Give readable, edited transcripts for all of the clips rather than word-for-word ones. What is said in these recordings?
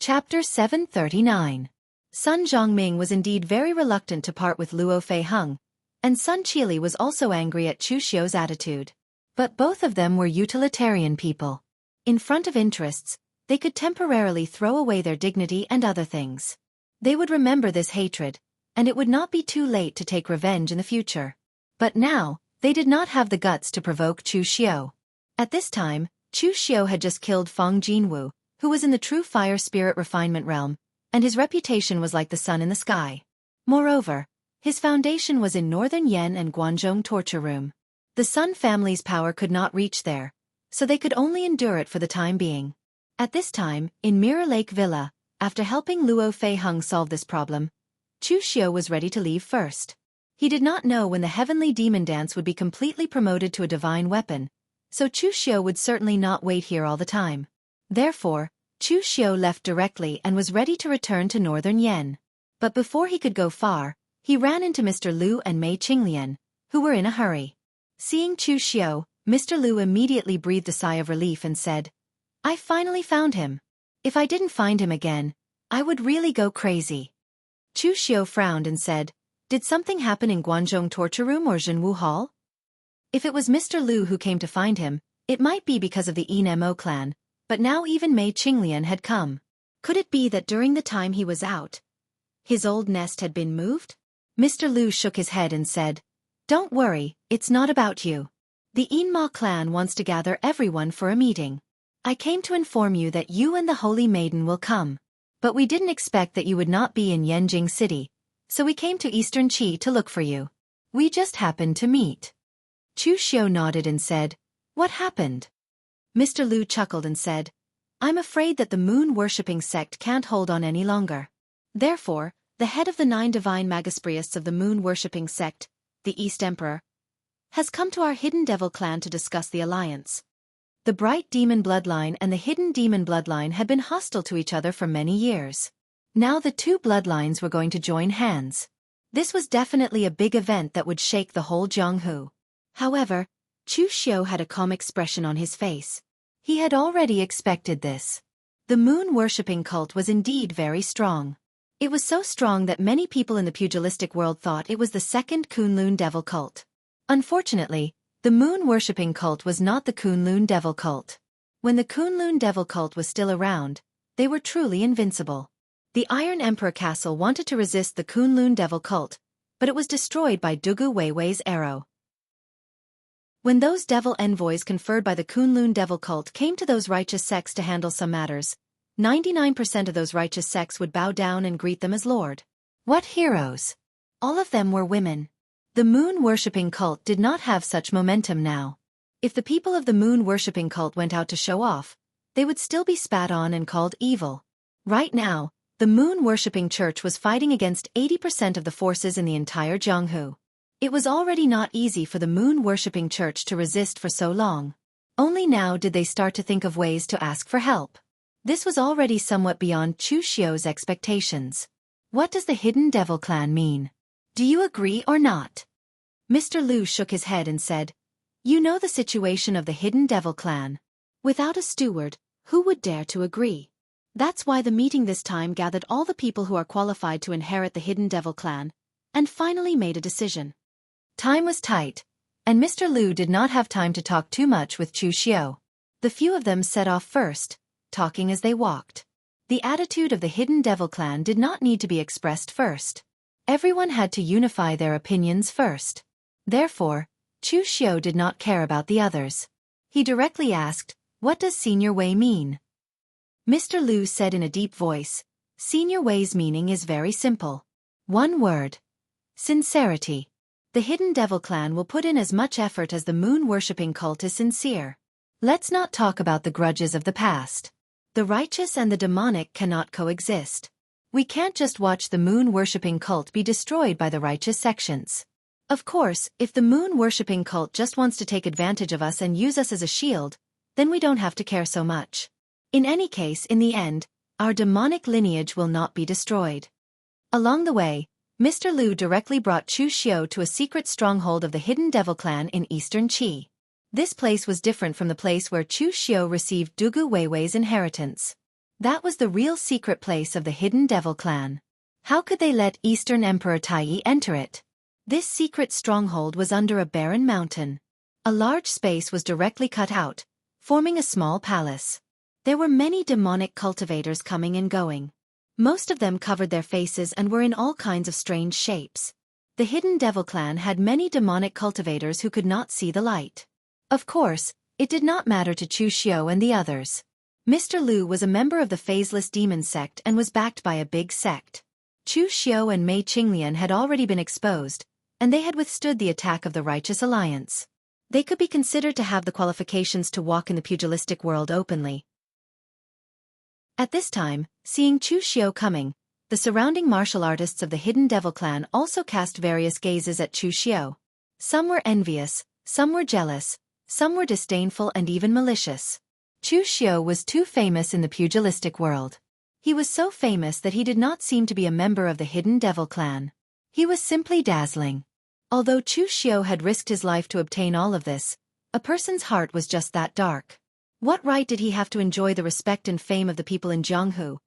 Chapter 739. Sun Zhongming was indeed very reluctant to part with Luo Feiheng, and Sun Qili was also angry at Chu Xiu's attitude. But both of them were utilitarian people. In front of interests, they could temporarily throw away their dignity and other things. They would remember this hatred, and it would not be too late to take revenge in the future. But now, they did not have the guts to provoke Chu Xiu. At this time, Chu Xiu had just killed Feng Jinwu, who was in the true fire spirit refinement realm, and his reputation was like the sun in the sky. Moreover, his foundation was in Northern Yan and Guangzhong torture room. The Sun family's power could not reach there, so they could only endure it for the time being. At this time, in Mirror Lake Villa, after helping Luo Feiheng solve this problem, Chu Xiu was ready to leave first. He did not know when the heavenly demon dance would be completely promoted to a divine weapon, so Chu Xiu would certainly not wait here all the time. Therefore, Chu Xiu left directly and was ready to return to Northern Yan. But before he could go far, he ran into Mr. Liu and Mei Qinglian, who were in a hurry. Seeing Chu Xiu, Mr. Liu immediately breathed a sigh of relief and said, "I finally found him. If I didn't find him again, I would really go crazy." Chu Xiu frowned and said, "Did something happen in Guangzhong torture room or Zhenwu Hall?" If it was Mr. Liu who came to find him, it might be because of the Enmo clan, but now even Mei Qinglian had come. Could it be that during the time he was out, his old nest had been moved? Mr. Liu shook his head and said, "Don't worry, it's not about you. The Enma clan wants to gather everyone for a meeting. I came to inform you that you and the Holy Maiden will come. But we didn't expect that you would not be in Yanjing City, so we came to Eastern Qi to look for you. We just happened to meet." Chu Xiu nodded and said, "What happened?" Mr. Liu chuckled and said, "I'm afraid that the moon-worshipping sect can't hold on any longer. Therefore, the head of the 9 divine magispriests of the moon-worshipping sect, the East Emperor, has come to our hidden devil clan to discuss the alliance." The bright demon bloodline and the hidden demon bloodline had been hostile to each other for many years. Now the two bloodlines were going to join hands. This was definitely a big event that would shake the whole Jianghu. However, Chu Xiu had a calm expression on his face. He had already expected this. The moon-worshipping cult was indeed very strong. It was so strong that many people in the pugilistic world thought it was the second Kunlun devil cult. Unfortunately, the moon-worshipping cult was not the Kunlun devil cult. When the Kunlun devil cult was still around, they were truly invincible. The Iron Emperor Castle wanted to resist the Kunlun devil cult, but it was destroyed by Dugu Weiwei's arrow. When those devil envoys conferred by the Kunlun devil cult came to those righteous sects to handle some matters, 99% of those righteous sects would bow down and greet them as Lord. What heroes! All of them were women. The moon-worshipping cult did not have such momentum now. If the people of the moon-worshipping cult went out to show off, they would still be spat on and called evil. Right now, the moon-worshipping church was fighting against 80% of the forces in the entire Jianghu. It was already not easy for the moon-worshipping church to resist for so long. Only now did they start to think of ways to ask for help. This was already somewhat beyond Chu Xiu's expectations. What does the hidden devil clan mean? Do you agree or not? Mr. Liu shook his head and said, "You know the situation of the hidden devil clan. Without a steward, who would dare to agree? That's why the meeting this time gathered all the people who are qualified to inherit the hidden devil clan, and finally made a decision." Time was tight, and Mr. Liu did not have time to talk too much with Chu Xiu. The few of them set off first, talking as they walked. The attitude of the hidden devil clan did not need to be expressed first. Everyone had to unify their opinions first. Therefore, Chu Xiu did not care about the others. He directly asked, "What does Senior Wei mean?" Mr. Liu said in a deep voice, "Senior Wei's meaning is very simple. One word. Sincerity. The hidden devil clan will put in as much effort as the moon-worshipping cult is sincere. Let's not talk about the grudges of the past. The righteous and the demonic cannot coexist. We can't just watch the moon-worshipping cult be destroyed by the righteous sections. Of course, if the moon-worshipping cult just wants to take advantage of us and use us as a shield, then we don't have to care so much. In any case, in the end, our demonic lineage will not be destroyed." Along the way, Mr. Liu directly brought Chu Xiu to a secret stronghold of the hidden devil clan in Eastern Qi. This place was different from the place where Chu Xiu received Dugu Weiwei's inheritance. That was the real secret place of the hidden devil clan. How could they let Eastern Emperor Tai enter it? This secret stronghold was under a barren mountain. A large space was directly cut out, forming a small palace. There were many demonic cultivators coming and going. Most of them covered their faces and were in all kinds of strange shapes. The hidden devil clan had many demonic cultivators who could not see the light. Of course, it did not matter to Chu Xiao and the others. Mr. Liu was a member of the Phaseless Demon sect and was backed by a big sect. Chu Xiao and Mei Qinglian had already been exposed, and they had withstood the attack of the Righteous Alliance. They could be considered to have the qualifications to walk in the pugilistic world openly. At this time, seeing Chu Xiao coming, the surrounding martial artists of the Hidden Devil clan also cast various gazes at Chu Xiao. Some were envious, some were jealous, some were disdainful and even malicious. Chu Xiao was too famous in the pugilistic world. He was so famous that he did not seem to be a member of the Hidden Devil clan. He was simply dazzling. Although Chu Xiao had risked his life to obtain all of this, a person's heart was just that dark. What right did he have to enjoy the respect and fame of the people in Jianghu,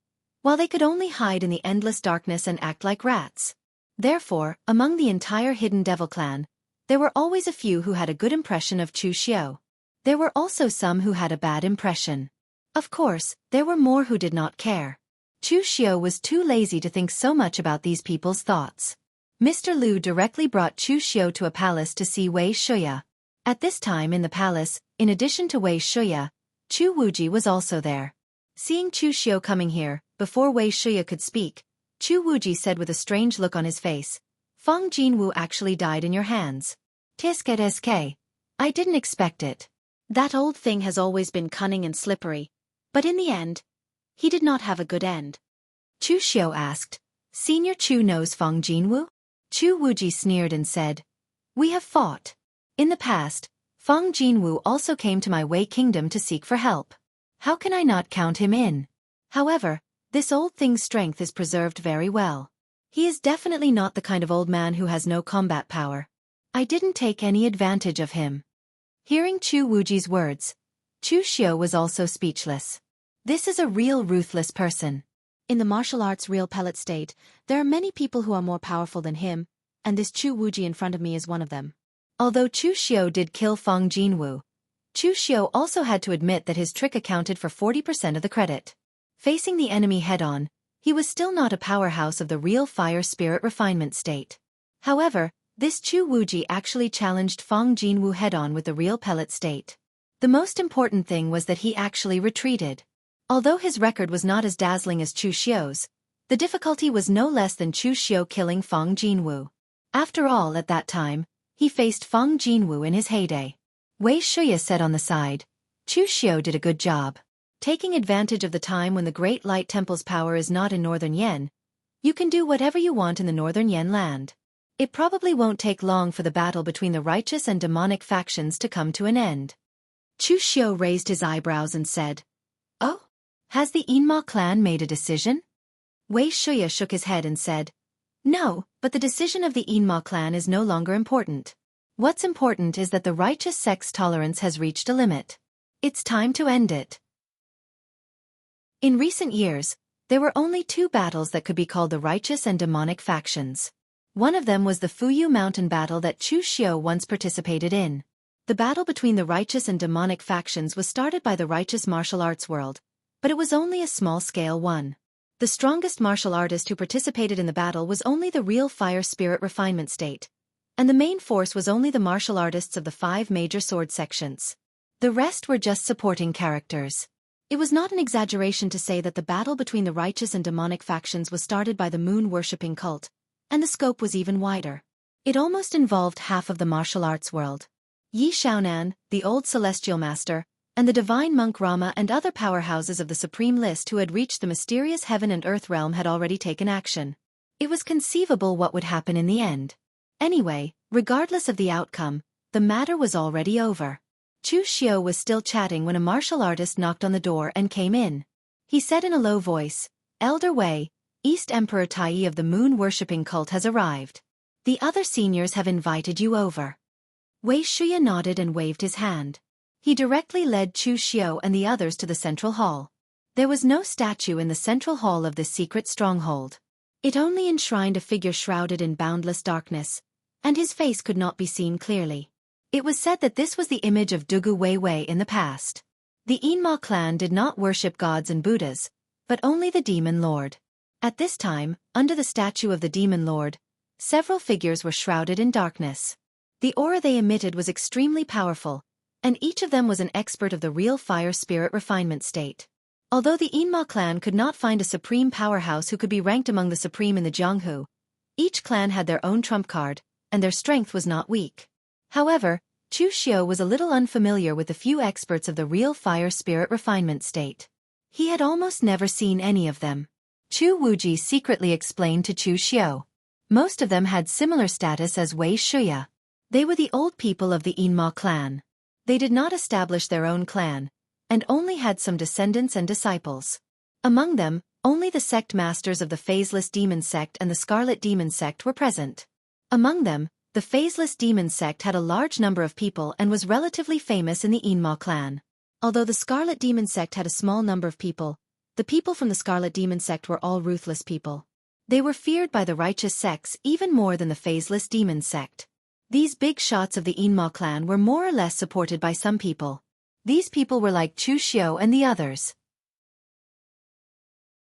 while they could only hide in the endless darkness and act like rats? Therefore, among the entire Hidden Devil clan, there were always a few who had a good impression of Chu Xiao. There were also some who had a bad impression. Of course, there were more who did not care. Chu Xiao was too lazy to think so much about these people's thoughts. Mr. Liu directly brought Chu Xiao to a palace to see Wei Shuya. At this time in the palace, in addition to Wei Shuya, Chu Wuji was also there. Seeing Chu Xiao coming here, before Wei Shuya could speak, Chu Wuji said with a strange look on his face, "Feng Jinwu actually died in your hands. Tiske, I didn't expect it. That old thing has always been cunning and slippery, but in the end, he did not have a good end." Chu Xiao asked, "Senior Chu knows Feng Jinwu?" Chu Wuji sneered and said, "We have fought. In the past, Feng Jinwu also came to my Wei Kingdom to seek for help. How can I not count him in? However, this old thing's strength is preserved very well. He is definitely not the kind of old man who has no combat power. I didn't take any advantage of him." Hearing Chu Wuji's words, Chu Xiao was also speechless. This is a real ruthless person. In the martial arts real pellet state, there are many people who are more powerful than him, and this Chu Wuji in front of me is one of them. Although Chu Xiao did kill Feng Jinwu, Chu Xiao also had to admit that his trick accounted for 40% of the credit. Facing the enemy head-on, he was still not a powerhouse of the real fire spirit refinement state. However, this Chu Wuji actually challenged Feng Jinwu head-on with the real pellet state. The most important thing was that he actually retreated. Although his record was not as dazzling as Chu Xiao's, the difficulty was no less than Chu Xiao killing Feng Jinwu. After all, at that time, he faced Feng Jinwu in his heyday. Wei Shuya said on the side, "Chu Xiao did a good job. Taking advantage of the time when the Great Light Temple's power is not in Northern Yen, you can do whatever you want in the Northern Yen land. It probably won't take long for the battle between the righteous and demonic factions to come to an end." Chu Xiao raised his eyebrows and said, "Oh? Has the Yinma clan made a decision?" Wei Shuya shook his head and said, "No, but the decision of the Yinma clan is no longer important. What's important is that the righteous sect's tolerance has reached a limit. It's time to end it." In recent years, there were only two battles that could be called the righteous and demonic factions. One of them was the Fuyu Mountain battle that Chu Xiao once participated in. The battle between the righteous and demonic factions was started by the righteous martial arts world, but it was only a small-scale one. The strongest martial artist who participated in the battle was only the real fire spirit refinement state, and the main force was only the martial artists of the 5 major sword sections. The rest were just supporting characters. It was not an exaggeration to say that the battle between the righteous and demonic factions was started by the moon-worshipping cult, and the scope was even wider. It almost involved half of the martial arts world. Yi Xiaonan, the old celestial master, and the divine monk Rama and other powerhouses of the supreme list who had reached the mysterious heaven and earth realm had already taken action. It was conceivable what would happen in the end. Anyway, regardless of the outcome, the matter was already over. Chu Xiao was still chatting when a martial artist knocked on the door and came in. He said in a low voice, "Elder Wei, East Emperor Tai of the moon-worshipping cult has arrived. The other seniors have invited you over." Wei Shuya nodded and waved his hand. He directly led Chu Xiao and the others to the central hall. There was no statue in the central hall of this secret stronghold. It only enshrined a figure shrouded in boundless darkness, and his face could not be seen clearly. It was said that this was the image of Dugu Weiwei in the past. The Yinma clan did not worship gods and Buddhas, but only the demon lord. At this time, under the statue of the demon lord, several figures were shrouded in darkness. The aura they emitted was extremely powerful, and each of them was an expert of the real fire spirit refinement state. Although the Yinma clan could not find a supreme powerhouse who could be ranked among the supreme in the Jianghu, each clan had their own trump card, and their strength was not weak. However, Chu Xiu was a little unfamiliar with the few experts of the real fire spirit refinement state. He had almost never seen any of them. Chu Wuji secretly explained to Chu Xiu. Most of them had similar status as Wei Shuya. They were the old people of the Yinma clan. They did not establish their own clan, and only had some descendants and disciples. Among them, only the sect masters of the Phaseless Demon Sect and the Scarlet Demon Sect were present. Among them, the Phaseless Demon Sect had a large number of people and was relatively famous in the Yinma clan. Although the Scarlet Demon Sect had a small number of people, the people from the Scarlet Demon Sect were all ruthless people. They were feared by the righteous sects even more than the Phaseless Demon Sect. These big shots of the Yinma clan were more or less supported by some people. These people were like Chu Xiu and the others.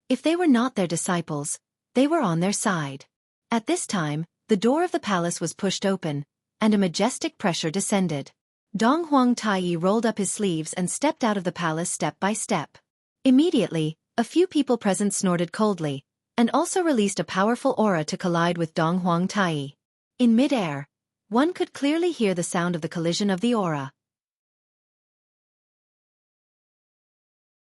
If they were not their disciples, they were on their side. At this time, the door of the palace was pushed open, and a majestic pressure descended. Dong Huang Taiyi rolled up his sleeves and stepped out of the palace step by step. Immediately, a few people present snorted coldly, and also released a powerful aura to collide with Dong Huang Taiyi. In mid-air, one could clearly hear the sound of the collision of the aura.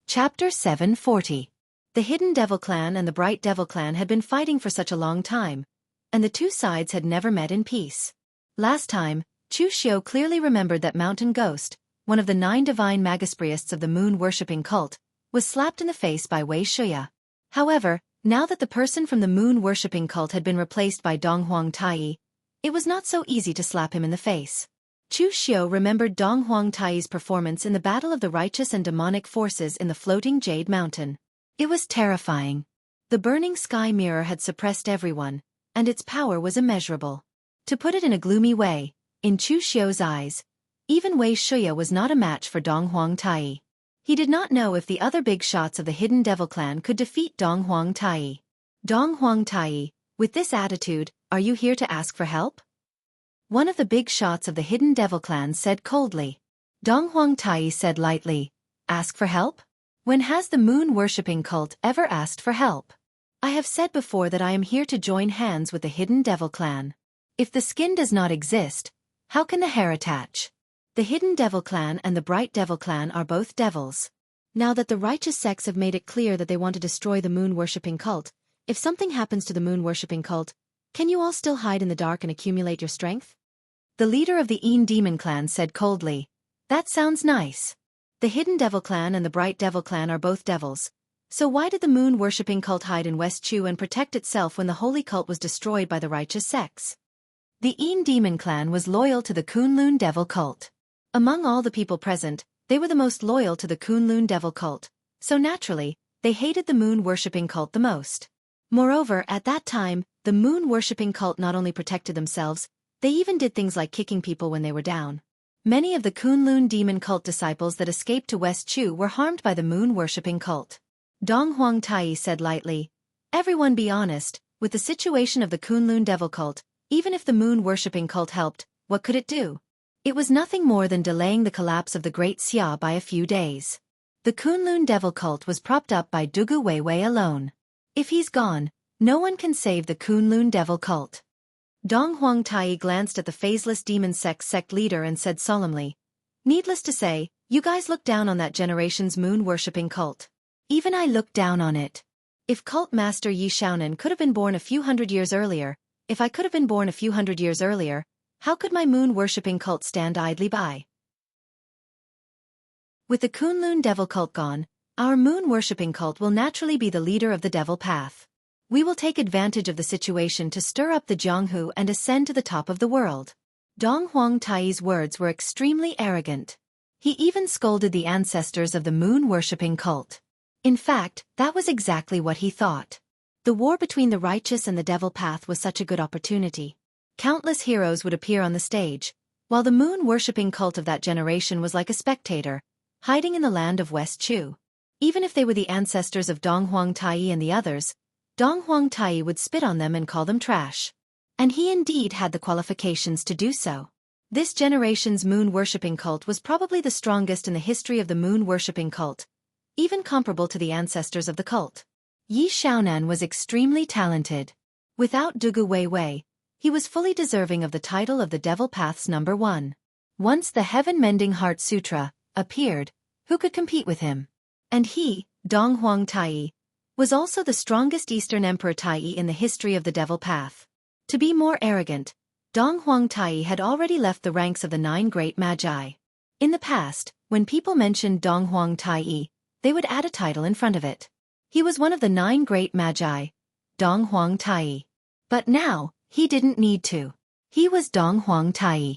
Chapter 740. The Hidden Devil Clan and the Bright Devil Clan had been fighting for such a long time, and the two sides had never met in peace. Last time, Chu Xiu clearly remembered that Mountain Ghost, one of the 9 divine Magispriests of the moon-worshipping cult, was slapped in the face by Wei Shuya. However, now that the person from the moon-worshipping cult had been replaced by Dong Huang Taiyi, it was not so easy to slap him in the face. Chu Xiu remembered Dong Huang Taiyi's performance in the battle of the righteous and demonic forces in the floating Jade Mountain. It was terrifying. The burning sky mirror had suppressed everyone, and its power was immeasurable. To put it in a gloomy way, in Chu Xiu's eyes, even Wei Shuya was not a match for Dong Huang Taiyi. He did not know if the other big shots of the Hidden Devil Clan could defeat Dong Huang Taiyi. Dong Huang Taiyi, with this attitude, are you here to ask for help? One of the big shots of the Hidden Devil Clan said coldly. Dong Huang Taiyi said lightly, ask for help? When has the moon-worshipping cult ever asked for help? I have said before that I am here to join hands with the Hidden Devil Clan. If the skin does not exist, how can the hair attach? The Hidden Devil Clan and the Bright Devil Clan are both devils. Now that the righteous sects have made it clear that they want to destroy the moon-worshipping cult, if something happens to the moon-worshipping cult, can you all still hide in the dark and accumulate your strength? The leader of the Yin Demon Clan said coldly. That sounds nice. The Hidden Devil Clan and the Bright Devil Clan are both devils. So why did the moon-worshipping cult hide in West Chu and protect itself when the holy cult was destroyed by the righteous sects? The Yin Demon Clan was loyal to the Kunlun Devil cult. Among all the people present, they were the most loyal to the Kunlun Devil cult, so naturally, they hated the moon-worshipping cult the most. Moreover, at that time, the moon-worshipping cult not only protected themselves, they even did things like kicking people when they were down. Many of the Kunlun demon cult disciples that escaped to West Chu were harmed by the moon-worshipping cult. Dong Huang Taiyi said lightly, everyone be honest, with the situation of the Kunlun Devil cult, even if the moon-worshipping cult helped, what could it do? It was nothing more than delaying the collapse of the Great Xia by a few days. The Kunlun Devil cult was propped up by Dugu Weiwei alone. If he's gone, no one can save the Kunlun Devil cult. Dong Huang Taiyi glanced at the Phaseless Demon sect leader and said solemnly, needless to say, you guys look down on that generation's moon-worshipping cult. Even I look down on it. If cult master Yi Xiaonan could have been born a few hundred years earlier, if I could have been born a few hundred years earlier, how could my moon-worshipping cult stand idly by? With the Kunlun Devil cult gone, our moon-worshipping cult will naturally be the leader of the Devil path. We will take advantage of the situation to stir up the Jianghu and ascend to the top of the world. Dong Huang Taiyi's words were extremely arrogant. He even scolded the ancestors of the moon-worshipping cult. In fact, that was exactly what he thought. The war between the righteous and the devil path was such a good opportunity. Countless heroes would appear on the stage, while the moon-worshipping cult of that generation was like a spectator, hiding in the land of West Chu. Even if they were the ancestors of Dong Huangtai and the others, Dong Huangtai would spit on them and call them trash. And he indeed had the qualifications to do so. This generation's moon-worshipping cult was probably the strongest in the history of the moon-worshipping cult, even comparable to the ancestors of the cult. Yi Xiaonan was extremely talented. Without Dugu Weiwei, he was fully deserving of the title of the Devil Path's #1. Once the Heaven-Mending Heart Sutra appeared, who could compete with him? And he, Dong Huangtai, was also the strongest Eastern Emperor Tai in the history of the Devil Path. To be more arrogant, Dong Huangtai had already left the ranks of the 9 great magi. In the past, when people mentioned Dong Huangtai, they would add a title in front of it. He was one of the 9 great magi, Dong Huangtai. But now, he didn't need to. He was Dong Huangtai.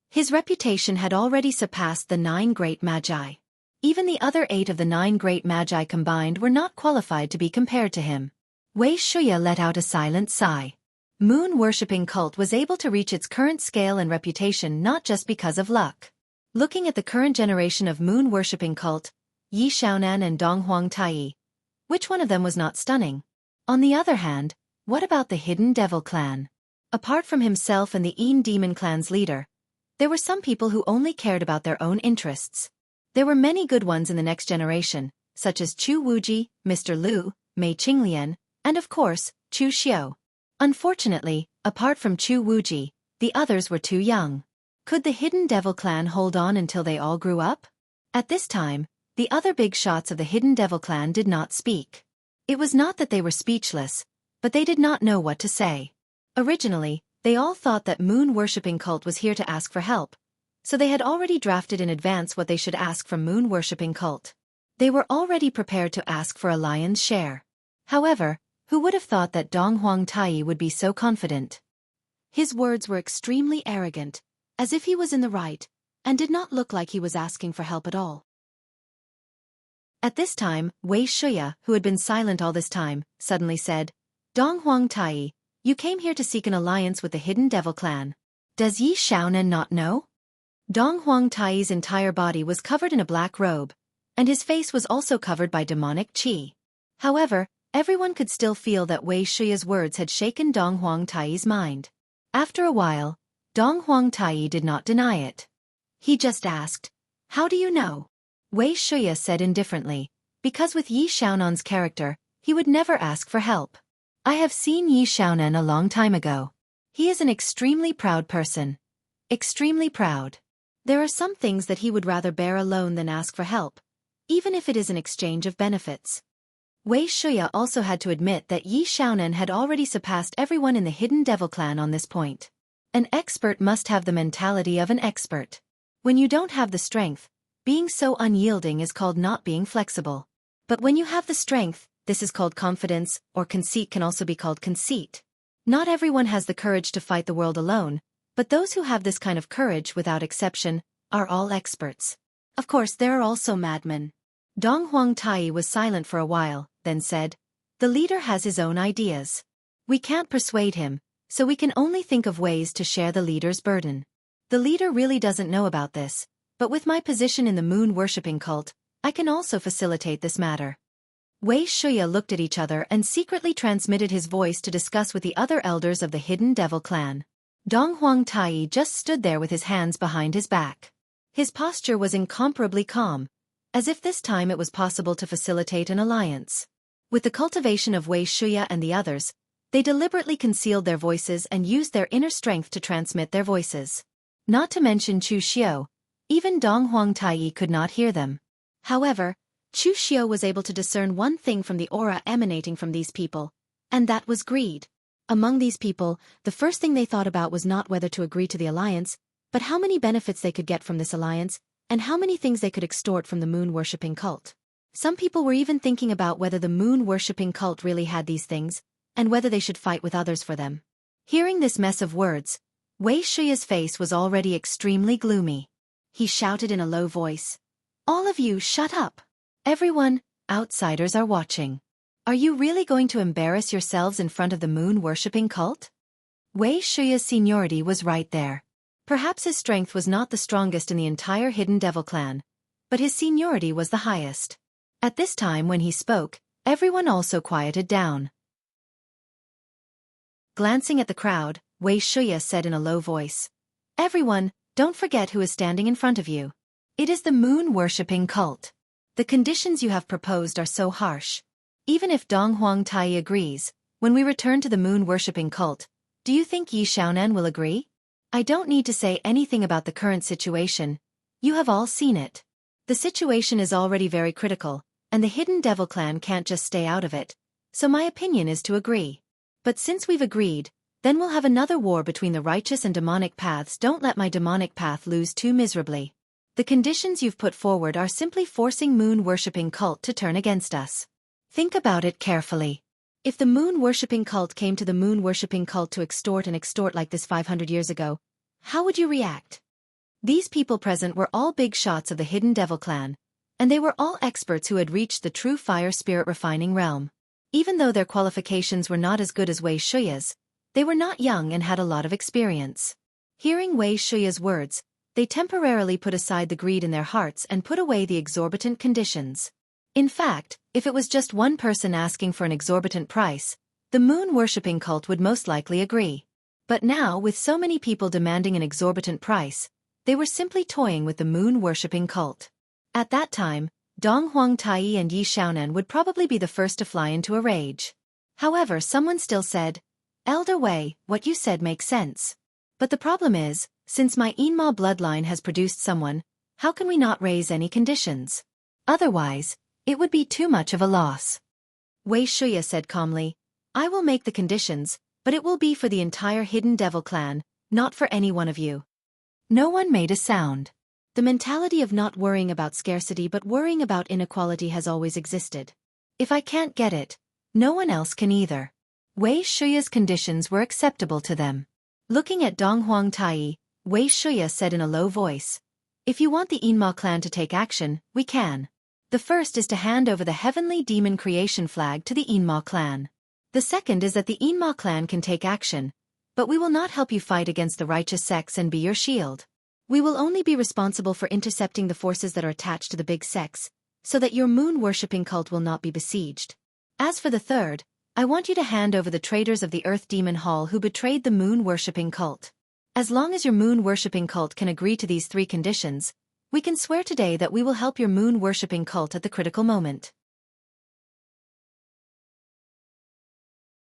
His reputation had already surpassed the 9 great magi. Even the other 8 of the 9 great magi combined were not qualified to be compared to him. Wei Shuya let out a silent sigh. Moon-worshipping cult was able to reach its current scale and reputation not just because of luck. Looking at the current generation of moon-worshipping cult, Yi Xiaonan and Dong Huangtai, which one of them was not stunning? On the other hand, what about the Hidden Devil clan? Apart from himself and the Een Demon clan's leader, there were some people who only cared about their own interests. There were many good ones in the next generation, such as Chu Wuji, Mr. Liu, Mei Qinglian, and of course, Chu Xiao. Unfortunately, apart from Chu Wuji, the others were too young. Could the Hidden Devil clan hold on until they all grew up? At this time, the other big shots of the Hidden Devil clan did not speak. It was not that they were speechless, but they did not know what to say. Originally, they all thought that moon-worshipping cult was here to ask for help, so they had already drafted in advance what they should ask from moon-worshipping cult. They were already prepared to ask for a lion's share. However, who would have thought that Dong Huangtai would be so confident? His words were extremely arrogant, as if he was in the right, and did not look like he was asking for help at all. At this time, Wei Shuya, who had been silent all this time, suddenly said, Dong Huangtai, you came here to seek an alliance with the Hidden Devil clan. Does Yi Xiaonan not know? Dong Huangtai's entire body was covered in a black robe, and his face was also covered by demonic qi. However, everyone could still feel that Wei Shuya's words had shaken Dong Huangtai's mind. After a while, Dong Huangtai did not deny it. He just asked, how do you know? Wei Shuya said indifferently, because with Yi Xiaonan's character, he would never ask for help. I have seen Yi Xiaonan a long time ago. He is an extremely proud person. Extremely proud. There are some things that he would rather bear alone than ask for help, even if it is an exchange of benefits. Wei Shuya also had to admit that Yi Xiaonan had already surpassed everyone in the Hidden Devil clan on this point. An expert must have the mentality of an expert. When you don't have the strength, being so unyielding is called not being flexible. But when you have the strength, this is called confidence, or conceit can also be called conceit. Not everyone has the courage to fight the world alone, but those who have this kind of courage without exception are all experts. Of course, there are also madmen. Dong Huangtai was silent for a while, then said, the leader has his own ideas. We can't persuade him, so we can only think of ways to share the leader's burden. The leader really doesn't know about this, but with my position in the moon-worshipping cult, I can also facilitate this matter. Wei Shuya looked at each other and secretly transmitted his voice to discuss with the other elders of the Hidden Devil clan. Dong Huangtai just stood there with his hands behind his back. His posture was incomparably calm, as if this time it was possible to facilitate an alliance. With the cultivation of Wei Shuya and the others, they deliberately concealed their voices and used their inner strength to transmit their voices. Not to mention Chu Xiao, even Dong Huangtai could not hear them. However, Chu Xiao was able to discern one thing from the aura emanating from these people, and that was greed. Among these people, the first thing they thought about was not whether to agree to the alliance, but how many benefits they could get from this alliance, and how many things they could extort from the moon-worshipping cult. Some people were even thinking about whether the moon-worshipping cult really had these things, and whether they should fight with others for them. Hearing this mess of words, Wei Shuya's face was already extremely gloomy. He shouted in a low voice, all of you shut up! Everyone, outsiders are watching. Are you really going to embarrass yourselves in front of the moon-worshipping cult? Wei Shuya's seniority was right there. Perhaps his strength was not the strongest in the entire Hidden Devil clan, but his seniority was the highest. At this time when he spoke, everyone also quieted down. Glancing at the crowd, Wei Shuya said in a low voice, "Everyone, don't forget who is standing in front of you. It is the moon-worshipping cult. The conditions you have proposed are so harsh. Even if Dong Huang Tai agrees, when we return to the moon-worshipping cult, do you think Yi Xiaonan will agree? I don't need to say anything about the current situation. You have all seen it. The situation is already very critical, and the Hidden Devil clan can't just stay out of it, so my opinion is to agree. But since we've agreed, then we'll have another war between the righteous and demonic paths. Don't let my demonic path lose too miserably. The conditions you've put forward are simply forcing moon-worshipping cult to turn against us. Think about it carefully. If the moon-worshipping cult came to the moon-worshipping cult to extort like this 500 years ago, how would you react? These people present were all big shots of the Hidden Devil clan, and they were all experts who had reached the true fire spirit refining realm. Even though their qualifications were not as good as Wei Shuya's, they were not young and had a lot of experience. Hearing Wei Shuya's words, they temporarily put aside the greed in their hearts and put away the exorbitant conditions. In fact, if it was just one person asking for an exorbitant price, the moon-worshipping cult would most likely agree. But now, with so many people demanding an exorbitant price, they were simply toying with the moon-worshipping cult. At that time, Dong Huang Tai and Yi Xiaonan would probably be the first to fly into a rage. However, someone still said, "Elder Wei, what you said makes sense. But the problem is, since my Yinma bloodline has produced someone, how can we not raise any conditions? Otherwise, it would be too much of a loss." Wei Shuya said calmly, "I will make the conditions, but it will be for the entire Hidden Devil clan, not for any one of you." No one made a sound. The mentality of not worrying about scarcity but worrying about inequality has always existed. If I can't get it, no one else can either. Wei Shuya's conditions were acceptable to them. Looking at Dong Huang Tai, Wei Shuya said in a low voice, "If you want the Yinma clan to take action, we can. The first is to hand over the Heavenly Demon Creation flag to the Yinma clan. The second is that the Yinma clan can take action, but we will not help you fight against the righteous sects and be your shield. We will only be responsible for intercepting the forces that are attached to the big sects, so that your moon-worshipping cult will not be besieged. As for the third, I want you to hand over the traitors of the Earth Demon Hall who betrayed the moon-worshipping cult. As long as your moon-worshipping cult can agree to these three conditions, we can swear today that we will help your moon-worshipping cult at the critical moment."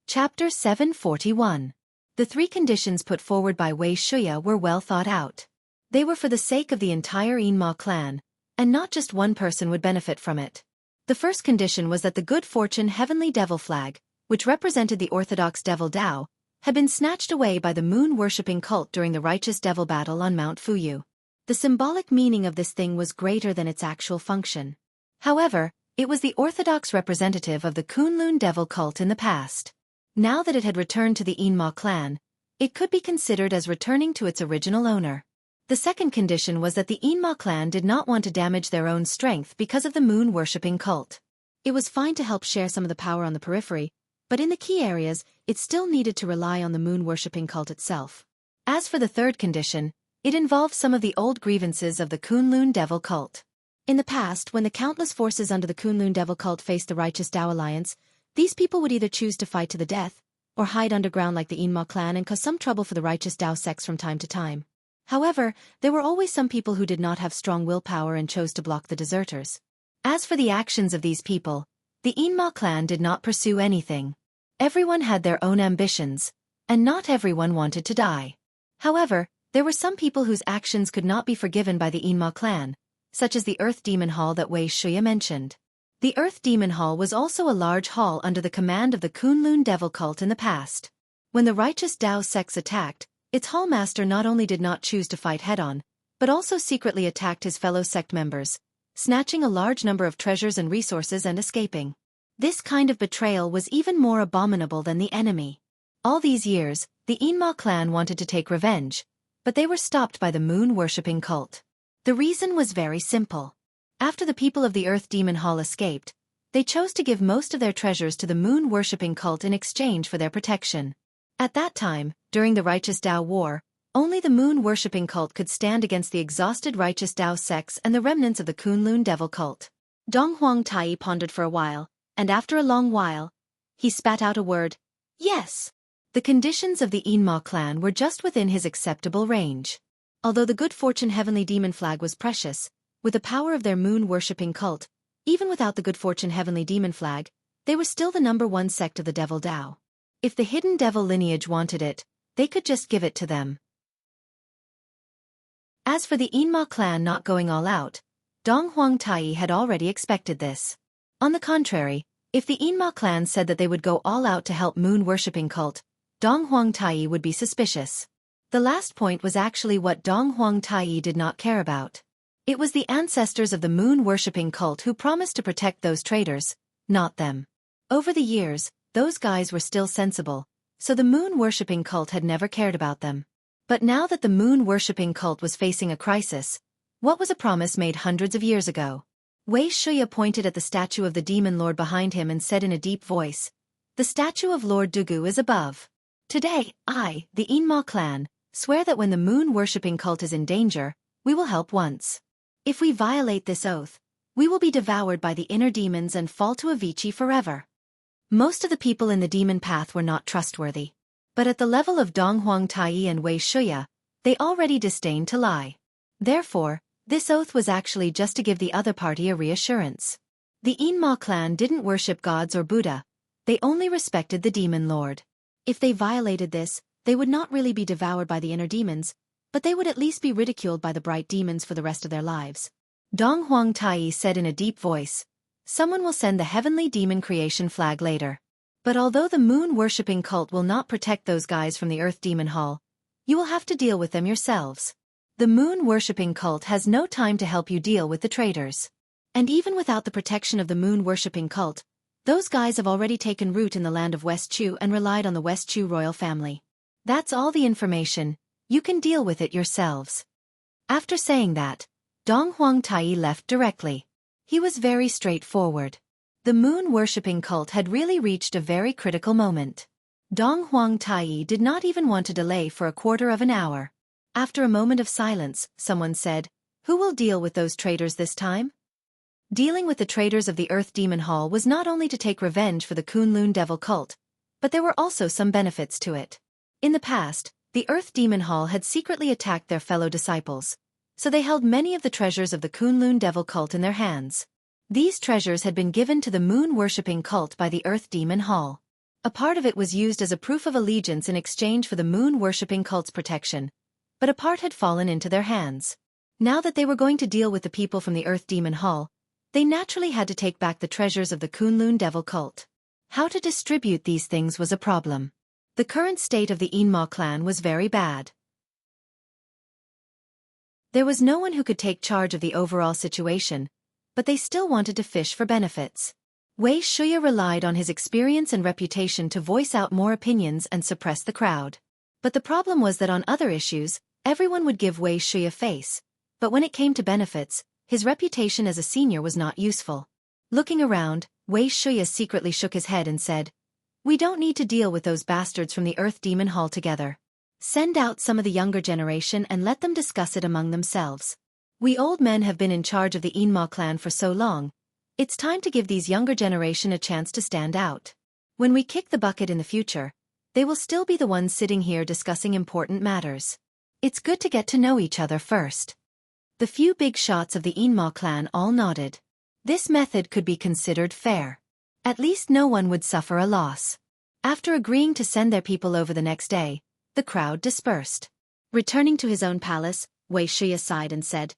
Chapter 741. The three conditions put forward by Wei Shuya were well thought out. They were for the sake of the entire Yinma clan, and not just one person would benefit from it. The first condition was that the good fortune Heavenly Devil flag, which represented the orthodox Devil Dao, had been snatched away by the moon-worshipping cult during the righteous devil battle on Mount Fuyu. The symbolic meaning of this thing was greater than its actual function. However, it was the orthodox representative of the Kunlun devil cult in the past. Now that it had returned to the Yinma clan, it could be considered as returning to its original owner. The second condition was that the Yinma clan did not want to damage their own strength because of the moon-worshipping cult. It was fine to help share some of the power on the periphery, but in the key areas, it still needed to rely on the moon-worshipping cult itself. As for the third condition, it involved some of the old grievances of the Kunlun devil cult. In the past, when the countless forces under the Kunlun devil cult faced the righteous Dao alliance, these people would either choose to fight to the death, or hide underground like the Yinma clan and cause some trouble for the righteous Dao sects from time to time. However, there were always some people who did not have strong willpower and chose to block the deserters. As for the actions of these people, the Yinma clan did not pursue anything. Everyone had their own ambitions, and not everyone wanted to die. However, there were some people whose actions could not be forgiven by the Yinma clan, such as the Earth Demon Hall that Wei Shuya mentioned. The Earth Demon Hall was also a large hall under the command of the Kunlun devil cult in the past. When the righteous Dao sects attacked, its hallmaster not only did not choose to fight head-on, but also secretly attacked his fellow sect members, snatching a large number of treasures and resources and escaping. This kind of betrayal was even more abominable than the enemy. All these years, the Yinma clan wanted to take revenge, but they were stopped by the moon-worshipping cult. The reason was very simple. After the people of the Earth Demon Hall escaped, They chose to give most of their treasures to the moon-worshipping cult in exchange for their protection. At that time, during the Righteous Tao War, only the moon-worshipping cult could stand against the exhausted Righteous Tao sects and the remnants of the Kunlun devil cult. Dong Huangtai pondered for a while, and after a long while, he spat out a word, "Yes." The conditions of the Yinma clan were just within his acceptable range. Although the good fortune heavenly demon flag was precious, with the power of their moon-worshipping cult, even without the good fortune heavenly demon flag, they were still the #1 sect of the devil Tao. If the hidden devil lineage wanted it, they could just give it to them. As for the Yinma clan not going all out, Dong Huangtai had already expected this. On the contrary, if the Yinma clan said that they would go all out to help moon-worshipping cult, Dong Huangtai would be suspicious. The last point was actually what Dong Huangtai did not care about. It was the ancestors of the moon-worshipping cult who promised to protect those traitors, not them. Over the years, those guys were still sensible, so the moon-worshipping cult had never cared about them. But now that the moon-worshipping cult was facing a crisis, what was a promise made hundreds of years ago? Wei Shuya pointed at the statue of the demon lord behind him and said in a deep voice, "The statue of Lord Dugu is above. Today, I, the Yinma clan, swear that when the moon-worshipping cult is in danger, we will help once. If we violate this oath, we will be devoured by the inner demons and fall to Avicii forever." Most of the people in the demon path were not trustworthy. But at the level of Dong Huangtai and Wei Shuya, they already disdained to lie. Therefore, this oath was actually just to give the other party a reassurance. The Yinma clan didn't worship gods or Buddha, they only respected the demon lord. If they violated this, they would not really be devoured by the inner demons, but they would at least be ridiculed by the bright demons for the rest of their lives. Dong Huangtai said in a deep voice, "Someone will send the heavenly demon creation flag later. But although the moon-worshipping cult will not protect those guys from the Earth Demon Hall, you will have to deal with them yourselves. The moon-worshipping cult has no time to help you deal with the traitors. And even without the protection of the moon-worshipping cult, those guys have already taken root in the land of West Chu and relied on the West Chu royal family. That's all the information, you can deal with it yourselves." After saying that, Dong Huangtai left directly. He was very straightforward. The moon-worshipping cult had really reached a very critical moment. Dong Huangtai did not even want to delay for a quarter of an hour. After a moment of silence, someone said, "Who will deal with those traitors this time?" Dealing with the traitors of the Earth Demon Hall was not only to take revenge for the Kunlun devil cult, but there were also some benefits to it. In the past, the Earth Demon Hall had secretly attacked their fellow disciples, so they held many of the treasures of the Kunlun devil cult in their hands. These treasures had been given to the moon-worshipping cult by the Earth Demon Hall. A part of it was used as a proof of allegiance in exchange for the moon-worshipping cult's protection, but a part had fallen into their hands. Now that they were going to deal with the people from the Earth Demon Hall, they naturally had to take back the treasures of the Kunlun devil cult. How to distribute these things was a problem. The current state of the Yinma clan was very bad. There was no one who could take charge of the overall situation, but they still wanted to fish for benefits. Wei Shuya relied on his experience and reputation to voice out more opinions and suppress the crowd. But the problem was that on other issues, everyone would give Wei Shuya face, but when it came to benefits, his reputation as a senior was not useful. Looking around, Wei Shuya secretly shook his head and said, "We don't need to deal with those bastards from the Earth Demon Hall together. Send out some of the younger generation and let them discuss it among themselves. We old men have been in charge of the Yinma clan for so long, it's time to give these younger generation a chance to stand out. When we kick the bucket in the future, they will still be the ones sitting here discussing important matters. It's good to get to know each other first." The few big shots of the Yinma clan all nodded. This method could be considered fair. At least no one would suffer a loss. After agreeing to send their people over the next day, the crowd dispersed. Returning to his own palace, Wei Shuya sighed and said,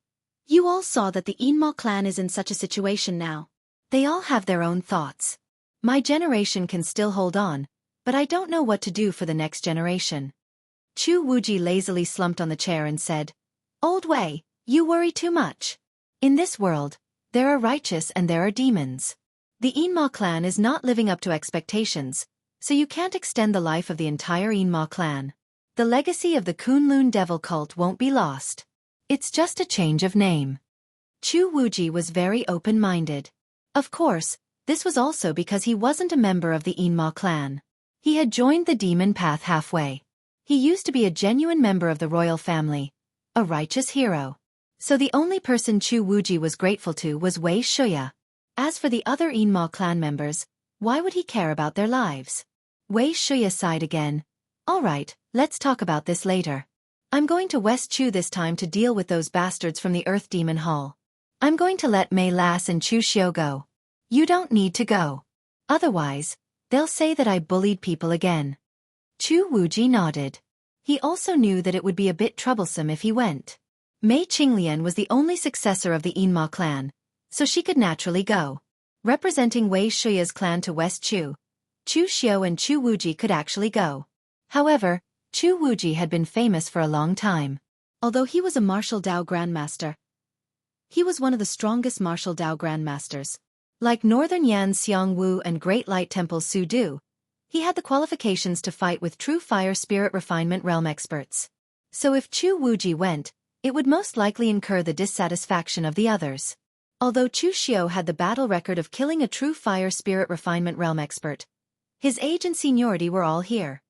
"You all saw that the Yinma clan is in such a situation now. They all have their own thoughts. My generation can still hold on, but I don't know what to do for the next generation." Chu Wuji lazily slumped on the chair and said, "Old Wei, you worry too much. In this world, there are righteous and there are demons. The Yinma clan is not living up to expectations, so you can't extend the life of the entire Yinma clan. The legacy of the Kunlun devil cult won't be lost. It's just a change of name." Chu Wuji was very open-minded. Of course, This was also because he wasn't a member of the Yinma clan. He had joined the demon path halfway. He used to be a genuine member of the royal family, a righteous hero. So the only person Chu Wuji was grateful to was Wei Shuya. As for the other Yinma clan members, why would he care about their lives? Wei Shuya sighed again. All right, let's talk about this later. I'm going to West Chu this time to deal with those bastards from the Earth Demon Hall. I'm going to let Mei Lass and Chu Xiao go. You don't need to go. Otherwise, they'll say that I bullied people again. Chu Wuji nodded. He also knew that it would be a bit troublesome if he went. Mei Qinglian was the only successor of the Yinma clan, so she could naturally go. Representing Wei Shuya's clan to West Chu, Chu Xiao and Chu Wuji could actually go. However, Chu Wuji had been famous for a long time. Although he was a martial Dao grandmaster, he was one of the strongest martial Dao grandmasters. Like Northern Yan's Xiang Wu and Great Light Temple's Su Du, he had the qualifications to fight with true fire spirit refinement realm experts. So if Chu Wuji went, it would most likely incur the dissatisfaction of the others. Although Chu Xiao had the battle record of killing a true fire spirit refinement realm expert, his age and seniority were all here.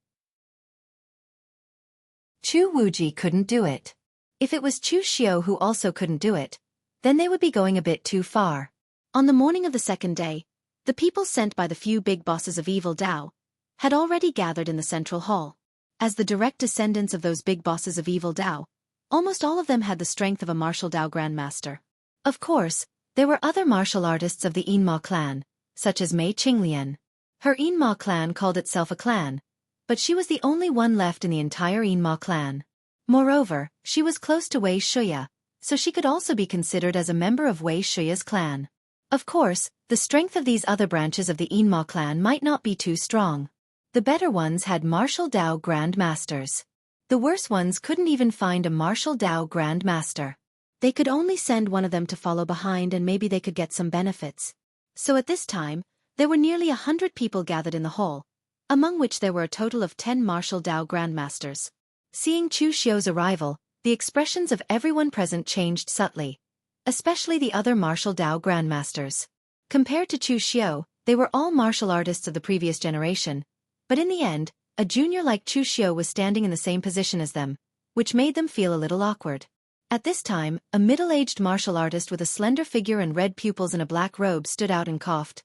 Chu Wuji couldn't do it. If it was Chu Xiao who also couldn't do it, then they would be going a bit too far. On the morning of the second day, the people sent by the few big bosses of evil Dao had already gathered in the central hall. As the direct descendants of those big bosses of evil Dao, almost all of them had the strength of a martial Dao grandmaster. Of course, there were other martial artists of the Yinma clan, such as Mei Qinglian. Her Yinma clan called itself a clan, but she was the only one left in the entire Yinma clan. Moreover, she was close to Wei Shuya, so she could also be considered as a member of Wei Shuya's clan. Of course, the strength of these other branches of the Yinma clan might not be too strong. The better ones had martial Dao grandmasters. The worse ones couldn't even find a martial Dao grandmaster. They could only send one of them to follow behind and maybe they could get some benefits. So at this time, there were nearly 100 people gathered in the hall, among which there were a total of 10 martial Dao grandmasters. Seeing Chu Xiao's arrival, the expressions of everyone present changed subtly, especially the other martial Dao grandmasters. Compared to Chu Xiao, they were all martial artists of the previous generation, but in the end, a junior like Chu Xiao was standing in the same position as them, which made them feel a little awkward. At this time, a middle-aged martial artist with a slender figure and red pupils in a black robe stood out and coughed.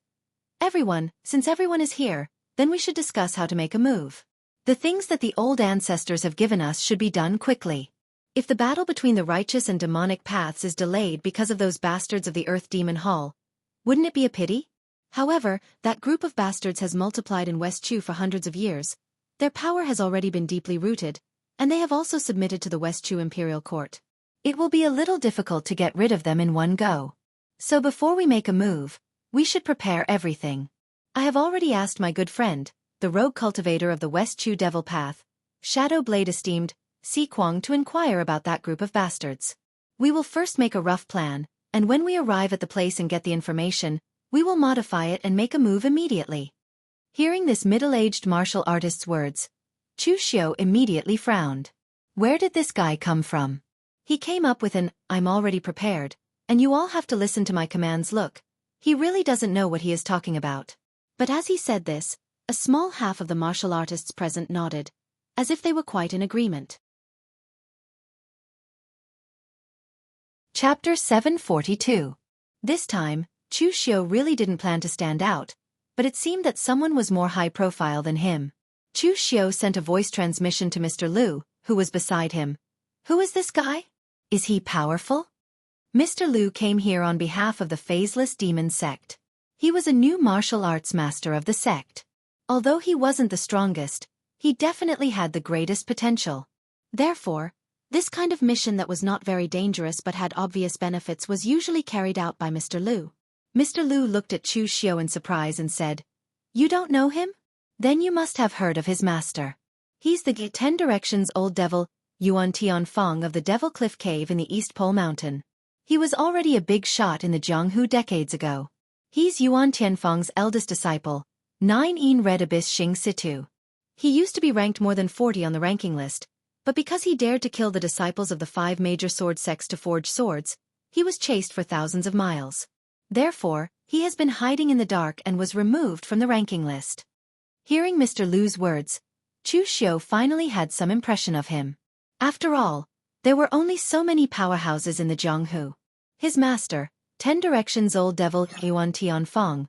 Everyone, since everyone is here, then we should discuss how to make a move. The things that the old ancestors have given us should be done quickly. If the battle between the righteous and demonic paths is delayed because of those bastards of the Earth Demon Hall, wouldn't it be a pity? However, that group of bastards has multiplied in West Chu for hundreds of years. Their power has already been deeply rooted, and they have also submitted to the West Chu Imperial Court. It will be a little difficult to get rid of them in one go. So before we make a move, we should prepare everything. I have already asked my good friend, the rogue cultivator of the West Chu Devil Path, Shadow Blade esteemed, Si Kuang, to inquire about that group of bastards. We will first make a rough plan, and when we arrive at the place and get the information, we will modify it and make a move immediately. Hearing this middle-aged martial artist's words, Chu Xiao immediately frowned. Where did this guy come from? He came up with an, "I'm already prepared, and you all have to listen to my commands" look. He really doesn't know what he is talking about. But as he said this, a small half of the martial artists present nodded, as if they were quite in agreement. Chapter 742. This time, Chu Xiao really didn't plan to stand out, but it seemed that someone was more high-profile than him. Chu Xiao sent a voice transmission to Mr. Liu, who was beside him. Who is this guy? Is he powerful? Mr. Liu came here on behalf of the Phaseless Demon Sect. He was a new martial arts master of the sect. Although he wasn't the strongest, he definitely had the greatest potential. Therefore, this kind of mission that was not very dangerous but had obvious benefits was usually carried out by Mr. Liu. Mr. Liu looked at Chu Xiao in surprise and said, "You don't know him? Then you must have heard of his master. He's the 10 Directions Old Devil, Yuan Tianfang of the Devil Cliff Cave in the East Pole Mountain. He was already a big shot in the Jianghu decades ago. He's Yuan Tianfang's eldest disciple, 9 Red Abyss Xing Situ. He used to be ranked more than 40 on the ranking list, but because he dared to kill the disciples of the 5 major sword sects to forge swords, he was chased for thousands of miles. Therefore, he has been hiding in the dark and was removed from the ranking list. Hearing Mr. Lu's words, Chu Xiu finally had some impression of him. After all, there were only so many powerhouses in the Jianghu. His master, 10 Directions Old Devil Yuan Tianfeng,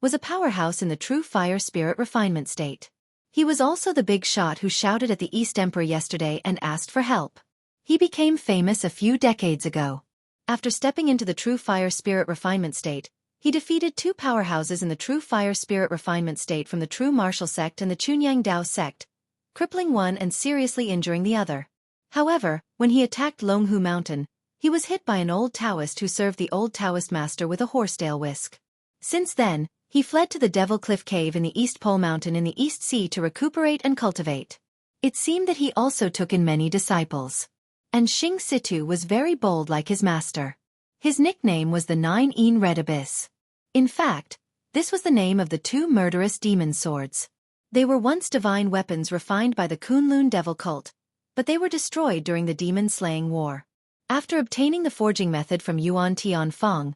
was a powerhouse in the true fire spirit refinement state. He was also the big shot who shouted at the East Emperor yesterday and asked for help. He became famous a few decades ago. After stepping into the true fire spirit refinement state, he defeated 2 powerhouses in the true fire spirit refinement state from the true martial sect and the Chunyang Dao sect, crippling one and seriously injuring the other. However, when he attacked Longhu Mountain, he was hit by an old Taoist who served the old Taoist master with a horsetail whisk. Since then, he fled to the Devil Cliff Cave in the East Pole Mountain in the East Sea to recuperate and cultivate. It seemed that he also took in many disciples. And Xing Situ was very bold like his master. His nickname was the Nine-Een Red Abyss. In fact, this was the name of the 2 murderous demon swords. They were once divine weapons refined by the Kunlun devil cult, but they were destroyed during the demon-slaying war. After obtaining the forging method from Yuan Tianfeng,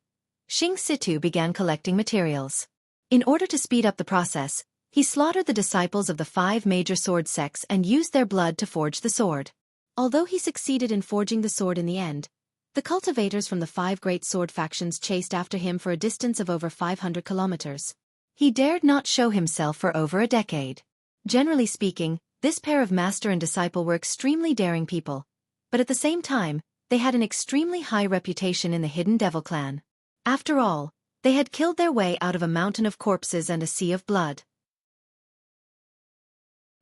Xing Situ began collecting materials. In order to speed up the process, he slaughtered the disciples of the 5 major sword sects and used their blood to forge the sword. Although he succeeded in forging the sword in the end, the cultivators from the 5 great sword factions chased after him for a distance of over 500 kilometers. He dared not show himself for over a decade. Generally speaking, this pair of master and disciple were extremely daring people, but at the same time, they had an extremely high reputation in the hidden devil clan. After all, they had killed their way out of a mountain of corpses and a sea of blood.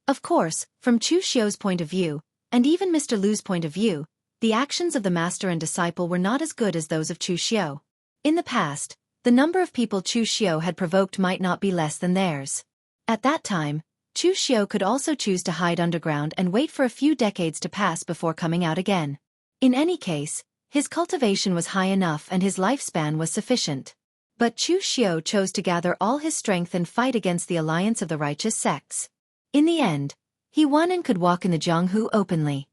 Of course, from Chu Xiu's point of view, and even Mr. Lu's point of view, the actions of the master and disciple were not as good as those of Chu Xiu. In the past, the number of people Chu Xiu had provoked might not be less than theirs. At that time, Chu Xiu could also choose to hide underground and wait for a few decades to pass before coming out again. In any case, his cultivation was high enough and his lifespan was sufficient. But Chu Xiu chose to gather all his strength and fight against the alliance of the righteous sects. In the end, he won and could walk in the Jianghu openly.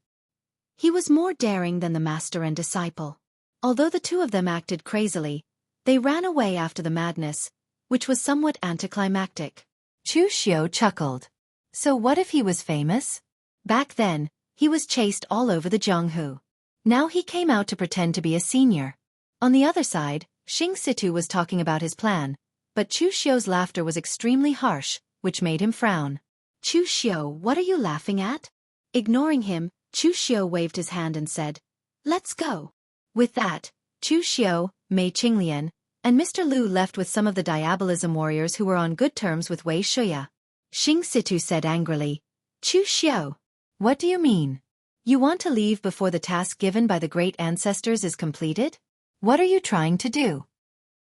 He was more daring than the master and disciple. Although the 2 of them acted crazily, they ran away after the madness, which was somewhat anticlimactic. Chu Xiu chuckled. So what if he was famous? Back then, he was chased all over the Jianghu. Now he came out to pretend to be a senior. On the other side, Xing Situ was talking about his plan, but Chu Xiu's laughter was extremely harsh, which made him frown. Chu Xiu, what are you laughing at? Ignoring him, Chu Xiu waved his hand and said, "Let's go." With that, Chu Xiu, Mei Qinglian, and Mr. Lu left with some of the Diabolism warriors who were on good terms with Wei Shuya. Xing Situ said angrily, "Chu Xiu, what do you mean? You want to leave before the task given by the great ancestors is completed? What are you trying to do?"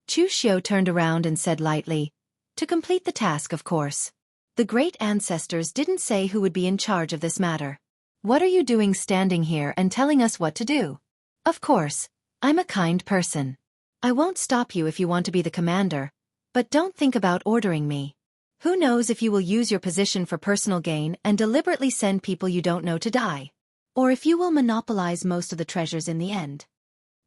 Chu Xiu turned around and said lightly, "To complete the task, of course. The great ancestors didn't say who would be in charge of this matter. What are you doing standing here and telling us what to do? Of course, I'm a kind person. I won't stop you if you want to be the commander, but don't think about ordering me. Who knows if you will use your position for personal gain and deliberately send people you don't know to die? Or if you will monopolize most of the treasures in the end."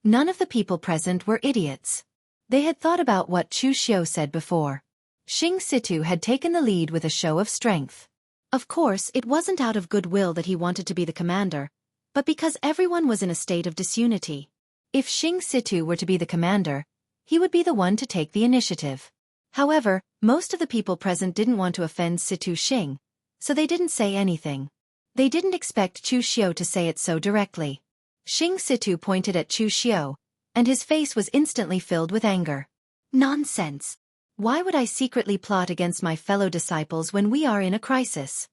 None of the people present were idiots. They had thought about what Chu Xiu said before. Xing Situ had taken the lead with a show of strength. Of course, it wasn't out of goodwill that he wanted to be the commander, but because everyone was in a state of disunity. If Xing Situ were to be the commander, he would be the one to take the initiative. However, most of the people present didn't want to offend Situ Xing, so they didn't say anything. They didn't expect Chu Xiu to say it so directly. Xing Situ pointed at Chu Xiu, and his face was instantly filled with anger. "Nonsense! Why would I secretly plot against my fellow disciples when we are in a crisis?"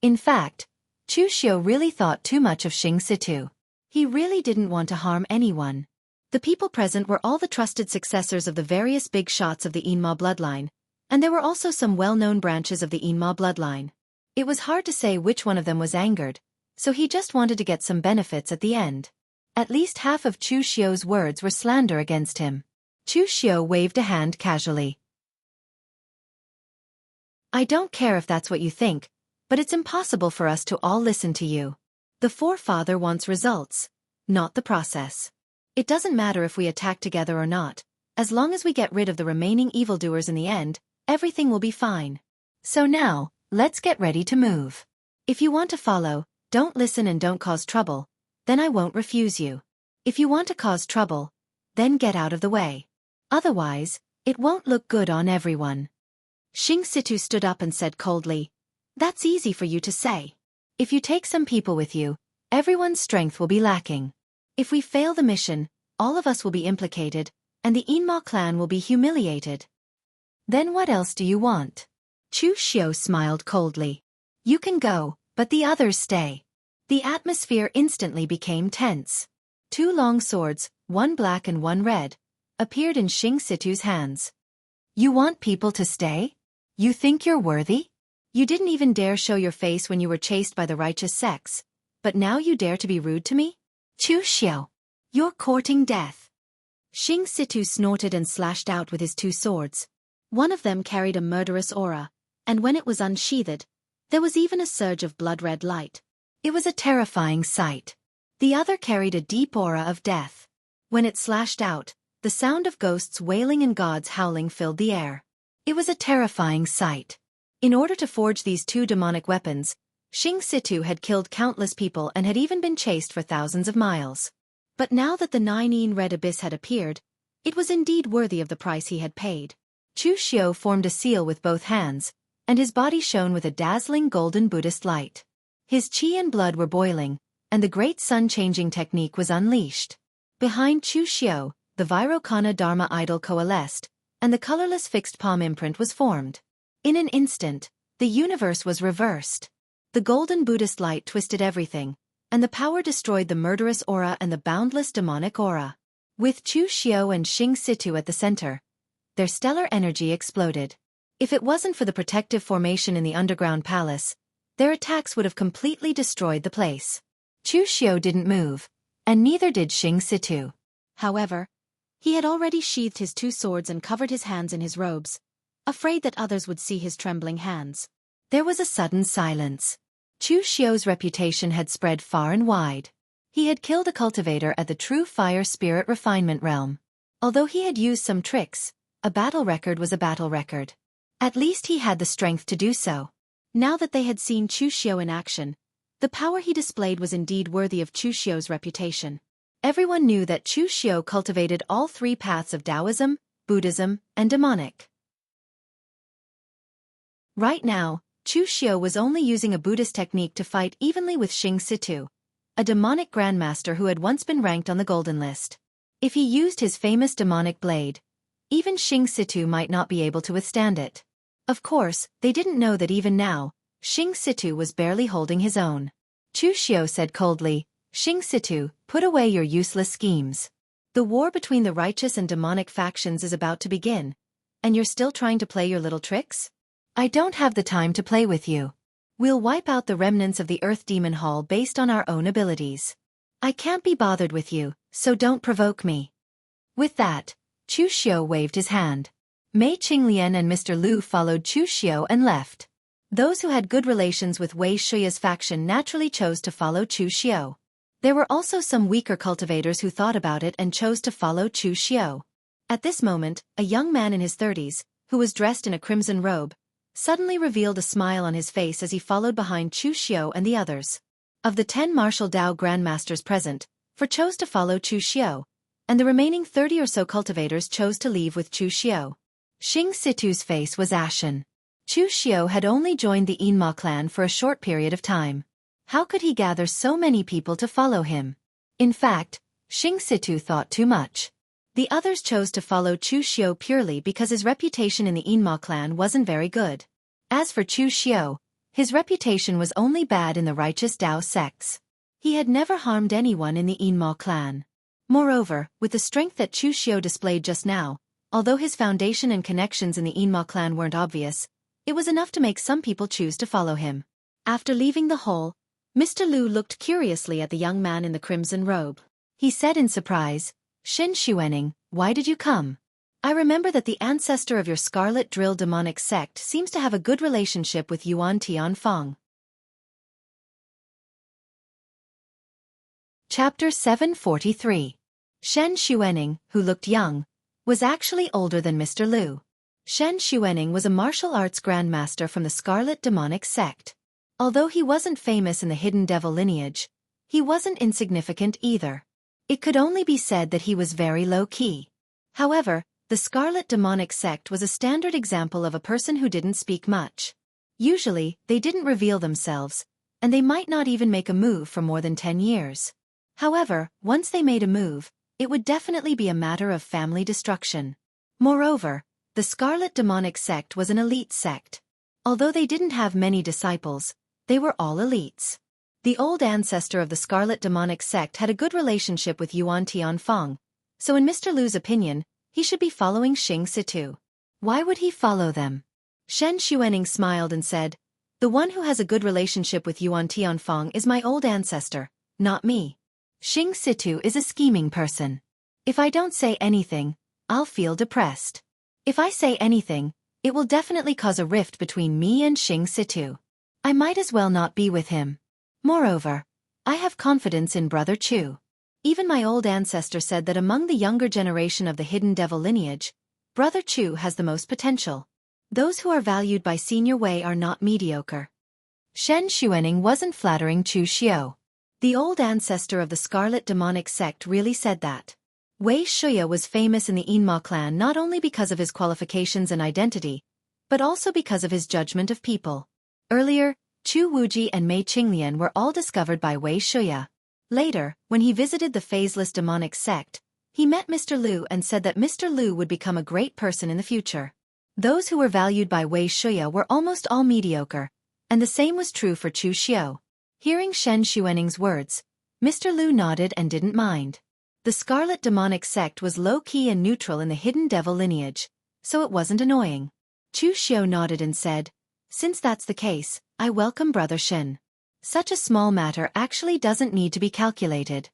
In fact, Chu Xiu really thought too much of Xing Situ. He really didn't want to harm anyone. The people present were all the trusted successors of the various big shots of the Yinma bloodline, and there were also some well-known branches of the Yinma bloodline. It was hard to say which one of them was angered, so he just wanted to get some benefits at the end. At least half of Chu Xiu's words were slander against him. Chu Xiu waved a hand casually. "I don't care if that's what you think, but it's impossible for us to all listen to you. The forefather wants results, not the process. It doesn't matter if we attack together or not, As long as we get rid of the remaining evildoers in the end, everything will be fine. So now, let's get ready to move. If you want to follow, don't listen and don't cause trouble, then I won't refuse you. If you want to cause trouble, then get out of the way. Otherwise, it won't look good on everyone. Xing Situ stood up and said coldly, "That's easy for you to say. If you take some people with you, everyone's strength will be lacking. If we fail the mission, all of us will be implicated, and the Inma clan will be humiliated. Then what else do you want?" Chu Xiu smiled coldly. "You can go, but the others stay." The atmosphere instantly became tense. Two long swords, one black and one red, appeared in Xing Situ's hands. "You want people to stay? You think you're worthy? You didn't even dare show your face when you were chased by the righteous sects, but now you dare to be rude to me? Chu Xiu, you're courting death." Xing Situ snorted and slashed out with his two swords. One of them carried a murderous aura, and when it was unsheathed, there was even a surge of blood-red light. It was a terrifying sight. The other carried a deep aura of death. When it slashed out, the sound of ghosts wailing and gods howling filled the air. It was a terrifying sight. In order to forge these two demonic weapons, Xing Situ had killed countless people and had even been chased for thousands of miles. But now that the nine red abyss had appeared, it was indeed worthy of the price he had paid. Chu Xiu formed a seal with both hands, and his body shone with a dazzling golden Buddhist light. His qi and blood were boiling, and the great sun-changing technique was unleashed. Behind Chu Xiu, the Vairocana Dharma idol coalesced, and the colorless fixed palm imprint was formed. In an instant, the universe was reversed. The golden Buddhist light twisted everything, and the power destroyed the murderous aura and the boundless demonic aura. With Chu Xiu and Xing Situ at the center, their stellar energy exploded. If it wasn't for the protective formation in the underground palace, their attacks would have completely destroyed the place. Chu Xiu didn't move, and neither did Xing Situ. However, he had already sheathed his two swords and covered his hands in his robes, afraid that others would see his trembling hands. There was a sudden silence. Chu Xiu's reputation had spread far and wide. He had killed a cultivator at the true fire spirit refinement realm. Although he had used some tricks, a battle record was a battle record. At least he had the strength to do so. Now that they had seen Chu Xiu in action, the power he displayed was indeed worthy of Chu Xiu's reputation. Everyone knew that Chu Xiu cultivated all three paths of Taoism, Buddhism, and demonic. Right now, Chu Xiu was only using a Buddhist technique to fight evenly with Xing Situ, a demonic grandmaster who had once been ranked on the golden list. If he used his famous demonic blade, even Xing Situ might not be able to withstand it. Of course, they didn't know that even now, Xing Situ was barely holding his own. Chu Xiu said coldly, "Xing Situ, put away your useless schemes. The war between the righteous and demonic factions is about to begin, and you're still trying to play your little tricks? I don't have the time to play with you. We'll wipe out the remnants of the Earth Demon Hall based on our own abilities. I can't be bothered with you, so don't provoke me." With that, Chu Xiu waved his hand. Mei Qinglian and Mr. Liu followed Chu Xiu and left. Those who had good relations with Wei Shuya's faction naturally chose to follow Chu Xiu. There were also some weaker cultivators who thought about it and chose to follow Chu Xiu. At this moment, a young man in his 30s, who was dressed in a crimson robe, suddenly revealed a smile on his face as he followed behind Chu Xiu and the others. Of the 10 martial Dao grandmasters present, 4 chose to follow Chu Xiu, and the remaining 30 or so cultivators chose to leave with Chu Xiu. Xing Situ's face was ashen. Chu Xiu had only joined the Inma clan for a short period of time. How could he gather so many people to follow him? In fact, Xing Situ thought too much. The others chose to follow Chu Xiu purely because his reputation in the Inma clan wasn't very good. As for Chu Xiu, his reputation was only bad in the righteous Dao sects. He had never harmed anyone in the Inma clan. Moreover, with the strength that Chu Xiu displayed just now, although his foundation and connections in the Inma clan weren't obvious, it was enough to make some people choose to follow him. After leaving the hall, Mr. Liu looked curiously at the young man in the crimson robe. He said in surprise, "Shen Xuening, why did you come? I remember that the ancestor of your Scarlet Drill demonic sect seems to have a good relationship with Yuan Tianfeng." Chapter 743. Shen Xuening, who looked young, was actually older than Mr. Lu. Shen Xuening was a martial arts grandmaster from the Scarlet Demonic sect. Although he wasn't famous in the Hidden Devil lineage, he wasn't insignificant either. It could only be said that he was very low-key. However, the Scarlet Demonic sect was a standard example of a person who didn't speak much. Usually, they didn't reveal themselves, and they might not even make a move for more than 10 years. However, once they made a move, it would definitely be a matter of family destruction. Moreover, the Scarlet Demonic sect was an elite sect. Although they didn't have many disciples, they were all elites. The old ancestor of the Scarlet Demonic sect had a good relationship with Yuan Tianfeng, so in Mr. Lu's opinion, he should be following Xing Situ. Why would he follow them? Shen Xuening smiled and said, "The one who has a good relationship with Yuan Tianfeng is my old ancestor, not me. Xing Situ is a scheming person. If I don't say anything, I'll feel depressed. If I say anything, it will definitely cause a rift between me and Xing Situ. I might as well not be with him. Moreover, I have confidence in Brother Chu. Even my old ancestor said that among the younger generation of the Hidden Devil lineage, Brother Chu has the most potential. Those who are valued by Senior Wei are not mediocre." Shen Xuening wasn't flattering Chu Xiao. The old ancestor of the Scarlet Demonic sect really said that. Wei Shuya was famous in the Yinma clan not only because of his qualifications and identity, but also because of his judgment of people. Earlier, Chu Wuji and Mei Qinglian were all discovered by Wei Shuya. Later, when he visited the phaseless demonic sect, he met Mr. Lu and said that Mr. Lu would become a great person in the future. Those who were valued by Wei Shuya were almost all mediocre, and the same was true for Chu Xiao. Hearing Shen Xuening's words, Mr. Lu nodded and didn't mind. The Scarlet Demonic sect was low-key and neutral in the Hidden Devil lineage, so it wasn't annoying. Chu Xiao nodded and said, "Since that's the case, I welcome Brother Shen. Such a small matter actually doesn't need to be calculated."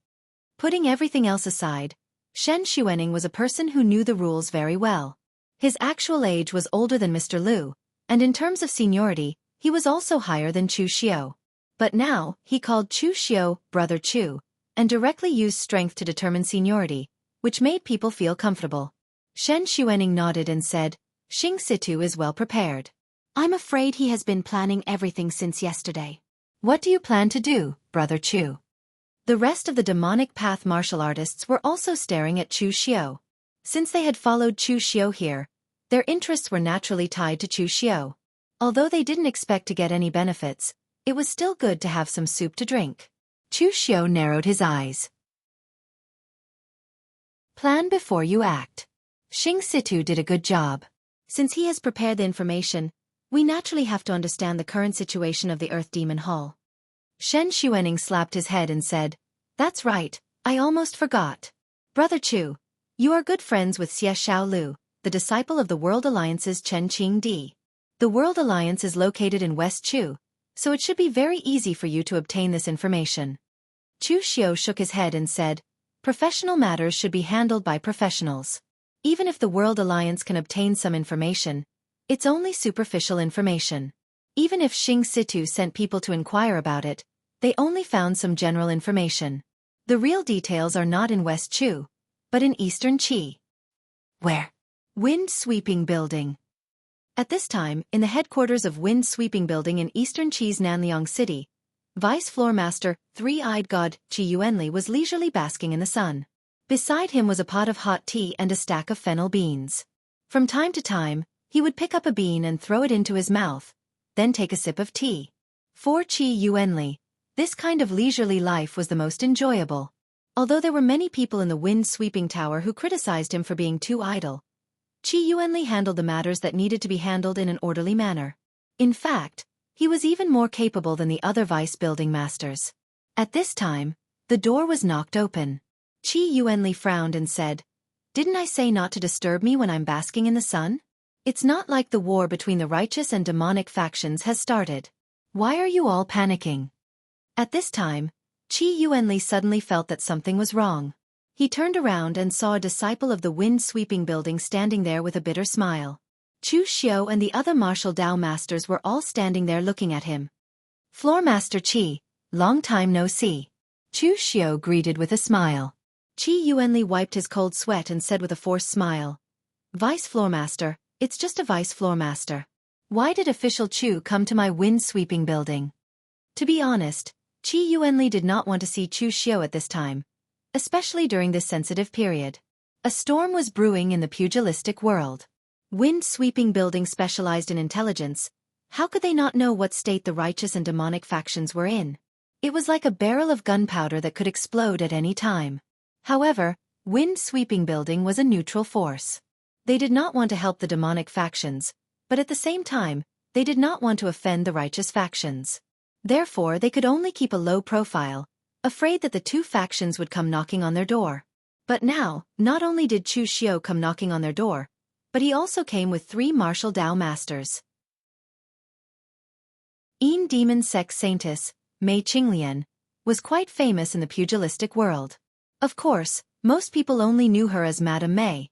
Putting everything else aside, Shen Xuening was a person who knew the rules very well. His actual age was older than Mr. Lu, and in terms of seniority, he was also higher than Chu Xiao. But now, he called Chu Xiao Brother Chu, and directly used strength to determine seniority, which made people feel comfortable. Shen Xuening nodded and said, "Xing Situ is well prepared. I'm afraid he has been planning everything since yesterday. What do you plan to do, Brother Chu?" The rest of the demonic path martial artists were also staring at Chu Xiao. Since they had followed Chu Xiao here, their interests were naturally tied to Chu Xiao. Although they didn't expect to get any benefits, it was still good to have some soup to drink. Chu Xiao narrowed his eyes. "Plan before you act. Xing Situ did a good job. Since he has prepared the information, we naturally have to understand the current situation of the Earth Demon Hall." Shen Xuening slapped his head and said, "That's right, I almost forgot. Brother Chu, you are good friends with Xie Xiaolu, the disciple of the World Alliance's Chen Qingdi. The World Alliance is located in West Chu, so it should be very easy for you to obtain this information." Chu Xiao shook his head and said, "Professional matters should be handled by professionals. Even if the World Alliance can obtain some information, it's only superficial information. Even if Xing Situ sent people to inquire about it, they only found some general information. The real details are not in West Chu, but in Eastern Qi." "Where?" "Wind Sweeping Building." At this time, in the headquarters of Wind Sweeping Building in Eastern Qi's Nanliang City, Vice Floor Master, Three-Eyed God, Qi Yuanli was leisurely basking in the sun. Beside him was a pot of hot tea and a stack of fennel beans. From time to time, he would pick up a bean and throw it into his mouth, then take a sip of tea. For Qi Yuanli, this kind of leisurely life was the most enjoyable. Although there were many people in the Wind Sweeping Tower who criticized him for being too idle, Qi Yuanli handled the matters that needed to be handled in an orderly manner. In fact, he was even more capable than the other vice building masters. At this time, the door was knocked open. Qi Yuanli frowned and said, "Didn't I say not to disturb me when I'm basking in the sun? It's not like the war between the righteous and demonic factions has started. Why are you all panicking?" At this time, Qi Yuanli suddenly felt that something was wrong. He turned around and saw a disciple of the Wind Sweeping Building standing there with a bitter smile. Chu Xiao and the other martial Dao masters were all standing there looking at him. "Floor Master Qi, long time no see." Chu Xiao greeted with a smile. Qi Yuanli wiped his cold sweat and said with a forced smile, Vice Floormaster, it's just a Vice Floormaster. Why did official Chu come to my wind-sweeping building? To be honest, Qi Yuanli did not want to see Chu Xiao at this time, especially during this sensitive period. A storm was brewing in the pugilistic world. Wind-sweeping building specialized in intelligence. How could they not know what state the righteous and demonic factions were in? It was like a barrel of gunpowder that could explode at any time. However, wind-sweeping building was a neutral force. They did not want to help the demonic factions, but at the same time, they did not want to offend the righteous factions. Therefore, they could only keep a low profile, afraid that the two factions would come knocking on their door. But now, not only did Chu Xiao come knocking on their door, but he also came with 3 martial Dao masters. Yin demon sex saintess, Mei Qinglian, was quite famous in the pugilistic world. Of course, most people only knew her as Madame Mei,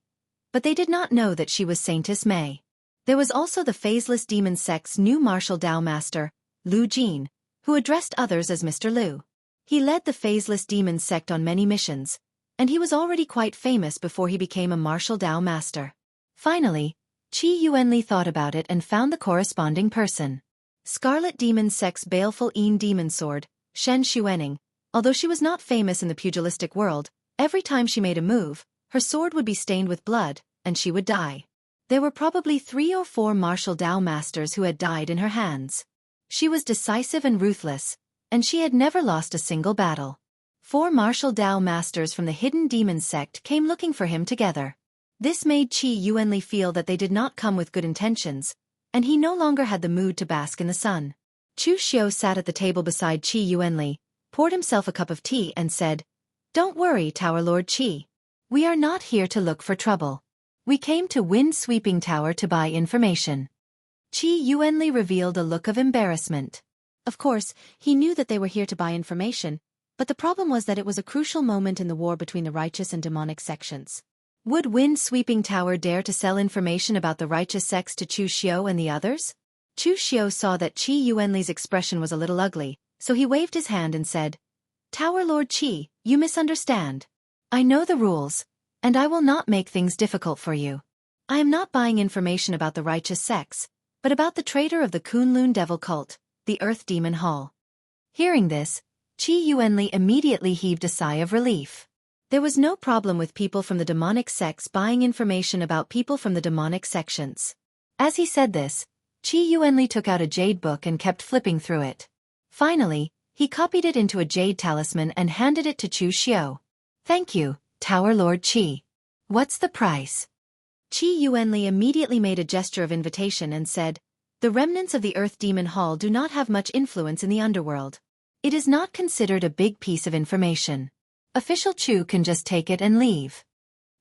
but they did not know that she was Saintess Mei. There was also the phaseless demon sect's new martial Dao master, Lu Jin, who addressed others as Mr. Lu. He led the phaseless demon sect on many missions, and he was already quite famous before he became a martial Dao master. Finally, Qi Yuanli thought about it and found the corresponding person. Scarlet demon sect's baleful Yin demon sword, Shen Xuening. Although she was not famous in the pugilistic world, every time she made a move, her sword would be stained with blood, and she would die. There were probably 3 or 4 martial Dao masters who had died in her hands. She was decisive and ruthless, and she had never lost a single battle. 4 martial Dao masters from the hidden demon sect came looking for him together. This made Qi Yuanli feel that they did not come with good intentions, and he no longer had the mood to bask in the sun. Chu Xiao sat at the table beside Qi Yuanli, poured himself a cup of tea and said, "Don't worry, Tower Lord Qi. We are not here to look for trouble. We came to Wind-Sweeping Tower to buy information." Qi Yuanli revealed a look of embarrassment. Of course, he knew that they were here to buy information, but the problem was that it was a crucial moment in the war between the righteous and demonic sections. Would Wind-Sweeping Tower dare to sell information about the righteous sects to Chu Xiao and the others? Chu Xiao saw that Qi Yuanli's expression was a little ugly, so he waved his hand and said, "Tower Lord Qi, you misunderstand. I know the rules, and I will not make things difficult for you. I am not buying information about the righteous sects, but about the traitor of the Kunlun devil cult, the Earth Demon Hall." Hearing this, Qi Yuanli immediately heaved a sigh of relief. There was no problem with people from the demonic sects buying information about people from the demonic sections. As he said this, Qi Yuanli took out a jade book and kept flipping through it. Finally, he copied it into a jade talisman and handed it to Chu Xiao. "Thank you, Tower Lord Qi. What's the price?" Qi Yuanli immediately made a gesture of invitation and said, "The remnants of the Earth Demon Hall do not have much influence in the underworld. It is not considered a big piece of information. Official Chu can just take it and leave."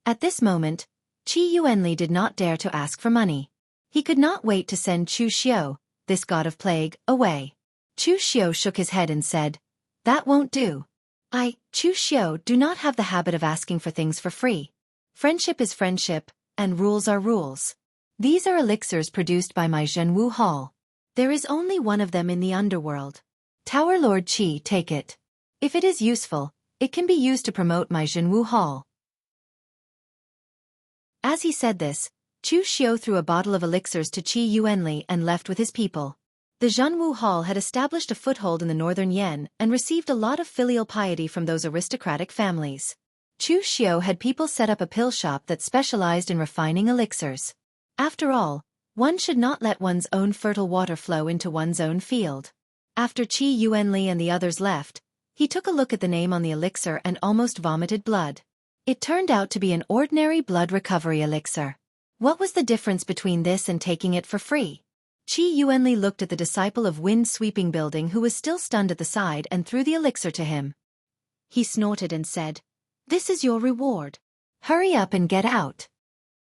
At this moment, Qi Yuanli did not dare to ask for money. He could not wait to send Chu Xiao, this god of plague, away. Chu Xiao shook his head and said, "That won't do. Chu Xiao, do not have the habit of asking for things for free. Friendship is friendship, and rules are rules. These are elixirs produced by my Zhenwu Hall. There is only one of them in the underworld. Tower Lord Qi, take it. If it is useful, it can be used to promote my Zhenwu Hall." As he said this, Chu Xiao threw a bottle of elixirs to Qi Yuanli and left with his people. The Zhenwu Hall had established a foothold in the northern Yan and received a lot of filial piety from those aristocratic families. Chu Xiao had people set up a pill shop that specialized in refining elixirs. After all, one should not let one's own fertile water flow into one's own field. After Qi Yuanli and the others left, he took a look at the name on the elixir and almost vomited blood. It turned out to be an ordinary blood recovery elixir. What was the difference between this and taking it for free? Qi Yuanli looked at the disciple of Wind-Sweeping Building who was still stunned at the side and threw the elixir to him. He snorted and said, "This is your reward. Hurry up and get out."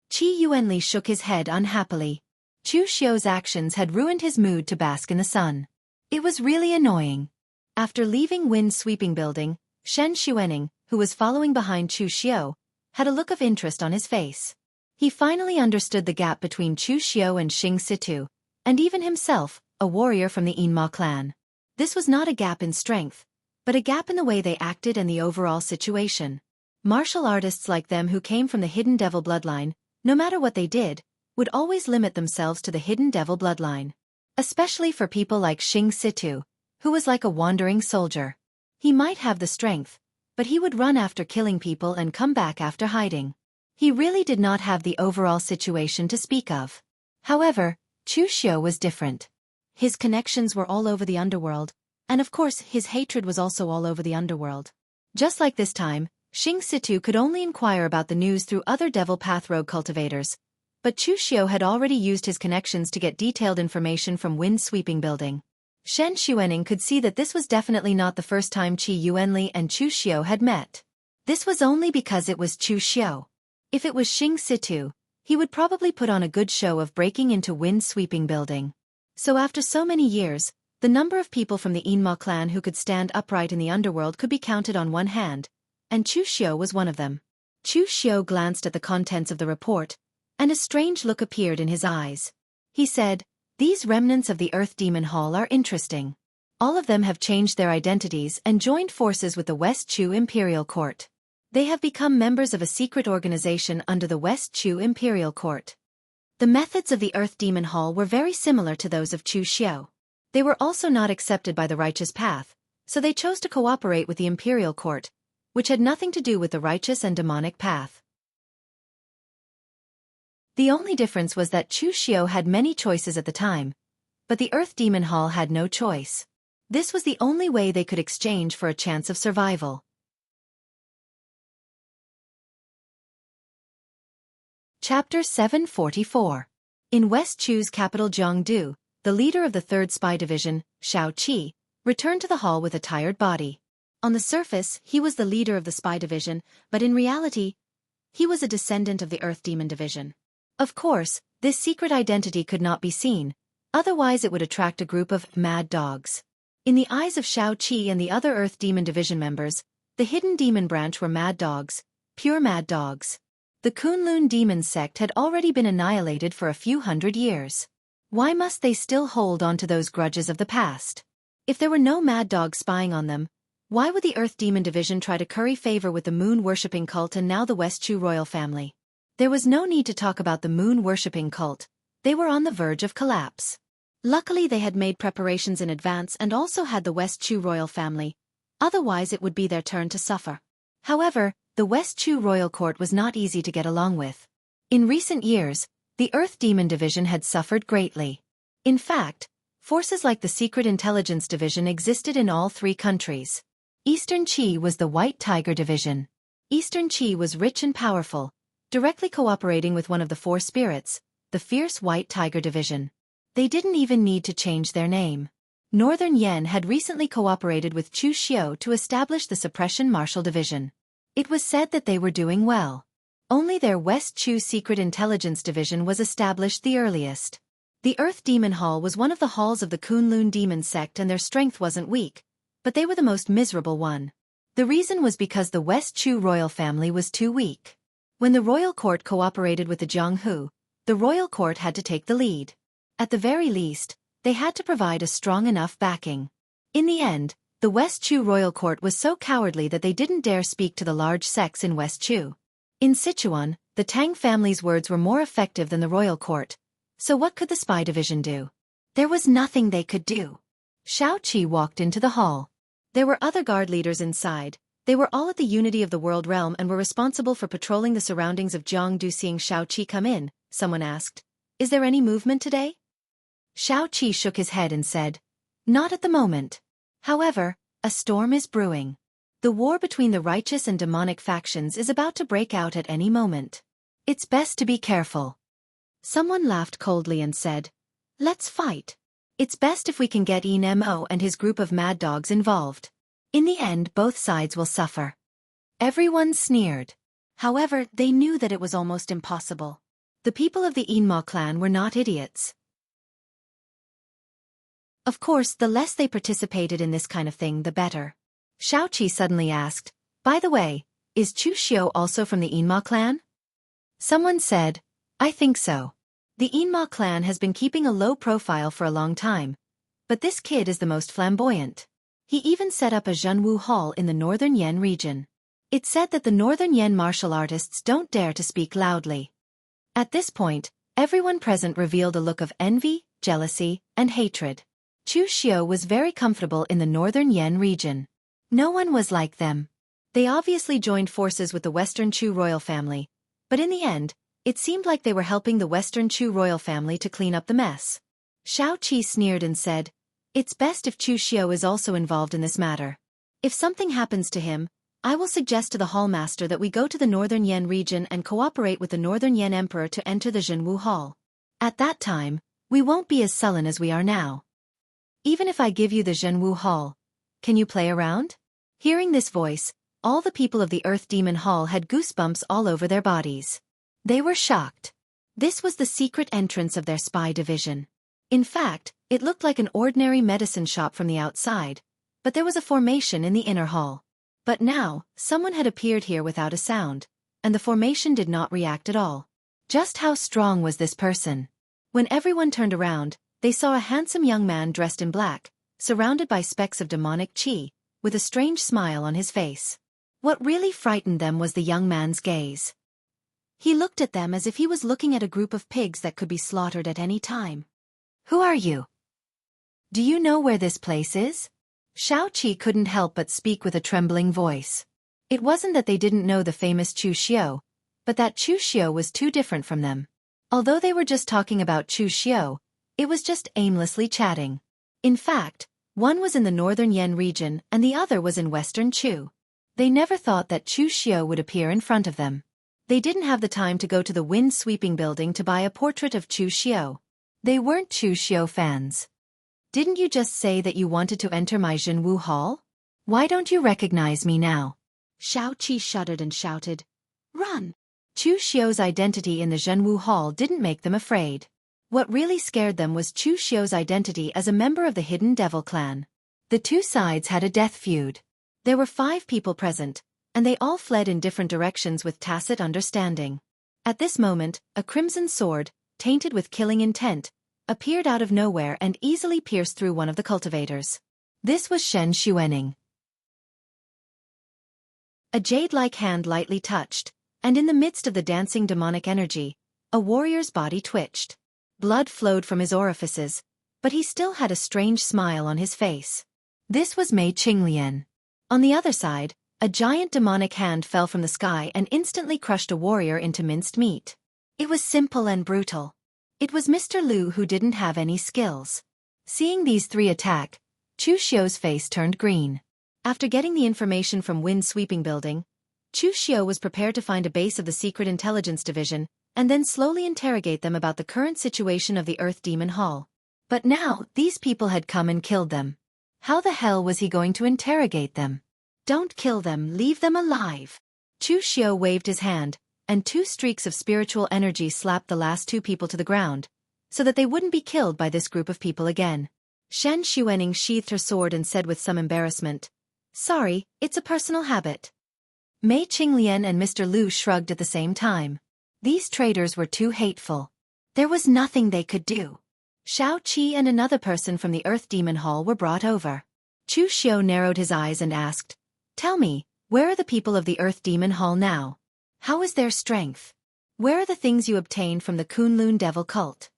Qi Yuanli shook his head unhappily. Chu Xiao's actions had ruined his mood to bask in the sun. It was really annoying. After leaving Wind-Sweeping Building, Shen Xuening, who was following behind Chu Xiao, had a look of interest on his face. He finally understood the gap between Chu Xiao and Xing Situ, and even himself, a warrior from the Yinma clan. This was not a gap in strength, but a gap in the way they acted and the overall situation. Martial artists like them who came from the hidden devil bloodline, no matter what they did, would always limit themselves to the hidden devil bloodline. Especially for people like Xing Situ, who was like a wandering soldier. He might have the strength, but he would run after killing people and come back after hiding. He really did not have the overall situation to speak of. However, Chu Xiu was different. His connections were all over the underworld, and of course his hatred was also all over the underworld. Just like this time, Xing Situ could only inquire about the news through other Devil Path Rogue cultivators, but Chu Xiu had already used his connections to get detailed information from Wind Sweeping Building. Shen Xuening could see that this was definitely not the first time Qi Yuanli and Chu Xiu had met. This was only because it was Chu Xiu. If it was Xing Situ, he would probably put on a good show of breaking into Wind Sweeping Building. So after so many years, the number of people from the Yinma clan who could stand upright in the underworld could be counted on one hand, and Chu Xiu was one of them. Chu Xiu glanced at the contents of the report, and a strange look appeared in his eyes. He said, "These remnants of the Earth Demon Hall are interesting. All of them have changed their identities and joined forces with the West Chu Imperial Court. They have become members of a secret organization under the West Chu Imperial Court." The methods of the Earth Demon Hall were very similar to those of Chu Xiu. They were also not accepted by the righteous path, so they chose to cooperate with the Imperial Court, which had nothing to do with the righteous and demonic path. The only difference was that Chu Xiu had many choices at the time, but the Earth Demon Hall had no choice. This was the only way they could exchange for a chance of survival. Chapter 744. In West Chu's capital Jiangdu, the leader of the 3rd Spy Division, Shao Qi, returned to the hall with a tired body. On the surface, he was the leader of the Spy Division, but in reality, he was a descendant of the Earth Demon Division. Of course, this secret identity could not be seen, otherwise it would attract a group of mad dogs. In the eyes of Shao Qi and the other Earth Demon Division members, the hidden demon branch were mad dogs, pure mad dogs. The Kunlun demon sect had already been annihilated for a few hundred years. Why must they still hold on to those grudges of the past? If there were no mad dogs spying on them, why would the Earth Demon Division try to curry favor with the moon-worshipping cult and now the West Chu royal family? There was no need to talk about the moon-worshipping cult. They were on the verge of collapse. Luckily they had made preparations in advance and also had the West Chu royal family, otherwise it would be their turn to suffer. However, the West Chu royal court was not easy to get along with. In recent years, the Earth Demon Division had suffered greatly. In fact, forces like the Secret Intelligence Division existed in all 3 countries. Eastern Qi was the White Tiger Division. Eastern Qi was rich and powerful, directly cooperating with one of the 4 spirits, the Fierce White Tiger Division. They didn't even need to change their name. Northern Yen had recently cooperated with Chu Xiu to establish the Suppression Martial Division. It was said that they were doing well. Only their West Chu Secret Intelligence Division was established the earliest. The Earth Demon Hall was one of the halls of the Kunlun demon sect and their strength wasn't weak, but they were the most miserable one. The reason was because the West Chu royal family was too weak. When the royal court cooperated with the Jianghu, the royal court had to take the lead. At the very least, they had to provide a strong enough backing. In the end, the West Chu royal court was so cowardly that they didn't dare speak to the large sects in West Chu. In Sichuan, the Tang family's words were more effective than the royal court, so what could the spy division do? There was nothing they could do. Shao Qi walked into the hall. There were other guard leaders inside. They were all at the Unity of the World realm and were responsible for patrolling the surroundings of Jiangdu. Seeing Shao Qi come in, someone asked, "Is there any movement today?" Shao Qi shook his head and said, "Not at the moment. However, a storm is brewing. The war between the righteous and demonic factions is about to break out at any moment. It's best to be careful." Someone laughed coldly and said, "Let's fight. It's best if we can get Mo and his group of mad dogs involved. In the end, both sides will suffer." Everyone sneered. However, they knew that it was almost impossible. The people of the Yinma clan were not idiots. Of course, the less they participated in this kind of thing, the better. Shao Qi suddenly asked, "By the way, is Chu Xiu also from the Yinma clan?" Someone said, "I think so. The Yinma clan has been keeping a low profile for a long time, but this kid is the most flamboyant. He even set up a Zhenwu Hall in the Northern Yen region. It's said that the Northern Yen martial artists don't dare to speak loudly." At this point, everyone present revealed a look of envy, jealousy, and hatred. Chu Xiao was very comfortable in the northern Yan region. No one was like them. They obviously joined forces with the Western Chu royal family, but in the end, it seemed like they were helping the Western Chu royal family to clean up the mess. Xiao Qi sneered and said, "It's best if Chu Xiao is also involved in this matter. If something happens to him, I will suggest to the Hallmaster that we go to the Northern Yan region and cooperate with the Northern Yan Emperor to enter the Zhenwu Hall. At that time, we won't be as sullen as we are now. Even if I give you the Zhenwu Hall, can you play around?" Hearing this voice, all the people of the Earth Demon Hall had goosebumps all over their bodies. They were shocked. This was the secret entrance of their spy division. In fact, it looked like an ordinary medicine shop from the outside, but there was a formation in the inner hall. But now, someone had appeared here without a sound, and the formation did not react at all. Just how strong was this person? When everyone turned around, they saw a handsome young man dressed in black, surrounded by specks of demonic qi, with a strange smile on his face. What really frightened them was the young man's gaze. He looked at them as if he was looking at a group of pigs that could be slaughtered at any time. "Who are you? Do you know where this place is?" Xiao Qi couldn't help but speak with a trembling voice. It wasn't that they didn't know the famous Chu Xiao, but that Chu Xiao was too different from them. Although they were just talking about Chu Xiao, it was just aimlessly chatting. In fact, one was in the northern Yan region and the other was in western Chu. They never thought that Chu Xiao would appear in front of them. They didn't have the time to go to the wind-sweeping building to buy a portrait of Chu Xiao. They weren't Chu Xiao fans. "Didn't you just say that you wanted to enter my Zhenwu Hall? Why don't you recognize me now?" Xiao Qi shuddered and shouted, "Run!" Chu Xiao's identity in the Zhenwu Hall didn't make them afraid. What really scared them was Chu Xiao's identity as a member of the Hidden Devil clan. The two sides had a death feud. There were 5 people present, and they all fled in different directions with tacit understanding. At this moment, a crimson sword, tainted with killing intent, appeared out of nowhere and easily pierced through one of the cultivators. This was Shen Xuening. A jade-like hand lightly touched, and in the midst of the dancing demonic energy, a warrior's body twitched. Blood flowed from his orifices, but he still had a strange smile on his face. This was Mei Qinglian. On the other side, a giant demonic hand fell from the sky and instantly crushed a warrior into minced meat. It was simple and brutal. It was Mr. Liu who didn't have any skills. Seeing these 3 attack, Chu Xiao's face turned green. After getting the information from Wind Sweeping Building, Chu Xiao was prepared to find a base of the Secret Intelligence Division, and then slowly interrogate them about the current situation of the Earth Demon Hall. But now, these people had come and killed them. How the hell was he going to interrogate them? "Don't kill them, leave them alive." Chu Xiao waved his hand, and 2 streaks of spiritual energy slapped the last 2 people to the ground, so that they wouldn't be killed by this group of people again. Shen Xuening sheathed her sword and said with some embarrassment, "Sorry, it's a personal habit." Mei Qinglian and Mr. Liu shrugged at the same time. These traitors were too hateful. There was nothing they could do. Xiao Qi and another person from the Earth Demon Hall were brought over. Chu Xiao narrowed his eyes and asked, "Tell me, where are the people of the Earth Demon Hall now? How is their strength? Where are the things you obtained from the Kunlun Devil cult?"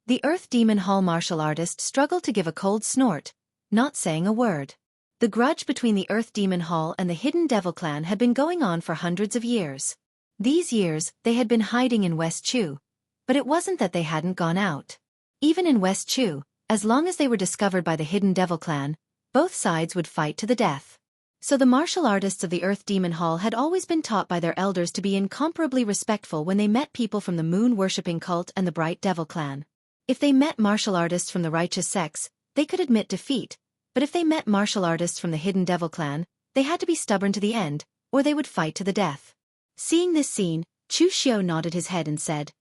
The Earth Demon Hall martial artist struggled to give a cold snort, not saying a word. The grudge between the Earth Demon Hall and the Hidden Devil clan had been going on for hundreds of years. These years, they had been hiding in West Chu, but it wasn't that they hadn't gone out. Even in West Chu, as long as they were discovered by the Hidden Devil clan, both sides would fight to the death. So the martial artists of the Earth Demon Hall had always been taught by their elders to be incomparably respectful when they met people from the moon-worshipping cult and the Bright Devil clan. If they met martial artists from the righteous sects, they could admit defeat, but if they met martial artists from the Hidden Devil clan, they had to be stubborn to the end, or they would fight to the death. Seeing this scene, Chu Xiao nodded his head and said,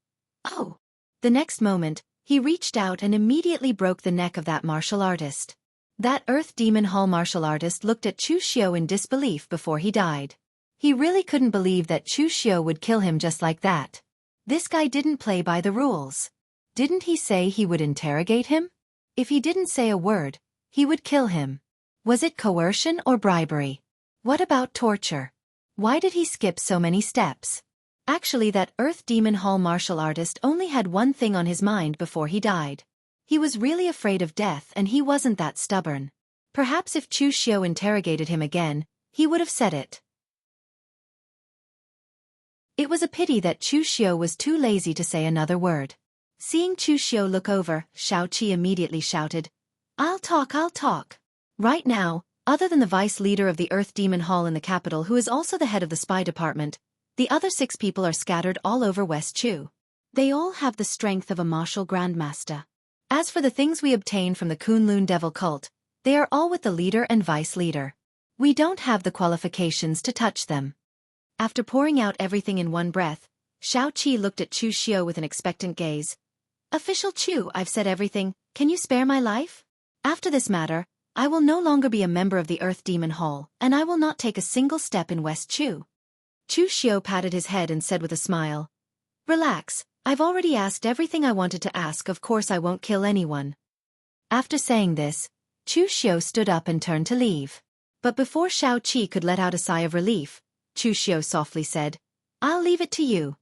"Oh." The next moment, he reached out and immediately broke the neck of that martial artist. That Earth Demon Hall martial artist looked at Chu Xiao in disbelief before he died. He really couldn't believe that Chu Xiao would kill him just like that. This guy didn't play by the rules. Didn't he say he would interrogate him? If he didn't say a word, he would kill him. Was it coercion or bribery? What about torture? Why did he skip so many steps? Actually, that Earth Demon Hall martial artist only had one thing on his mind before he died. He was really afraid of death, and he wasn't that stubborn. Perhaps if Chu Xiu interrogated him again, he would have said it. It was a pity that Chu Xiu was too lazy to say another word. Seeing Chu Xiu look over, Xiao Qi immediately shouted, I'll talk. Right now, other than the vice leader of the Earth Demon Hall in the capital who is also the head of the spy department, the other 6 people are scattered all over West Chu. They all have the strength of a martial grandmaster. As for the things we obtained from the Kunlun Devil cult, they are all with the leader and vice leader. We don't have the qualifications to touch them. After pouring out everything in one breath, Xiao Qi looked at Chu Xiu with an expectant gaze. Official Chu, I've said everything, can you spare my life? After this matter, I will no longer be a member of the Earth Demon Hall, and I will not take a single step in West Chu. Chu Xiu patted his head and said with a smile, Relax, I've already asked everything I wanted to ask, of course I won't kill anyone. After saying this, Chu Xiu stood up and turned to leave. But before Xiao Qi could let out a sigh of relief, Chu Xiu softly said, I'll leave it to you.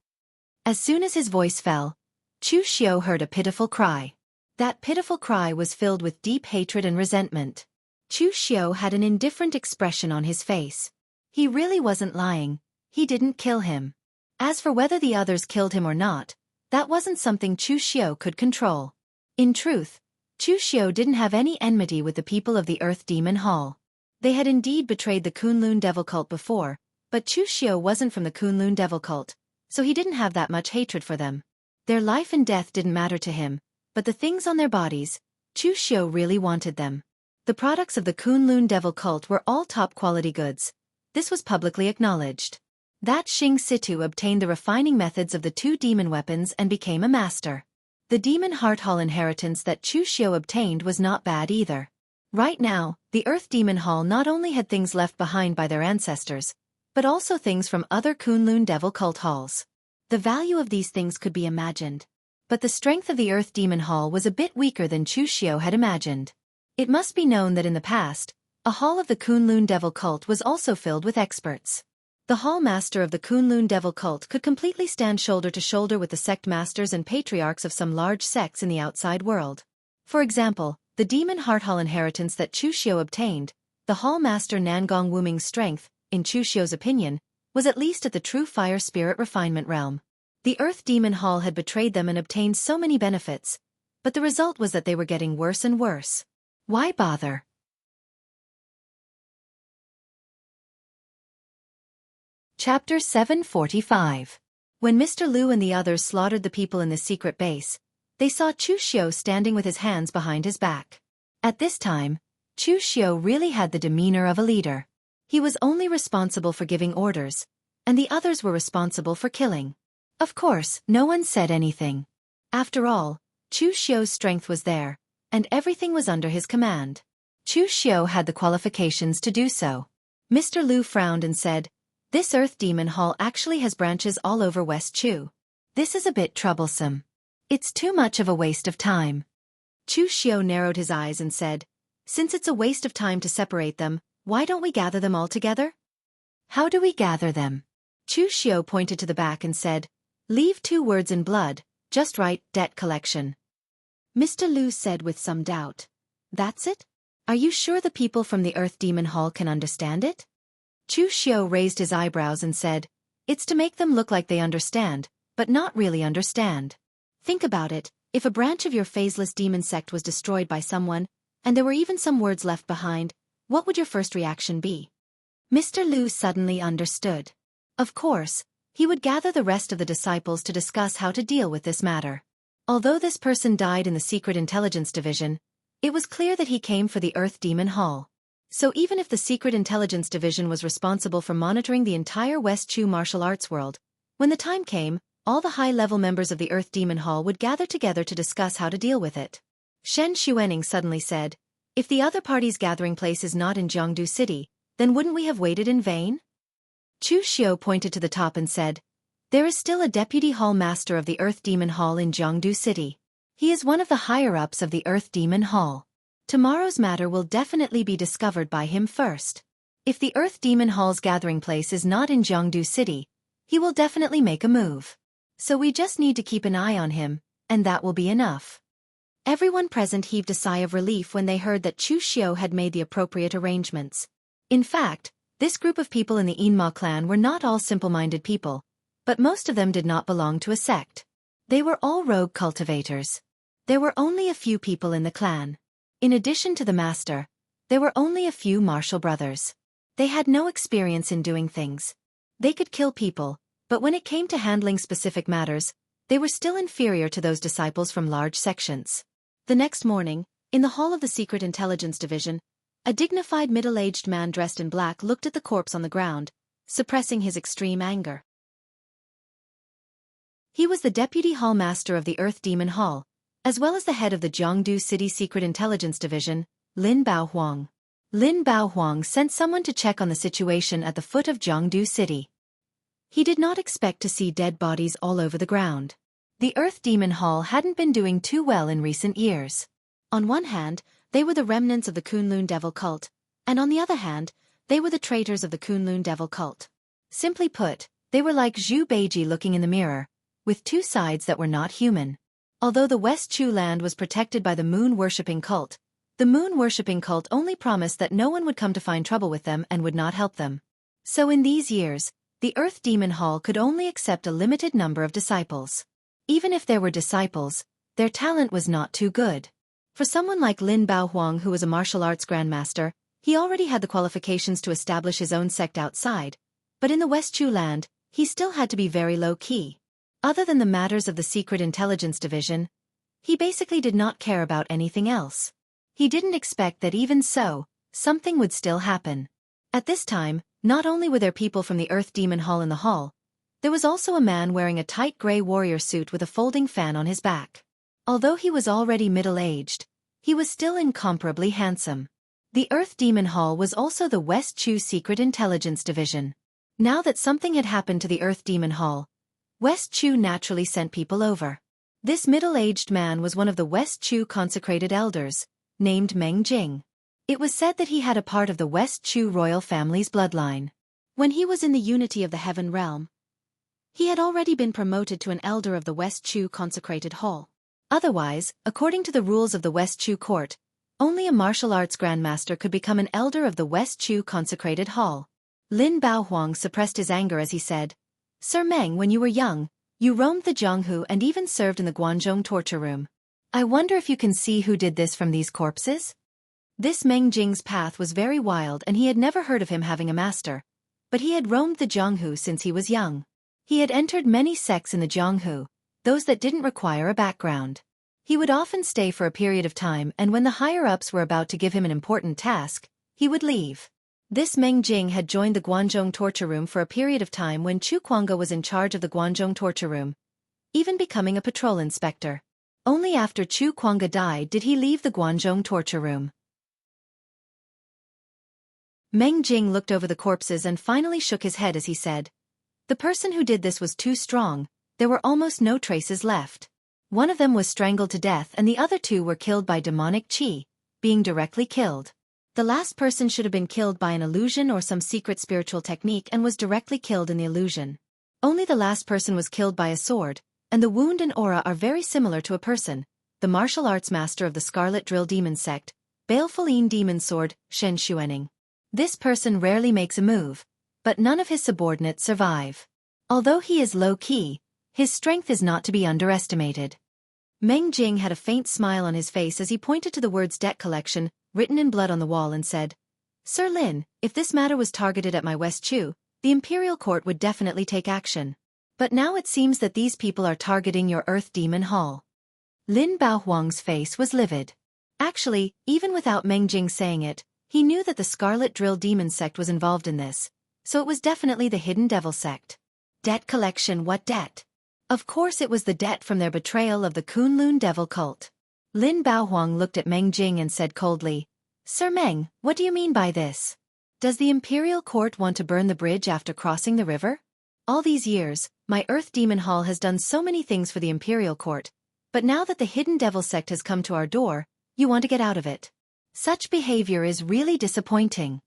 As soon as his voice fell, Chu Xiu heard a pitiful cry. That pitiful cry was filled with deep hatred and resentment. Chu Xiu had an indifferent expression on his face. He really wasn't lying. He didn't kill him. As for whether the others killed him or not, that wasn't something Chu Xiu could control. In truth, Chu Xiu didn't have any enmity with the people of the Earth Demon Hall. They had indeed betrayed the Kunlun Devil cult before, but Chu Xiu wasn't from the Kunlun Devil cult, so he didn't have that much hatred for them. Their life and death didn't matter to him, but the things on their bodies, Chu Xiu really wanted them. The products of the Kunlun Devil cult were all top-quality goods. This was publicly acknowledged. That Xing Situ obtained the refining methods of the 2 demon weapons and became a master. The Demon Heart Hall inheritance that Chu Xiu obtained was not bad either. Right now, the Earth Demon Hall not only had things left behind by their ancestors, but also things from other Kunlun Devil cult halls. The value of these things could be imagined. But the strength of the Earth Demon Hall was a bit weaker than Chu Xiu had imagined. It must be known that in the past, a hall of the Kunlun Devil cult was also filled with experts. The hall master of the Kunlun Devil cult could completely stand shoulder to shoulder with the sect masters and patriarchs of some large sects in the outside world. For example, the Demon Heart Hall inheritance that Chu Xiu obtained, the hall master Nangong Wuming's strength, in Chu Xiu's opinion, was at least at the true fire spirit refinement realm. The Earth Demon Hall had betrayed them and obtained so many benefits, but the result was that they were getting worse and worse. Why bother? Chapter 745. When Mr. Liu and the others slaughtered the people in the secret base, they saw Chu Xiu standing with his hands behind his back. At this time, Chu Xiu really had the demeanor of a leader. He was only responsible for giving orders, and the others were responsible for killing. Of course, no one said anything. After all, Chu Xiu's strength was there, and everything was under his command. Chu Xiu had the qualifications to do so. Mr. Liu frowned and said, This Earth Demon Hall actually has branches all over West Chu. This is a bit troublesome. It's too much of a waste of time. Chu Xiu narrowed his eyes and said, Since it's a waste of time to separate them, why don't we gather them all together? How do we gather them? Chu Xiu pointed to the back and said, Leave 2 words in blood, just write, debt collection. Mr. Liu said with some doubt, That's it? Are you sure the people from the Earth Demon Hall can understand it? Chu Xiu raised his eyebrows and said, It's to make them look like they understand, but not really understand. Think about it, if a branch of your phaseless demon sect was destroyed by someone, and there were even some words left behind, what would your first reaction be? Mr. Liu suddenly understood. Of course, he would gather the rest of the disciples to discuss how to deal with this matter. Although this person died in the Secret Intelligence Division, it was clear that he came for the Earth Demon Hall. So even if the Secret Intelligence Division was responsible for monitoring the entire West Chu martial arts world, when the time came, all the high-level members of the Earth Demon Hall would gather together to discuss how to deal with it. Shen Xuening suddenly said, If the other party's gathering place is not in Jiangdu City, then wouldn't we have waited in vain? Chu Xiu pointed to the top and said, There is still a deputy hall master of the Earth Demon Hall in Jiangdu City. He is one of the higher-ups of the Earth Demon Hall. Tomorrow's matter will definitely be discovered by him first. If the Earth Demon Hall's gathering place is not in Jiangdu City, He will definitely make a move. So we just need to keep an eye on him, and that will be enough. Everyone present heaved a sigh of relief when they heard that Chu Xiao had made the appropriate arrangements. In fact, this group of people in the Yinma clan were not all simple-minded people, but most of them did not belong to a sect. They were all rogue cultivators. There were only a few people in the clan. In addition to the master, there were only a few martial brothers. They had no experience in doing things. They could kill people, but when it came to handling specific matters, they were still inferior to those disciples from large sections. The next morning, in the hall of the Secret Intelligence Division, a dignified middle-aged man dressed in black looked at the corpse on the ground, suppressing his extreme anger. He was the deputy hall master of the Earth Demon Hall, as well as the head of the Jiangdu City Secret Intelligence Division, Lin Baohuang. Lin Baohuang sent someone to check on the situation at the foot of Jiangdu City. He did not expect to see dead bodies all over the ground. The Earth Demon Hall hadn't been doing too well in recent years. On one hand, they were the remnants of the Kunlun Devil cult, and on the other hand, they were the traitors of the Kunlun Devil cult. Simply put, they were like Zhu Beiji looking in the mirror, with two sides that were not human. Although the West Chu land was protected by the moon-worshipping cult, the moon-worshipping cult only promised that no one would come to find trouble with them and would not help them. So in these years, the Earth Demon Hall could only accept a limited number of disciples. Even if there were disciples, their talent was not too good. For someone like Lin Baohuang, who was a martial arts grandmaster, he already had the qualifications to establish his own sect outside, but in the West Chu land, he still had to be very low-key. Other than the matters of the Secret Intelligence Division, he basically did not care about anything else. He didn't expect that even so, something would still happen. At this time, not only were there people from the Earth Demon Hall in the hall, there was also a man wearing a tight gray warrior suit with a folding fan on his back. Although he was already middle-aged, he was still incomparably handsome. The Earth Demon Hall was also the West Chu Secret Intelligence Division. Now that something had happened to the Earth Demon Hall, West Chu naturally sent people over. This middle-aged man was one of the West Chu consecrated elders, named Meng Jing. It was said that he had a part of the West Chu royal family's bloodline. When he was in the unity of the Heaven Realm, he had already been promoted to an elder of the West Chu consecrated hall. Otherwise, according to the rules of the West Chu court, only a martial arts grandmaster could become an elder of the West Chu consecrated hall. Lin Baohuang suppressed his anger as he said, "Sir Meng, when you were young, you roamed the Jianghu and even served in the Guanzhong torture room. I wonder if you can see who did this from these corpses?" This Meng Jing's path was very wild and he had never heard of him having a master, but he had roamed the Jianghu since he was young. He had entered many sects in the Jianghu, those that didn't require a background. He would often stay for a period of time, and when the higher-ups were about to give him an important task, he would leave. This Meng Jing had joined the Guanzhong torture room for a period of time when Chu Kuanga was in charge of the Guanzhong torture room, even becoming a patrol inspector. Only after Chu Kuanga died did he leave the Guanzhong torture room. Meng Jing looked over the corpses and finally shook his head as he said, "The person who did this was too strong, there were almost no traces left. One of them was strangled to death and the other two were killed by demonic qi, being directly killed. The last person should have been killed by an illusion or some secret spiritual technique and was directly killed in the illusion. Only the last person was killed by a sword, and the wound and aura are very similar to a person, the martial arts master of the Scarlet Drill Demon sect, Baleful Een Demon Sword, Shen Xuaning. This person rarely makes a move, but none of his subordinates survive. Although he is low-key, his strength is not to be underestimated." Meng Jing had a faint smile on his face as he pointed to the words "debt collection," written in blood on the wall and said, "Sir Lin, if this matter was targeted at my West Chu, the Imperial Court would definitely take action. But now it seems that these people are targeting your Earth Demon Hall." Lin Baohuang's face was livid. Actually, even without Meng Jing saying it, he knew that the Scarlet Drill Demon sect was involved in this, so it was definitely the Hidden Devil sect. Debt collection? What debt? Of course it was the debt from their betrayal of the Kunlun Devil cult. Lin Baohuang looked at Meng Jing and said coldly, "Sir Meng, what do you mean by this? Does the Imperial Court want to burn the bridge after crossing the river? All these years, my Earth Demon Hall has done so many things for the Imperial Court, but now that the Hidden Devil sect has come to our door, you want to get out of it. Such behavior is really disappointing."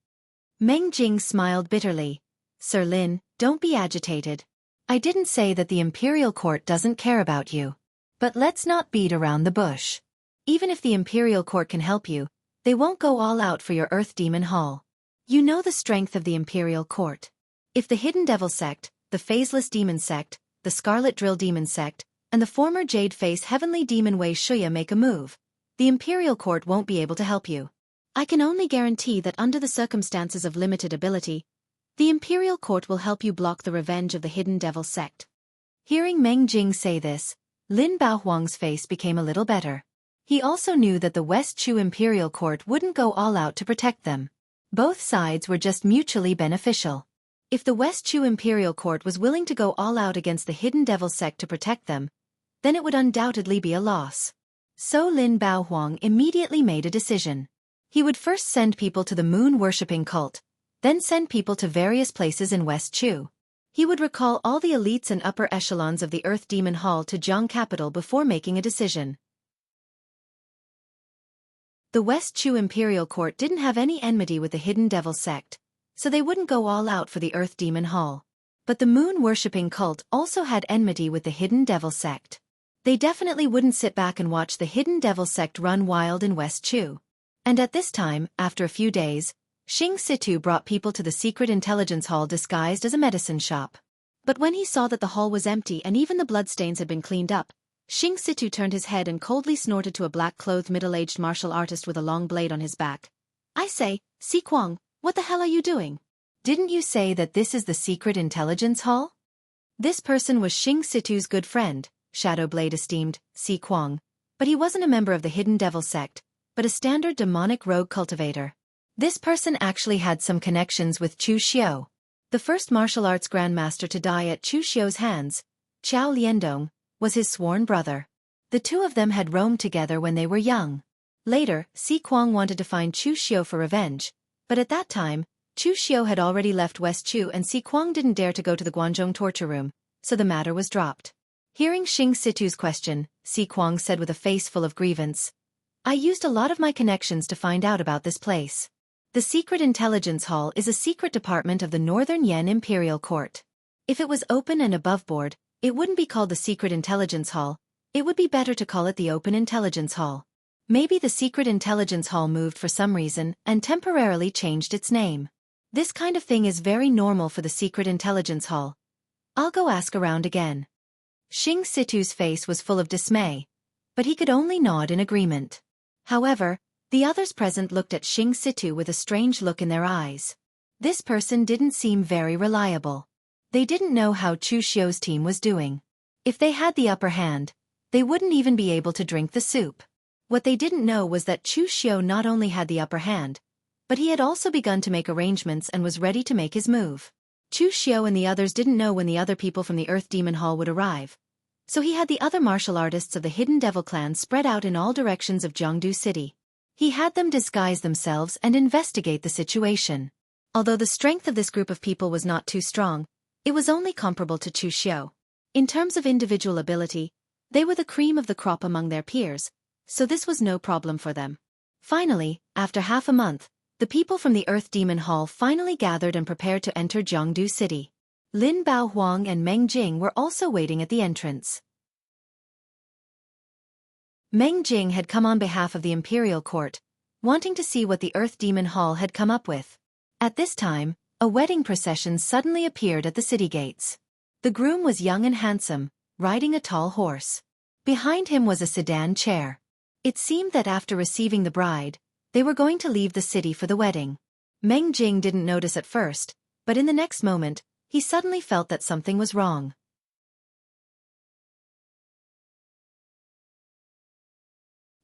Meng Jing smiled bitterly. "Sir Lin, don't be agitated. I didn't say that the imperial court doesn't care about you. But let's not beat around the bush. Even if the imperial court can help you, they won't go all out for your Earth Demon Hall. You know the strength of the imperial court. If the Hidden Devil sect, the Phaseless Demon sect, the Scarlet Drill Demon sect, and the former Jade Face Heavenly Demon Wei Shuya make a move, the imperial court won't be able to help you. I can only guarantee that under the circumstances of limited ability, the imperial court will help you block the revenge of the Hidden Devil sect. Hearing Meng Jing say this, Lin Baohuang's face became a little better. He also knew that the West Chu imperial court wouldn't go all out to protect them. Both sides were just mutually beneficial. If the West Chu imperial court was willing to go all out against the Hidden Devil sect to protect them, then it would undoubtedly be a loss. So Lin Baohuang immediately made a decision. He would first send people to the moon-worshipping cult, then send people to various places in West Chu. He would recall all the elites and upper echelons of the Earth Demon Hall to Jiang capital before making a decision. The West Chu Imperial Court didn't have any enmity with the Hidden Devil sect, so they wouldn't go all out for the Earth Demon Hall. But the moon-worshipping cult also had enmity with the Hidden Devil sect. They definitely wouldn't sit back and watch the Hidden Devil sect run wild in West Chu. And at this time, after a few days, Xing Situ brought people to the secret intelligence hall disguised as a medicine shop. But when he saw that the hall was empty and even the bloodstains had been cleaned up, Xing Situ turned his head and coldly snorted to a black-clothed middle-aged martial artist with a long blade on his back. "I say, Si Kuang, what the hell are you doing? Didn't you say that this is the secret intelligence hall?" This person was Xing Situ's good friend, Shadow Blade esteemed, Si Kuang, but he wasn't a member of the Hidden Devil sect, but a standard demonic rogue cultivator. This person actually had some connections with Chu Xiao. The first martial arts grandmaster to die at Chu Xiao's hands, Qiao Liandong, was his sworn brother. The two of them had roamed together when they were young. Later, Si Kuang wanted to find Chu Xiao for revenge, but at that time, Chu Xiao had already left West Chu and Si Kuang didn't dare to go to the Guanzhong torture room, so the matter was dropped. Hearing Xing Situ's question, Si Kuang said with a face full of grievance, "I used a lot of my connections to find out about this place. The Secret Intelligence Hall is a secret department of the Northern Yan Imperial Court. If it was open and above board, it wouldn't be called the Secret Intelligence Hall, it would be better to call it the Open Intelligence Hall. Maybe the Secret Intelligence Hall moved for some reason and temporarily changed its name. This kind of thing is very normal for the Secret Intelligence Hall. I'll go ask around again." Xing Situ's face was full of dismay, but he could only nod in agreement. However, the others present looked at Xing Situ with a strange look in their eyes. This person didn't seem very reliable. They didn't know how Chu Xiao's team was doing. If they had the upper hand, they wouldn't even be able to drink the soup. What they didn't know was that Chu Xiao not only had the upper hand, but he had also begun to make arrangements and was ready to make his move. Chu Xiao and the others didn't know when the other people from the Earth Demon Hall would arrive, so he had the other martial artists of the Hidden Devil clan spread out in all directions of Jiangdu City. He had them disguise themselves and investigate the situation. Although the strength of this group of people was not too strong, it was only comparable to Chu Xiao. In terms of individual ability, they were the cream of the crop among their peers, so this was no problem for them. Finally, after half a month, the people from the Earth Demon Hall finally gathered and prepared to enter Jiangdu City. Lin Baohuang and Meng Jing were also waiting at the entrance. Meng Jing had come on behalf of the Imperial Court, wanting to see what the Earth Demon Hall had come up with. At this time, a wedding procession suddenly appeared at the city gates. The groom was young and handsome, riding a tall horse. Behind him was a sedan chair. It seemed that after receiving the bride, they were going to leave the city for the wedding. Meng Jing didn't notice at first, but in the next moment, he suddenly felt that something was wrong.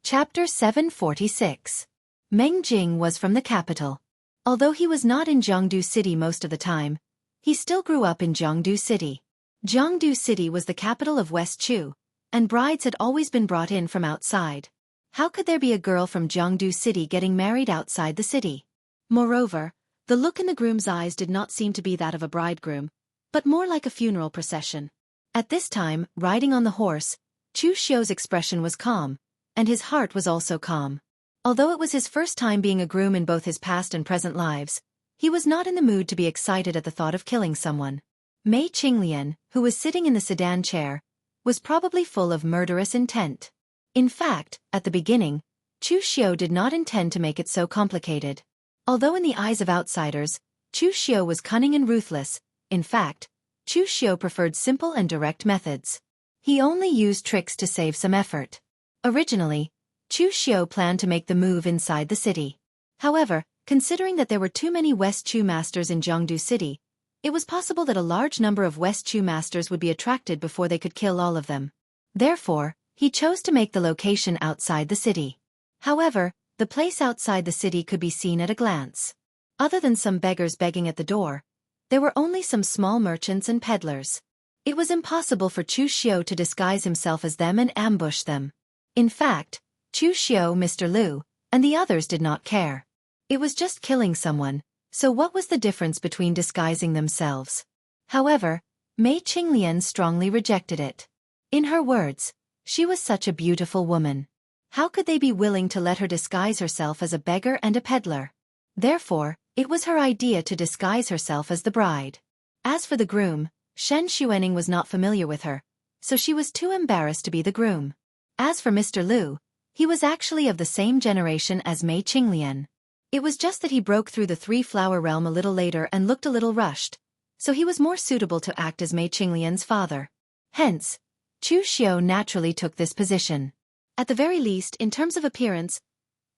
Chapter 746. Meng Jing was from the capital. Although he was not in Jiangdu City most of the time, he still grew up in Jiangdu City. Jiangdu City was the capital of West Chu, and brides had always been brought in from outside. How could there be a girl from Jiangdu City getting married outside the city? Moreover, the look in the groom's eyes did not seem to be that of a bridegroom, but more like a funeral procession. At this time, riding on the horse, Chu Xiao's expression was calm, and his heart was also calm. Although it was his first time being a groom in both his past and present lives, he was not in the mood to be excited at the thought of killing someone. Mei Qinglian, who was sitting in the sedan chair, was probably full of murderous intent. In fact, at the beginning, Chu Xiu did not intend to make it so complicated. Although in the eyes of outsiders, Chu Xiu was cunning and ruthless, in fact, Chu Xiu preferred simple and direct methods. He only used tricks to save some effort. Originally, Chu Xiu planned to make the move inside the city. However, considering that there were too many West Chu masters in Jiangdu City, it was possible that a large number of West Chu masters would be attracted before they could kill all of them. Therefore, he chose to make the location outside the city. However, the place outside the city could be seen at a glance. Other than some beggars begging at the door, there were only some small merchants and peddlers. It was impossible for Chu Xiu to disguise himself as them and ambush them. In fact, Chu Xiu, Mr. Liu, and the others did not care. It was just killing someone, so what was the difference between disguising themselves? However, Mei Qinglian strongly rejected it. In her words, she was such a beautiful woman. How could they be willing to let her disguise herself as a beggar and a peddler? Therefore, it was her idea to disguise herself as the bride. As for the groom, Shen Xuening was not familiar with her, so she was too embarrassed to be the groom. As for Mr. Liu, he was actually of the same generation as Mei Qinglian. It was just that he broke through the three-flower realm a little later and looked a little rushed, so he was more suitable to act as Mei Qinglian's father. Hence, Chu Xiu naturally took this position. At the very least, in terms of appearance,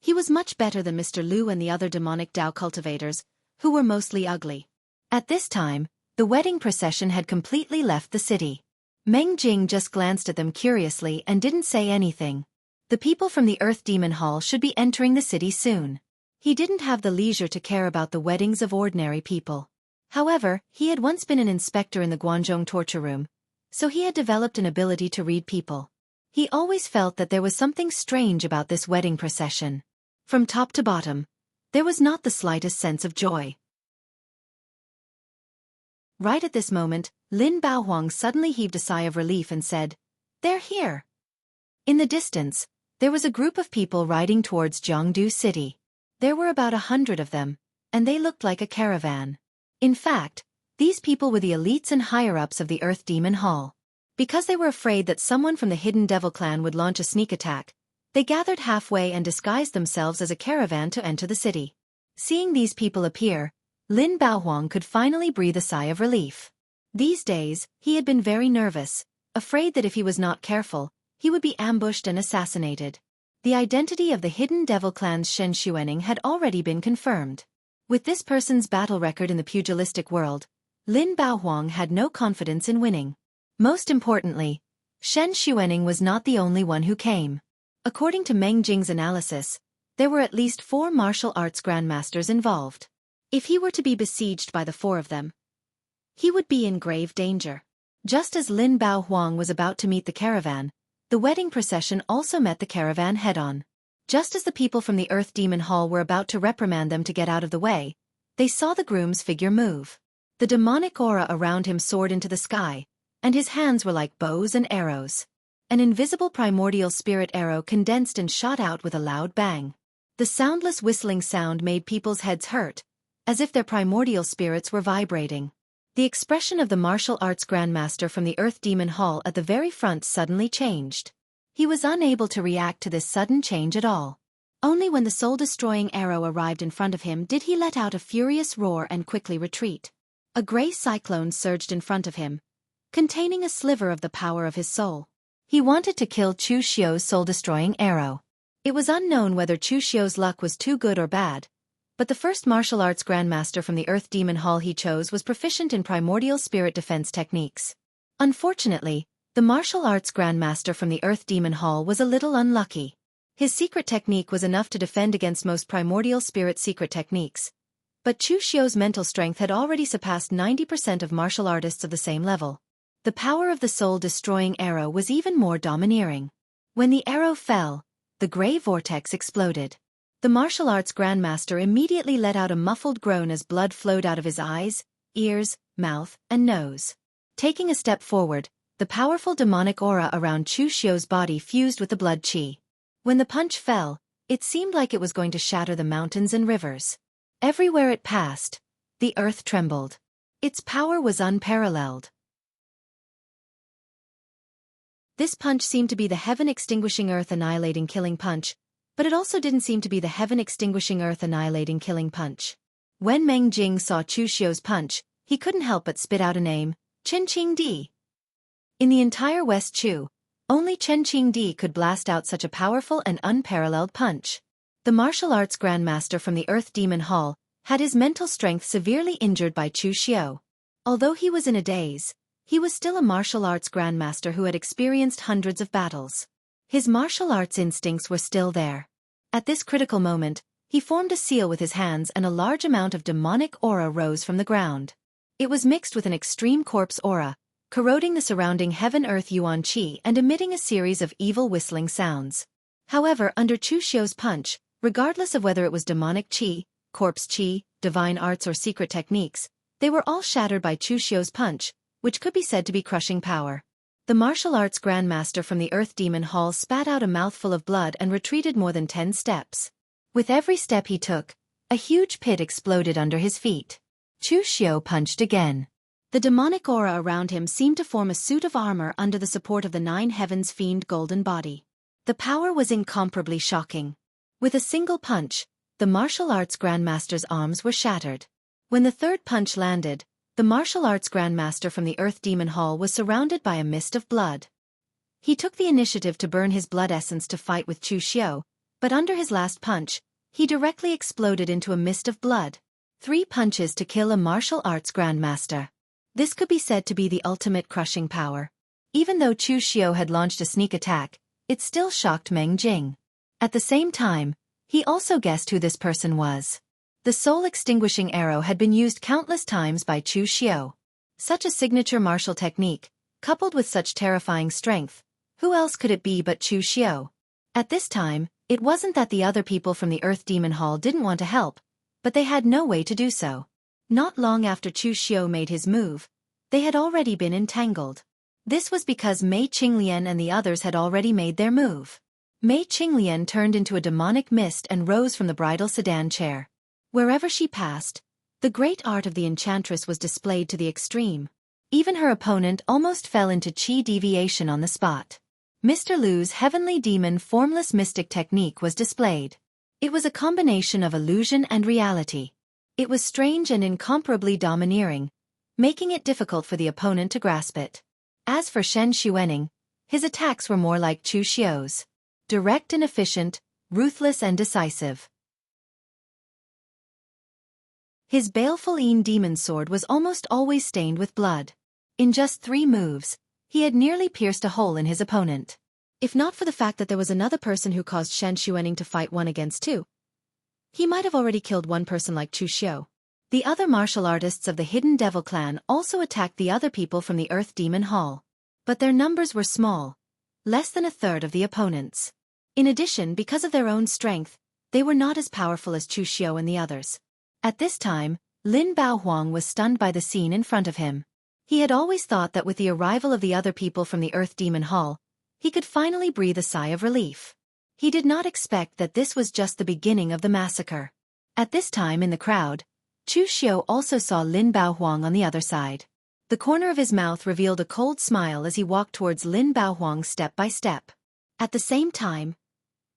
he was much better than Mr. Liu and the other demonic Dao cultivators, who were mostly ugly. At this time, the wedding procession had completely left the city. Meng Jing just glanced at them curiously and didn't say anything. The people from the Earth Demon Hall should be entering the city soon. He didn't have the leisure to care about the weddings of ordinary people. However, he had once been an inspector in the Guangzhong torture room, so he had developed an ability to read people. He always felt that there was something strange about this wedding procession. From top to bottom, there was not the slightest sense of joy. Right at this moment, Lin Baohuang suddenly heaved a sigh of relief and said, "They're here." In the distance, there was a group of people riding towards Jiangdu City. There were about 100 of them, and they looked like a caravan. In fact, these people were the elites and higher-ups of the Earth Demon Hall. Because they were afraid that someone from the Hidden Devil clan would launch a sneak attack, they gathered halfway and disguised themselves as a caravan to enter the city. Seeing these people appear, Lin Baohuang could finally breathe a sigh of relief. These days, he had been very nervous, afraid that if he was not careful, he would be ambushed and assassinated. The identity of the Hidden Devil clan's Shen Xuening had already been confirmed. With this person's battle record in the pugilistic world, Lin Baohuang had no confidence in winning. Most importantly, Shen Xuening was not the only one who came. According to Meng Jing's analysis, there were at least 4 martial arts grandmasters involved. If he were to be besieged by the 4 of them, he would be in grave danger. Just as Lin Baohuang was about to meet the caravan, the wedding procession also met the caravan head-on. Just as the people from the Earth Demon Hall were about to reprimand them to get out of the way, they saw the groom's figure move. The demonic aura around him soared into the sky, and his hands were like bows and arrows. An invisible primordial spirit arrow condensed and shot out with a loud bang. The soundless whistling sound made people's heads hurt, as if their primordial spirits were vibrating. The expression of the martial arts grandmaster from the Earth Demon Hall at the very front suddenly changed. He was unable to react to this sudden change at all. Only when the soul-destroying arrow arrived in front of him did he let out a furious roar and quickly retreat. A grey cyclone surged in front of him, containing a sliver of the power of his soul. He wanted to kill Chu Xiu's soul-destroying arrow. It was unknown whether Chu Xiu's luck was too good or bad, but the first martial arts grandmaster from the Earth Demon Hall he chose was proficient in primordial spirit defense techniques. Unfortunately, the martial arts grandmaster from the Earth Demon Hall was a little unlucky. His secret technique was enough to defend against most primordial spirit secret techniques, but Chu Xiu's mental strength had already surpassed 90% of martial artists of the same level. The power of the soul-destroying arrow was even more domineering. When the arrow fell, the grey vortex exploded. The martial arts grandmaster immediately let out a muffled groan as blood flowed out of his eyes, ears, mouth, and nose. Taking a step forward, the powerful demonic aura around Chu Xiu's body fused with the blood qi. When the punch fell, it seemed like it was going to shatter the mountains and rivers. Everywhere it passed, the earth trembled. Its power was unparalleled. This punch seemed to be the heaven-extinguishing earth-annihilating killing punch, but it also didn't seem to be the heaven-extinguishing earth-annihilating killing punch. When Meng Jing saw Chu Xiu's punch, he couldn't help but spit out a name, Chen Qingdi. In the entire West Chu, only Chen Qingdi could blast out such a powerful and unparalleled punch. The martial arts grandmaster from the Earth Demon Hall had his mental strength severely injured by Chu Xiu. Although he was in a daze, he was still a martial arts grandmaster who had experienced hundreds of battles. His martial arts instincts were still there. At this critical moment, he formed a seal with his hands and a large amount of demonic aura rose from the ground. It was mixed with an extreme corpse aura, corroding the surrounding heaven-earth yuan qi and emitting a series of evil whistling sounds. However, under Chu Xiu's punch, regardless of whether it was demonic qi, corpse qi, divine arts or secret techniques, they were all shattered by Chu Xiu's punch, which could be said to be crushing power. The martial arts grandmaster from the Earth Demon Hall spat out a mouthful of blood and retreated more than 10 steps. With every step he took, a huge pit exploded under his feet. Chu Xiu punched again. The demonic aura around him seemed to form a suit of armor under the support of the 9 heavens fiend golden body. The power was incomparably shocking. With a single punch, the martial arts grandmaster's arms were shattered. When the third punch landed, the martial arts grandmaster from the Earth Demon Hall was surrounded by a mist of blood. He took the initiative to burn his blood essence to fight with Chu Xiu, but under his last punch, he directly exploded into a mist of blood. 3 punches to kill a martial arts grandmaster. This could be said to be the ultimate crushing power. Even though Chu Xiu had launched a sneak attack, it still shocked Meng Jing. At the same time, he also guessed who this person was. The soul-extinguishing arrow had been used countless times by Chu Xiu. Such a signature martial technique, coupled with such terrifying strength, who else could it be but Chu Xiu? At this time, it wasn't that the other people from the Earth Demon Hall didn't want to help, but they had no way to do so. Not long after Chu Xiu made his move, they had already been entangled. This was because Mei Qinglian and the others had already made their move. Mei Qinglian turned into a demonic mist and rose from the bridal sedan chair. Wherever she passed, the great art of the enchantress was displayed to the extreme. Even her opponent almost fell into qi deviation on the spot. Mr. Lu's heavenly demon formless mystic technique was displayed. It was a combination of illusion and reality. It was strange and incomparably domineering, making it difficult for the opponent to grasp it. As for Shen Xuening, his attacks were more like Chu Xiu's. Direct and efficient, ruthless and decisive. His baleful demon sword was almost always stained with blood. In just 3 moves, he had nearly pierced a hole in his opponent. If not for the fact that there was another person who caused Shen Xuening to fight 1 against 2, he might have already killed one person like Chu Xiu. The other martial artists of the Hidden Devil clan also attacked the other people from the Earth Demon Hall. But their numbers were small, less than a third of the opponents. In addition, because of their own strength, they were not as powerful as Chu Xiu and the others. At this time, Lin Baohuang was stunned by the scene in front of him. He had always thought that with the arrival of the other people from the Earth Demon Hall, he could finally breathe a sigh of relief. He did not expect that this was just the beginning of the massacre. At this time in the crowd, Chu Xiu also saw Lin Baohuang on the other side. The corner of his mouth revealed a cold smile as he walked towards Lin Baohuang step by step. At the same time,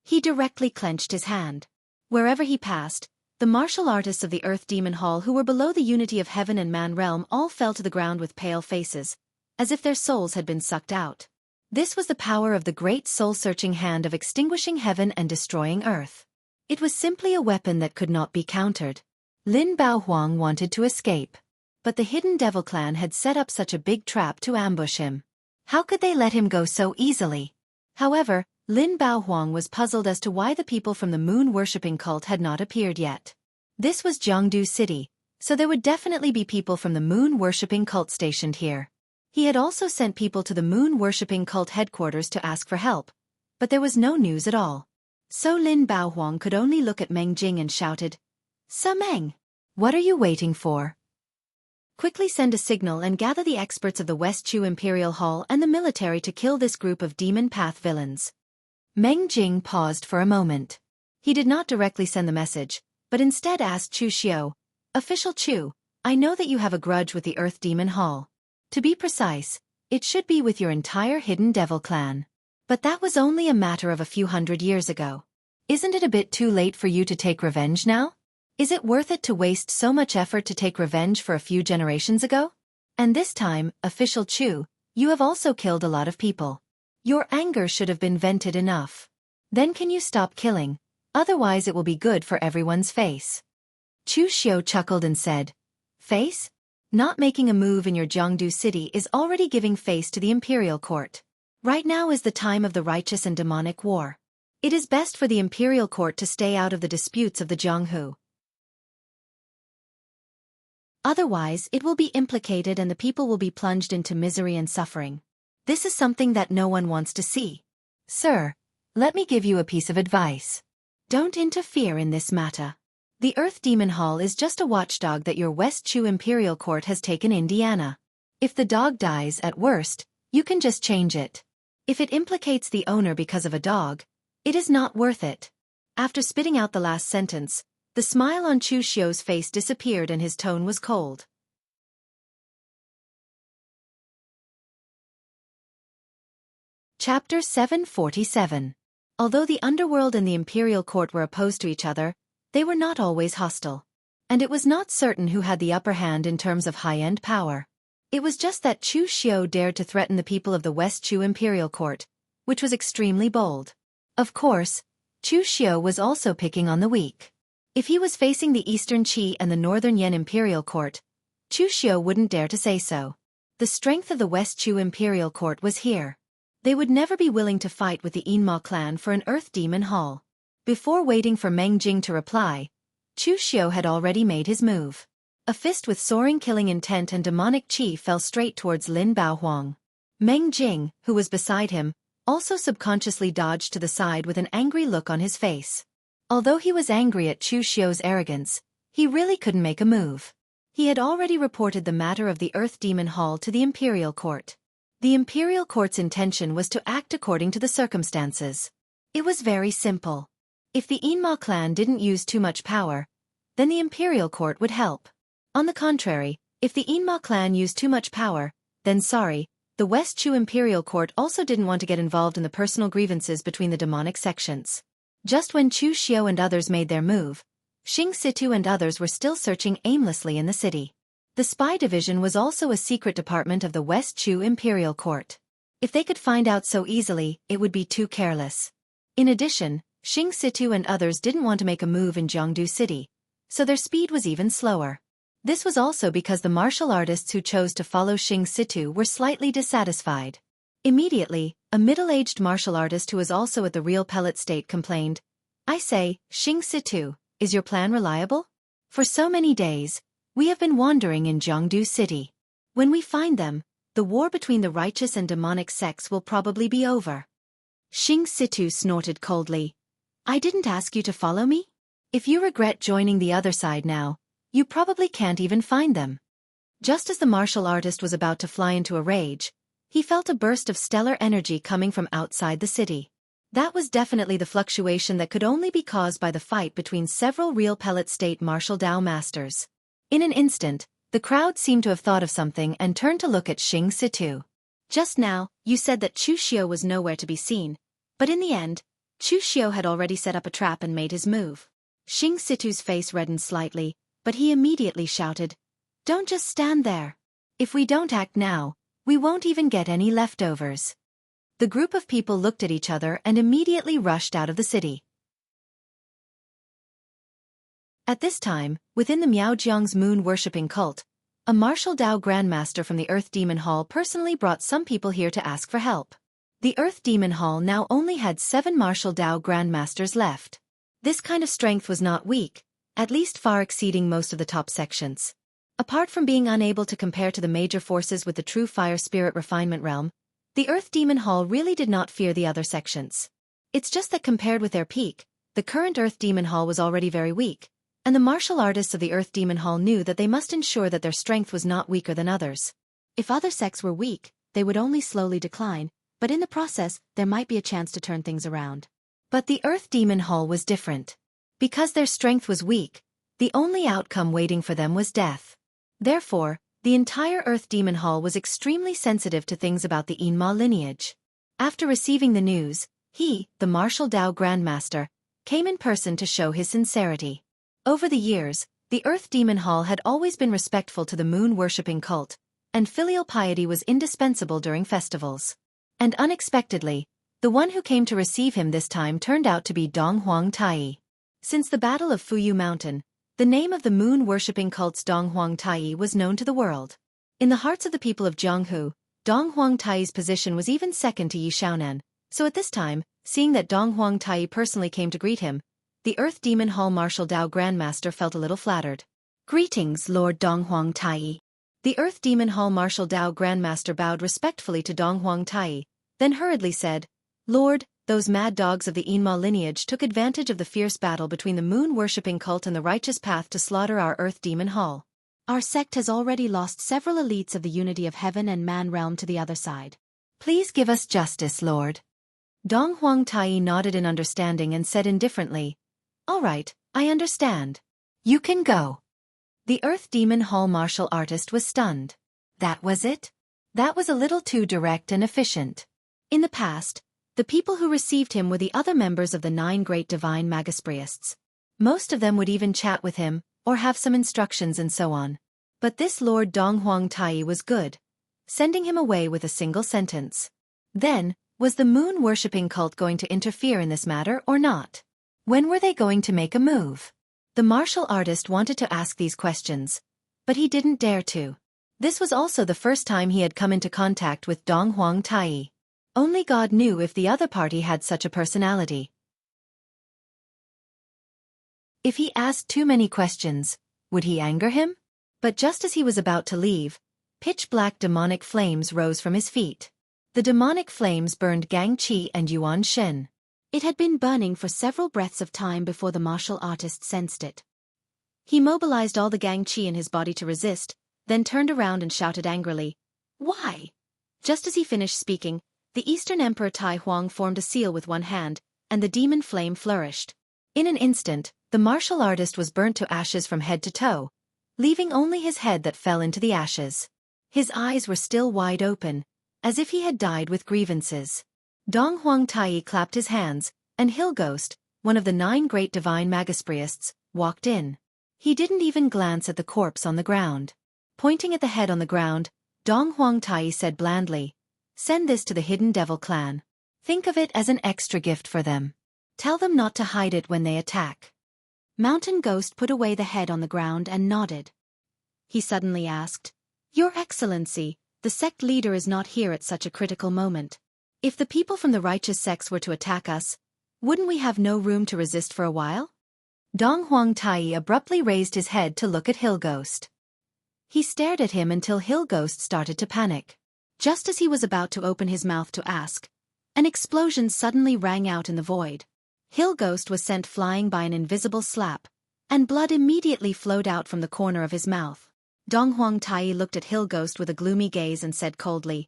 he directly clenched his hand. Wherever he passed, the martial artists of the Earth Demon Hall who were below the unity of heaven and man realm all fell to the ground with pale faces, as if their souls had been sucked out. This was the power of the great soul-searching hand of extinguishing heaven and destroying earth. It was simply a weapon that could not be countered. Lin Baohuang wanted to escape, but the Hidden Devil clan had set up such a big trap to ambush him. How could they let him go so easily? However, Lin Baohuang was puzzled as to why the people from the moon-worshipping cult had not appeared yet. This was Jiangdu City, so there would definitely be people from the moon-worshipping cult stationed here. He had also sent people to the moon-worshipping cult headquarters to ask for help, but there was no news at all. So Lin Baohuang could only look at Meng Jing and shouted, "Sa Meng, what are you waiting for? Quickly send a signal and gather the experts of the West Chu Imperial Hall and the military to kill this group of demon path villains." Meng Jing paused for a moment. He did not directly send the message, but instead asked Chu Xiu, "Official Chu, I know that you have a grudge with the Earth Demon Hall. To be precise, it should be with your entire Hidden Devil clan. But that was only a matter of a few hundred years ago. Isn't it a bit too late for you to take revenge now? Is it worth it to waste so much effort to take revenge for a few generations ago? And this time, official Chu, you have also killed a lot of people. Your anger should have been vented enough. Then can you stop killing? Otherwise it will be good for everyone's face. Chu Xiao chuckled and said, Face? Not making a move in your Jiangdu city is already giving face to the imperial court. Right now is the time of the righteous and demonic war. It is best for the imperial court to stay out of the disputes of the Jianghu. Otherwise, it will be implicated and the people will be plunged into misery and suffering. This is something that no one wants to see. Sir, let me give you a piece of advice. Don't interfere in this matter. The Earth Demon Hall is just a watchdog that your West Chu Imperial Court has taken Indiana. If the dog dies at worst, you can just change it. If it implicates the owner because of a dog, it is not worth it. After spitting out the last sentence, the smile on Chu Xiao's face disappeared and his tone was cold. Chapter 747. Although the underworld and the imperial court were opposed to each other, they were not always hostile. And it was not certain who had the upper hand in terms of high-end power. It was just that Chu Xiao dared to threaten the people of the West Chu Imperial Court, which was extremely bold. Of course, Chu Xiao was also picking on the weak. If he was facing the Eastern Qi and the Northern Yan Imperial Court, Chu Xiao wouldn't dare to say so. The strength of the West Chu Imperial Court was here. They would never be willing to fight with the Yinma clan for an Earth Demon Hall. Before waiting for Meng Jing to reply, Chu Xiao had already made his move. A fist with soaring killing intent and demonic qi fell straight towards Lin Baohuang. Meng Jing, who was beside him, also subconsciously dodged to the side with an angry look on his face. Although he was angry at Chu Xiao's arrogance, he really couldn't make a move. He had already reported the matter of the Earth Demon Hall to the Imperial Court. The Imperial Court's intention was to act according to the circumstances. It was very simple. If the Yinma clan didn't use too much power, then the Imperial Court would help. On the contrary, if the Yinma clan used too much power, then sorry, the West Chu Imperial Court also didn't want to get involved in the personal grievances between the demonic sections. Just when Chu Xiao and others made their move, Xing Situ and others were still searching aimlessly in the city. The spy division was also a secret department of the West Chu Imperial Court. If they could find out so easily, it would be too careless. In addition, Xing Situ and others didn't want to make a move in Jiangdu City, so their speed was even slower. This was also because the martial artists who chose to follow Xing Situ were slightly dissatisfied. Immediately, a middle-aged martial artist who was also at the real pellet state complained, I say, Xing Situ, is your plan reliable? For so many days, we have been wandering in Jiangdu City. When we find them, the war between the righteous and demonic sects will probably be over. Xing Situ snorted coldly. I didn't ask you to follow me? If you regret joining the other side now, you probably can't even find them. Just as the martial artist was about to fly into a rage, he felt a burst of stellar energy coming from outside the city. That was definitely the fluctuation that could only be caused by the fight between several real pellet state martial Dao masters. In an instant, the crowd seemed to have thought of something and turned to look at Xing Situ. Just now, you said that Chu Xiao was nowhere to be seen, but in the end, Chu Xiao had already set up a trap and made his move. Xing Situ's face reddened slightly, but he immediately shouted, Don't just stand there. If we don't act now, we won't even get any leftovers. The group of people looked at each other and immediately rushed out of the city. At this time, within the Miaojiang's moon-worshipping cult, a martial Dao grandmaster from the Earth Demon Hall personally brought some people here to ask for help. The Earth Demon Hall now only had 7 martial Dao grandmasters left. This kind of strength was not weak, at least far exceeding most of the top sections. Apart from being unable to compare to the major forces with the true fire spirit refinement realm, the Earth Demon Hall really did not fear the other sections. It's just that compared with their peak, the current Earth Demon Hall was already very weak, and the martial artists of the Earth Demon Hall knew that they must ensure that their strength was not weaker than others. If other sects were weak, they would only slowly decline, but in the process, there might be a chance to turn things around. But the Earth Demon Hall was different. Because their strength was weak, the only outcome waiting for them was death. Therefore, the entire Earth Demon Hall was extremely sensitive to things about the Yinma lineage. After receiving the news, he, the Martial Dao Grandmaster, came in person to show his sincerity. Over the years, the Earth Demon Hall had always been respectful to the moon-worshipping cult, and filial piety was indispensable during festivals. And unexpectedly, the one who came to receive him this time turned out to be Dong Huang Tai. Since the Battle of Fuyu Mountain, the name of the moon-worshipping cult's Dong Huang Tai was known to the world. In the hearts of the people of Jianghu, Dong Huang Tai's position was even second to Yi Shaonan, so at this time, seeing that Dong Huang Tai personally came to greet him, the Earth Demon Hall Martial Dao Grandmaster felt a little flattered. "Greetings, Lord Dong Huang Tai." The Earth Demon Hall Martial Dao Grandmaster bowed respectfully to Dong Huang Tai, then hurriedly said, "Lord, those mad dogs of the Yinma lineage took advantage of the fierce battle between the moon-worshipping cult and the righteous path to slaughter our Earth Demon Hall. Our sect has already lost several elites of the unity of heaven and man realm to the other side. Please give us justice, Lord." Dong Huang Tai nodded in understanding and said indifferently, "All right, I understand. You can go." The Earth Demon Hall martial artist was stunned. That was it? That was a little too direct and efficient. In the past, the people who received him were the other members of the 9 great divine Magispriests. Most of them would even chat with him, or have some instructions and so on. But this Lord Dong Huang Tai was good, sending him away with a single sentence. Then, was the moon-worshipping cult going to interfere in this matter or not? When were they going to make a move? The martial artist wanted to ask these questions, but he didn't dare to. This was also the first time he had come into contact with Dong Huang Tai. Only God knew if the other party had such a personality. If he asked too many questions, would he anger him? But just as he was about to leave, pitch-black demonic flames rose from his feet. The demonic flames burned Gang Qi and Yuan Shen. It had been burning for several breaths of time before the martial artist sensed it. He mobilized all the Gang Qi in his body to resist, then turned around and shouted angrily, "Why?" Just as he finished speaking, the Eastern Emperor Tai Huang formed a seal with one hand, and the demon flame flourished. In an instant, the martial artist was burnt to ashes from head to toe, leaving only his head that fell into the ashes. His eyes were still wide open, as if he had died with grievances. Dong Huang Tai clapped his hands, and Hilghost, one of the 9 great divine Magispriests, walked in. He didn't even glance at the corpse on the ground. Pointing at the head on the ground, Dong Huang Tai said blandly, "Send this to the Hidden Devil clan. Think of it as an extra gift for them. Tell them not to hide it when they attack." Mountain Ghost put away the head on the ground and nodded. He suddenly asked, "Your Excellency, the sect leader is not here at such a critical moment. If the people from the righteous sects were to attack us, wouldn't we have no room to resist for a while?" Dong Huang Tai abruptly raised his head to look at Hilghost. He stared at him until Hilghost started to panic. Just as he was about to open his mouth to ask, an explosion suddenly rang out in the void. Hilghost was sent flying by an invisible slap, and blood immediately flowed out from the corner of his mouth. Dong Huang Tai looked at Hilghost with a gloomy gaze and said coldly,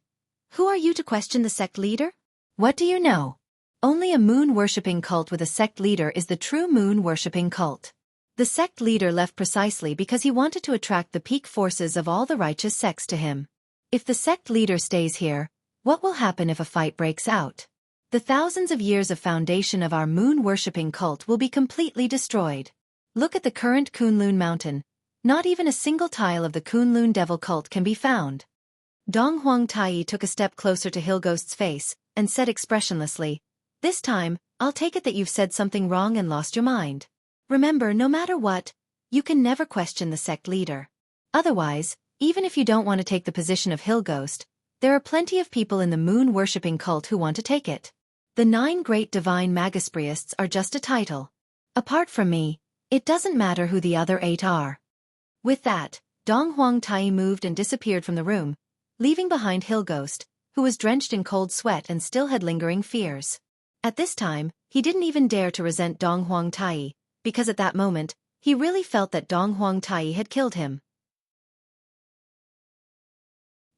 "Who are you to question the sect leader? What do you know? Only a moon-worshipping cult with a sect leader is the true moon-worshipping cult. The sect leader left precisely because he wanted to attract the peak forces of all the righteous sects to him. If the sect leader stays here, what will happen if a fight breaks out? The thousands of years of foundation of our moon-worshipping cult will be completely destroyed. Look at the current Kunlun Mountain. Not even a single tile of the Kunlun Devil cult can be found." Dong Huang Tai took a step closer to Hilghost's face, and said expressionlessly, "This time, I'll take it that you've said something wrong and lost your mind. Remember, no matter what, you can never question the sect leader. Otherwise, even if you don't want to take the position of Hilghost, there are plenty of people in the moon-worshipping cult who want to take it. The 9 great divine Magispriests are just a title. Apart from me, it doesn't matter who the other 8 are." With that, Dong Huang Tai moved and disappeared from the room, leaving behind Hilghost, who was drenched in cold sweat and still had lingering fears. At this time, he didn't even dare to resent Dong Huang Tai, because at that moment, he really felt that Dong Huang Tai had killed him.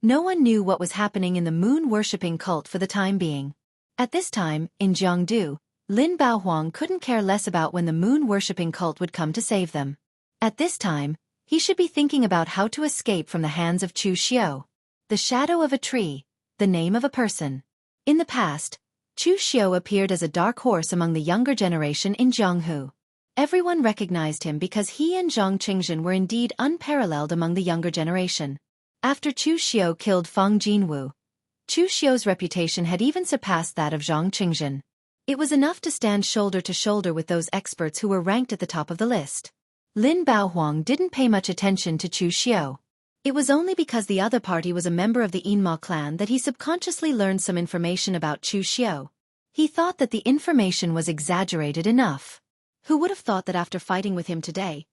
No one knew what was happening in the moon-worshipping cult for the time being. At this time, in Jiangdu, Lin Baohuang couldn't care less about when the moon-worshipping cult would come to save them. At this time, He should be thinking about how to escape from the hands of Chu Xiu. The shadow of a tree, the name of a person. In the past, Chu Xiu appeared as a dark horse among the younger generation in Jianghu. Everyone recognized him because he and Zhang Qingzhen were indeed unparalleled among the younger generation. After Chu Xiu killed Feng Jinwu, Chu Xiu's reputation had even surpassed that of Zhang Qingzhen. It was enough to stand shoulder to shoulder with those experts who were ranked at the top of the list. Lin Baohuang didn't pay much attention to Chu Xiu. It was only because the other party was a member of the Yinma clan that he subconsciously learned some information about Chu Xiu. He thought that the information was exaggerated enough. Who would have thought that after fighting with him today,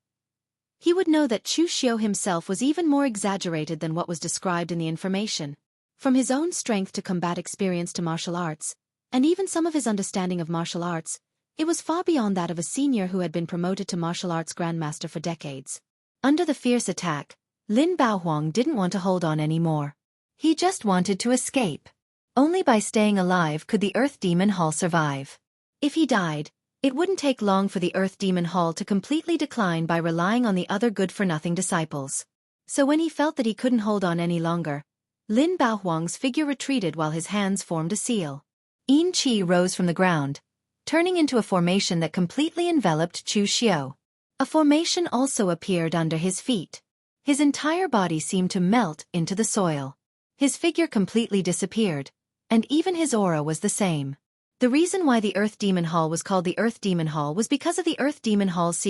he would know that Chu Xiu himself was even more exaggerated than what was described in the information. From his own strength to combat experience to martial arts, and even some of his understanding of martial arts, it was far beyond that of a senior who had been promoted to martial arts grandmaster for decades. Under the fierce attack, Lin Baohuang didn't want to hold on anymore. He just wanted to escape. Only by staying alive could the Earth Demon Hall survive. If he died, it wouldn't take long for the Earth Demon Hall to completely decline by relying on the other good-for-nothing disciples. So when he felt that he couldn't hold on any longer, Lin Baohuang's figure retreated while his hands formed a seal. Yin Qi rose from the ground, turning into a formation that completely enveloped Chu Xiu. A formation also appeared under his feet. His entire body seemed to melt into the soil. His figure completely disappeared, and even his aura was the same. The reason why the Earth Demon Hall was called the Earth Demon Hall was because of the Earth Demon Hall's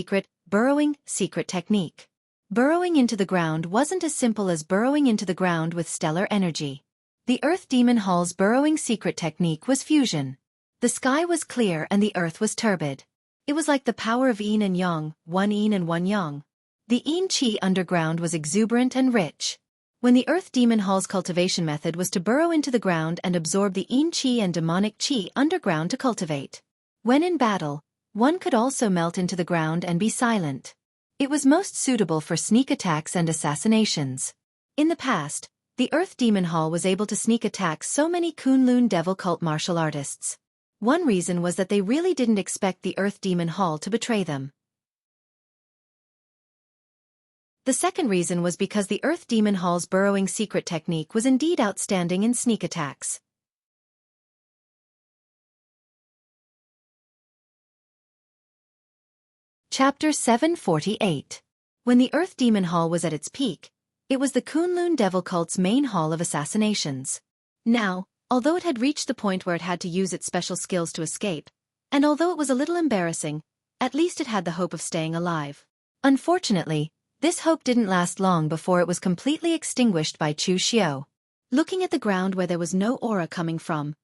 burrowing technique. Burrowing into the ground wasn't as simple as burrowing into the ground with stellar energy. The Earth Demon Hall's burrowing secret technique was fusion. The sky was clear and the earth was turbid. It was like the power of yin and yang, one yin and one yang. The yin qi underground was exuberant and rich. When the Earth Demon Hall's cultivation method was to burrow into the ground and absorb the yin qi and demonic qi underground to cultivate. When in battle, one could also melt into the ground and be silent. It was most suitable for sneak attacks and assassinations. In the past, the Earth Demon Hall was able to sneak attack so many Kunlun devil cult martial artists. One reason was that they really didn't expect the Earth Demon Hall to betray them. The second reason was because the Earth Demon Hall's burrowing secret technique was indeed outstanding in sneak attacks. Chapter 748. When the Earth Demon Hall was at its peak, it was the Kunlun Devil Cult's main hall of assassinations. Now, although it had reached the point where it had to use its special skills to escape, and although it was a little embarrassing, at least it had the hope of staying alive. Unfortunately, this hope didn't last long before it was completely extinguished by Chu Xiu. Looking at the ground where there was no aura coming from,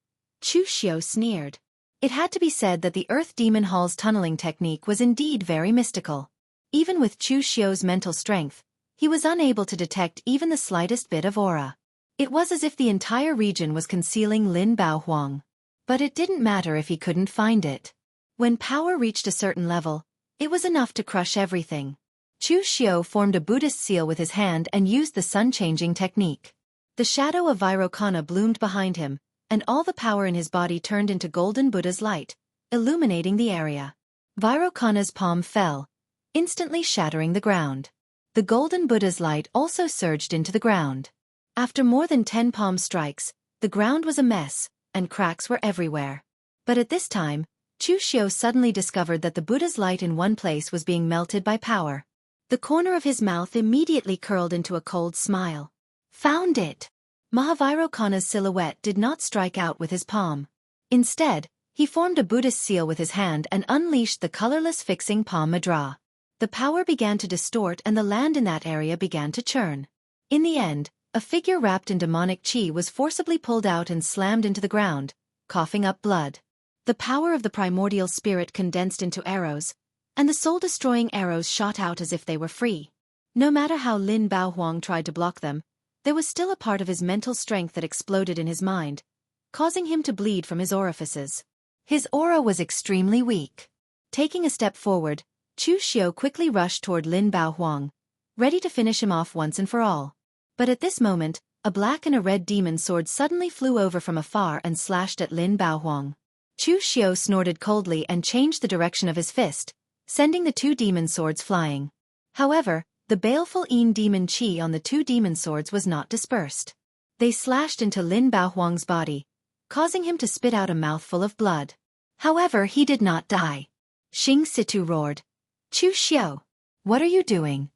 Chu Xiu sneered. It had to be said that the Earth Demon Hall's tunneling technique was indeed very mystical. Even with Chu Xiu's mental strength, he was unable to detect even the slightest bit of aura. It was as if the entire region was concealing Lin Baohuang. But it didn't matter if he couldn't find it. When power reached a certain level, it was enough to crush everything. Chu Xiu formed a Buddhist seal with his hand and used the sun-changing technique. The shadow of Vairocana bloomed behind him, and all the power in his body turned into golden Buddha's light, illuminating the area. Vairocana's palm fell, instantly shattering the ground. The golden Buddha's light also surged into the ground. After more than 10 palm strikes, the ground was a mess, and cracks were everywhere. But at this time, Chu Xiu suddenly discovered that the Buddha's light in one place was being melted by power. The corner of his mouth immediately curled into a cold smile. Found it! Mahavairocana's silhouette did not strike out with his palm. Instead, he formed a Buddhist seal with his hand and unleashed the colorless fixing palm mudra. The power began to distort and the land in that area began to churn. In the end, a figure wrapped in demonic qi was forcibly pulled out and slammed into the ground, coughing up blood. The power of the primordial spirit condensed into arrows, and the soul-destroying arrows shot out as if they were free. No matter how Lin Baohuang tried to block them, there was still a part of his mental strength that exploded in his mind, causing him to bleed from his orifices. His aura was extremely weak. Taking a step forward, Chu Xiu quickly rushed toward Lin Baohuang, ready to finish him off once and for all. But at this moment, a black and a red demon sword suddenly flew over from afar and slashed at Lin Baohuang. Chu Xiu snorted coldly and changed the direction of his fist, sending the two demon swords flying. However, The baleful Yin demon chi on the two demon swords was not dispersed. They slashed into Lin Baohuang's body, causing him to spit out a mouthful of blood. However, he did not die. Xing Situ roared, "Chu Xiao, what are you doing?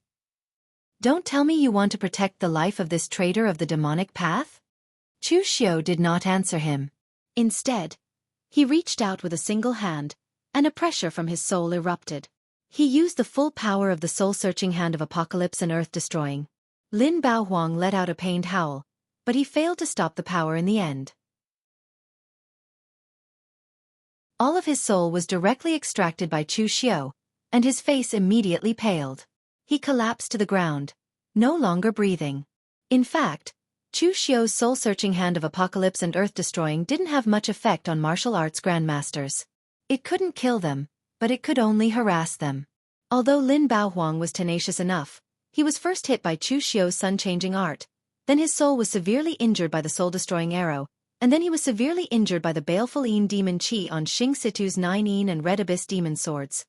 Don't tell me you want to protect the life of this traitor of the demonic path?" Chu Xiao did not answer him. Instead, he reached out with a single hand, and a pressure from his soul erupted. He used the full power of the soul-searching hand of apocalypse and earth-destroying. Lin Baohuang let out a pained howl, but he failed to stop the power in the end. All of his soul was directly extracted by Chu Xiao, and his face immediately paled. He collapsed to the ground, no longer breathing. In fact, Chu Xiao's soul-searching hand of apocalypse and earth-destroying didn't have much effect on martial arts grandmasters. It couldn't kill them, but it could only harass them. Although Lin Baohuang was tenacious enough, he was first hit by Chu Xiao's sun-changing art, then his soul was severely injured by the soul-destroying arrow, and then he was severely injured by the baleful Yin demon chi on Xing Situ's 9 Yin and Red Abyss demon swords.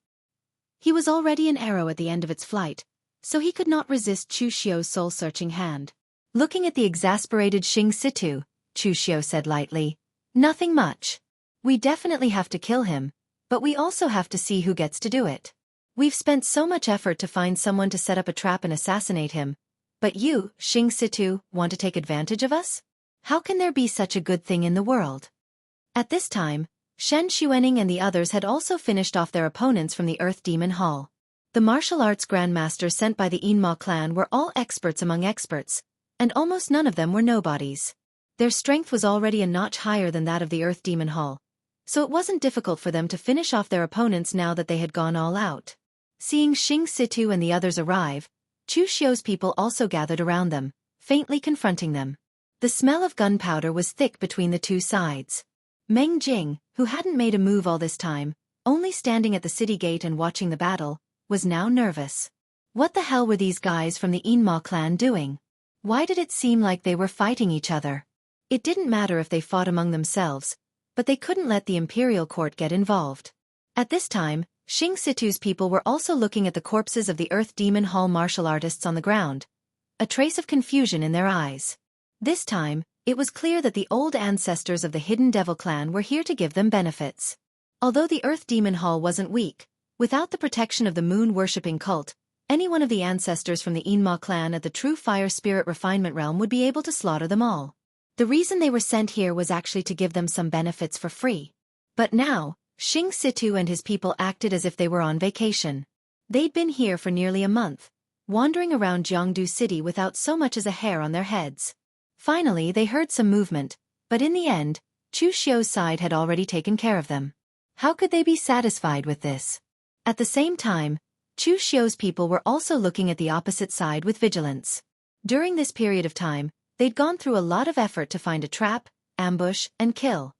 He was already an arrow at the end of its flight, so he could not resist Chu Xiao's soul-searching hand. Looking at the exasperated Xing Situ, Chu Xiao said lightly, "Nothing much. We definitely have to kill him, but we also have to see who gets to do it. We've spent so much effort to find someone to set up a trap and assassinate him, but you, Xing Situ, want to take advantage of us? How can there be such a good thing in the world?" At this time, Shen Xuening and the others had also finished off their opponents from the Earth Demon Hall. The martial arts grandmasters sent by the Yinma clan were all experts among experts, and almost none of them were nobodies. Their strength was already a notch higher than that of the Earth Demon Hall, so it wasn't difficult for them to finish off their opponents now that they had gone all out. Seeing Xing Situ and the others arrive, Chu Xiao's people also gathered around them, faintly confronting them. The smell of gunpowder was thick between the two sides. Meng Jing, who hadn't made a move all this time, only standing at the city gate and watching the battle, was now nervous. What the hell were these guys from the Yinma clan doing? Why did it seem like they were fighting each other? It didn't matter if they fought among themselves, but they couldn't let the imperial court get involved. At this time, Xing Situ's people were also looking at the corpses of the Earth Demon Hall martial artists on the ground, a trace of confusion in their eyes. This time, it was clear that the old ancestors of the Hidden Devil clan were here to give them benefits. Although the Earth Demon Hall wasn't weak, without the protection of the moon-worshipping cult, any one of the ancestors from the Yinma clan at the True Fire Spirit Refinement Realm would be able to slaughter them all. The reason they were sent here was actually to give them some benefits for free. But now, Xing Situ and his people acted as if they were on vacation. They'd been here for nearly a month, wandering around Jiangdu City without so much as a hair on their heads. Finally, they heard some movement, but in the end, Chu Xiao's side had already taken care of them. How could they be satisfied with this? At the same time, Chu Xiao's people were also looking at the opposite side with vigilance. During this period of time, they'd gone through a lot of effort to find a trap, ambush, and kill.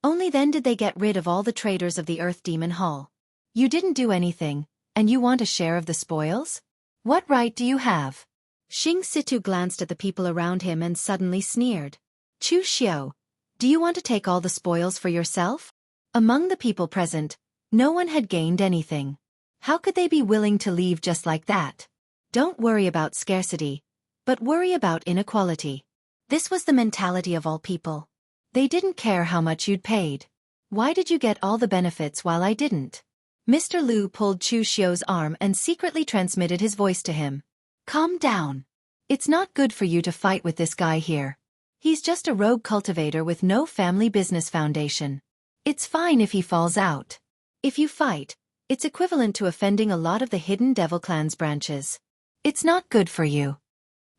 Only then did they get rid of all the traitors of the Earth Demon Hall. You didn't do anything, and you want a share of the spoils? What right do you have? Xing Situ glanced at the people around him and suddenly sneered. Chu Xiao, do you want to take all the spoils for yourself? Among the people present, no one had gained anything. How could they be willing to leave just like that? Don't worry about scarcity, but worry about inequality. This was the mentality of all people. They didn't care how much you'd paid. Why did you get all the benefits while I didn't? Mr. Liu pulled Chu Xiao's arm and secretly transmitted his voice to him. Calm down. It's not good for you to fight with this guy here. He's just a rogue cultivator with no family business foundation. It's fine if he falls out. If you fight, it's equivalent to offending a lot of the Hidden Devil clan's branches. It's not good for you.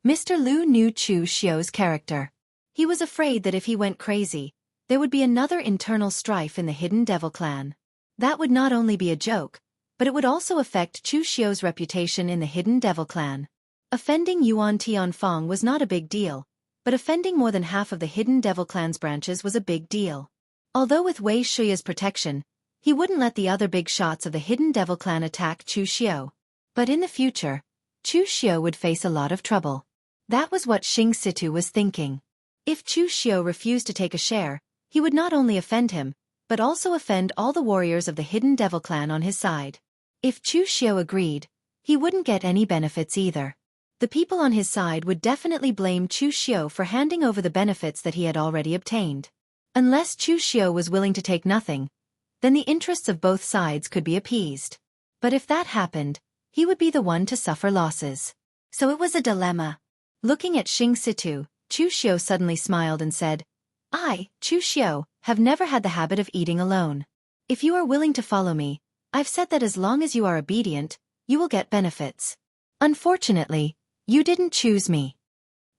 Mr. Liu knew Chu Xiao's character. He was afraid that if he went crazy, there would be another internal strife in the Hidden Devil clan. That would not only be a joke, but it would also affect Chu Xiao's reputation in the Hidden Devil clan. Offending Yuan Tianfang was not a big deal, but offending more than half of the Hidden Devil clan's branches was a big deal. Although with Wei Shuya's protection, he wouldn't let the other big shots of the Hidden Devil clan attack Chu Xiao. But in the future, Chu Xiao would face a lot of trouble. That was what Xing Situ was thinking. If Chu Xiao refused to take a share, he would not only offend him, but also offend all the warriors of the Hidden Devil clan on his side. If Chu Xiao agreed, he wouldn't get any benefits either. The people on his side would definitely blame Chu Xiao for handing over the benefits that he had already obtained. Unless Chu Xiao was willing to take nothing, then the interests of both sides could be appeased. But if that happened, he would be the one to suffer losses. So it was a dilemma. Looking at Xing Situ, Chu Xiao suddenly smiled and said, I, Chu Xiao, have never had the habit of eating alone. If you are willing to follow me, I've said that as long as you are obedient, you will get benefits. Unfortunately, you didn't choose me.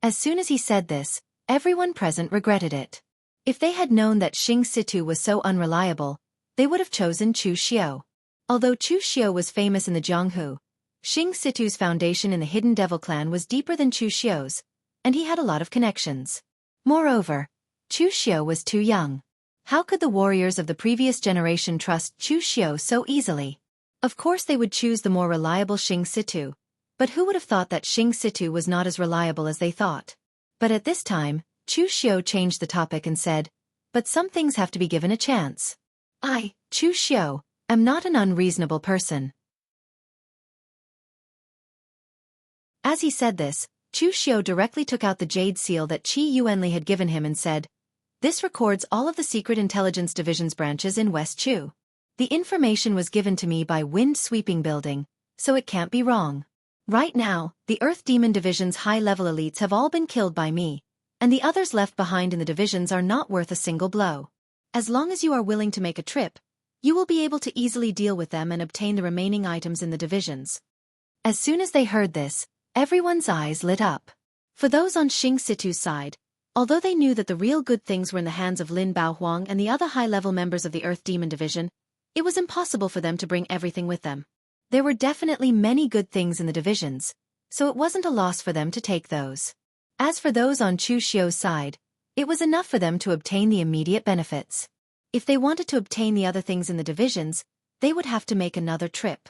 As soon as he said this, everyone present regretted it. If they had known that Xing Situ was so unreliable, they would have chosen Chu Xiao. Although Chu Xiao was famous in the Jianghu, Xing Situ's foundation in the Hidden Devil clan was deeper than Chu Xiao's, and he had a lot of connections. Moreover, Chu Xiao was too young. How could the warriors of the previous generation trust Chu Xiao so easily? Of course they would choose the more reliable Xing Situ, but who would have thought that Xing Situ was not as reliable as they thought? But at this time, Chu Xiao changed the topic and said, but some things have to be given a chance. I, Chu Xiao, am not an unreasonable person. As he said this, Chu Xiao directly took out the jade seal that Qi Yuanli had given him and said, this records all of the Secret Intelligence Division's branches in West Chu. The information was given to me by Wind Sweeping Building, so it can't be wrong. Right now, the Earth Demon Division's high-level elites have all been killed by me, and the others left behind in the divisions are not worth a single blow. As long as you are willing to make a trip, you will be able to easily deal with them and obtain the remaining items in the divisions. As soon as they heard this, everyone's eyes lit up. For those on Xing Situ's side, although they knew that the real good things were in the hands of Lin Baohuang and the other high-level members of the Earth Demon Division, it was impossible for them to bring everything with them. There were definitely many good things in the divisions, so it wasn't a loss for them to take those. As for those on Chu Xiao's side, it was enough for them to obtain the immediate benefits. If they wanted to obtain the other things in the divisions, they would have to make another trip.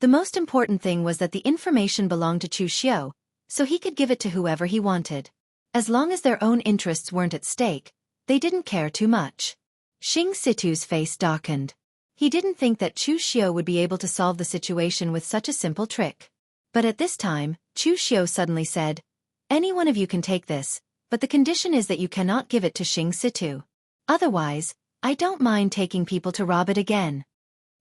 The most important thing was that the information belonged to Chu Xiao, so he could give it to whoever he wanted. As long as their own interests weren't at stake, they didn't care too much. Xing Situ's face darkened. He didn't think that Chu Xiao would be able to solve the situation with such a simple trick. But at this time, Chu Xiao suddenly said, any one of you can take this, but the condition is that you cannot give it to Xing Situ. Otherwise, I don't mind taking people to rob it again.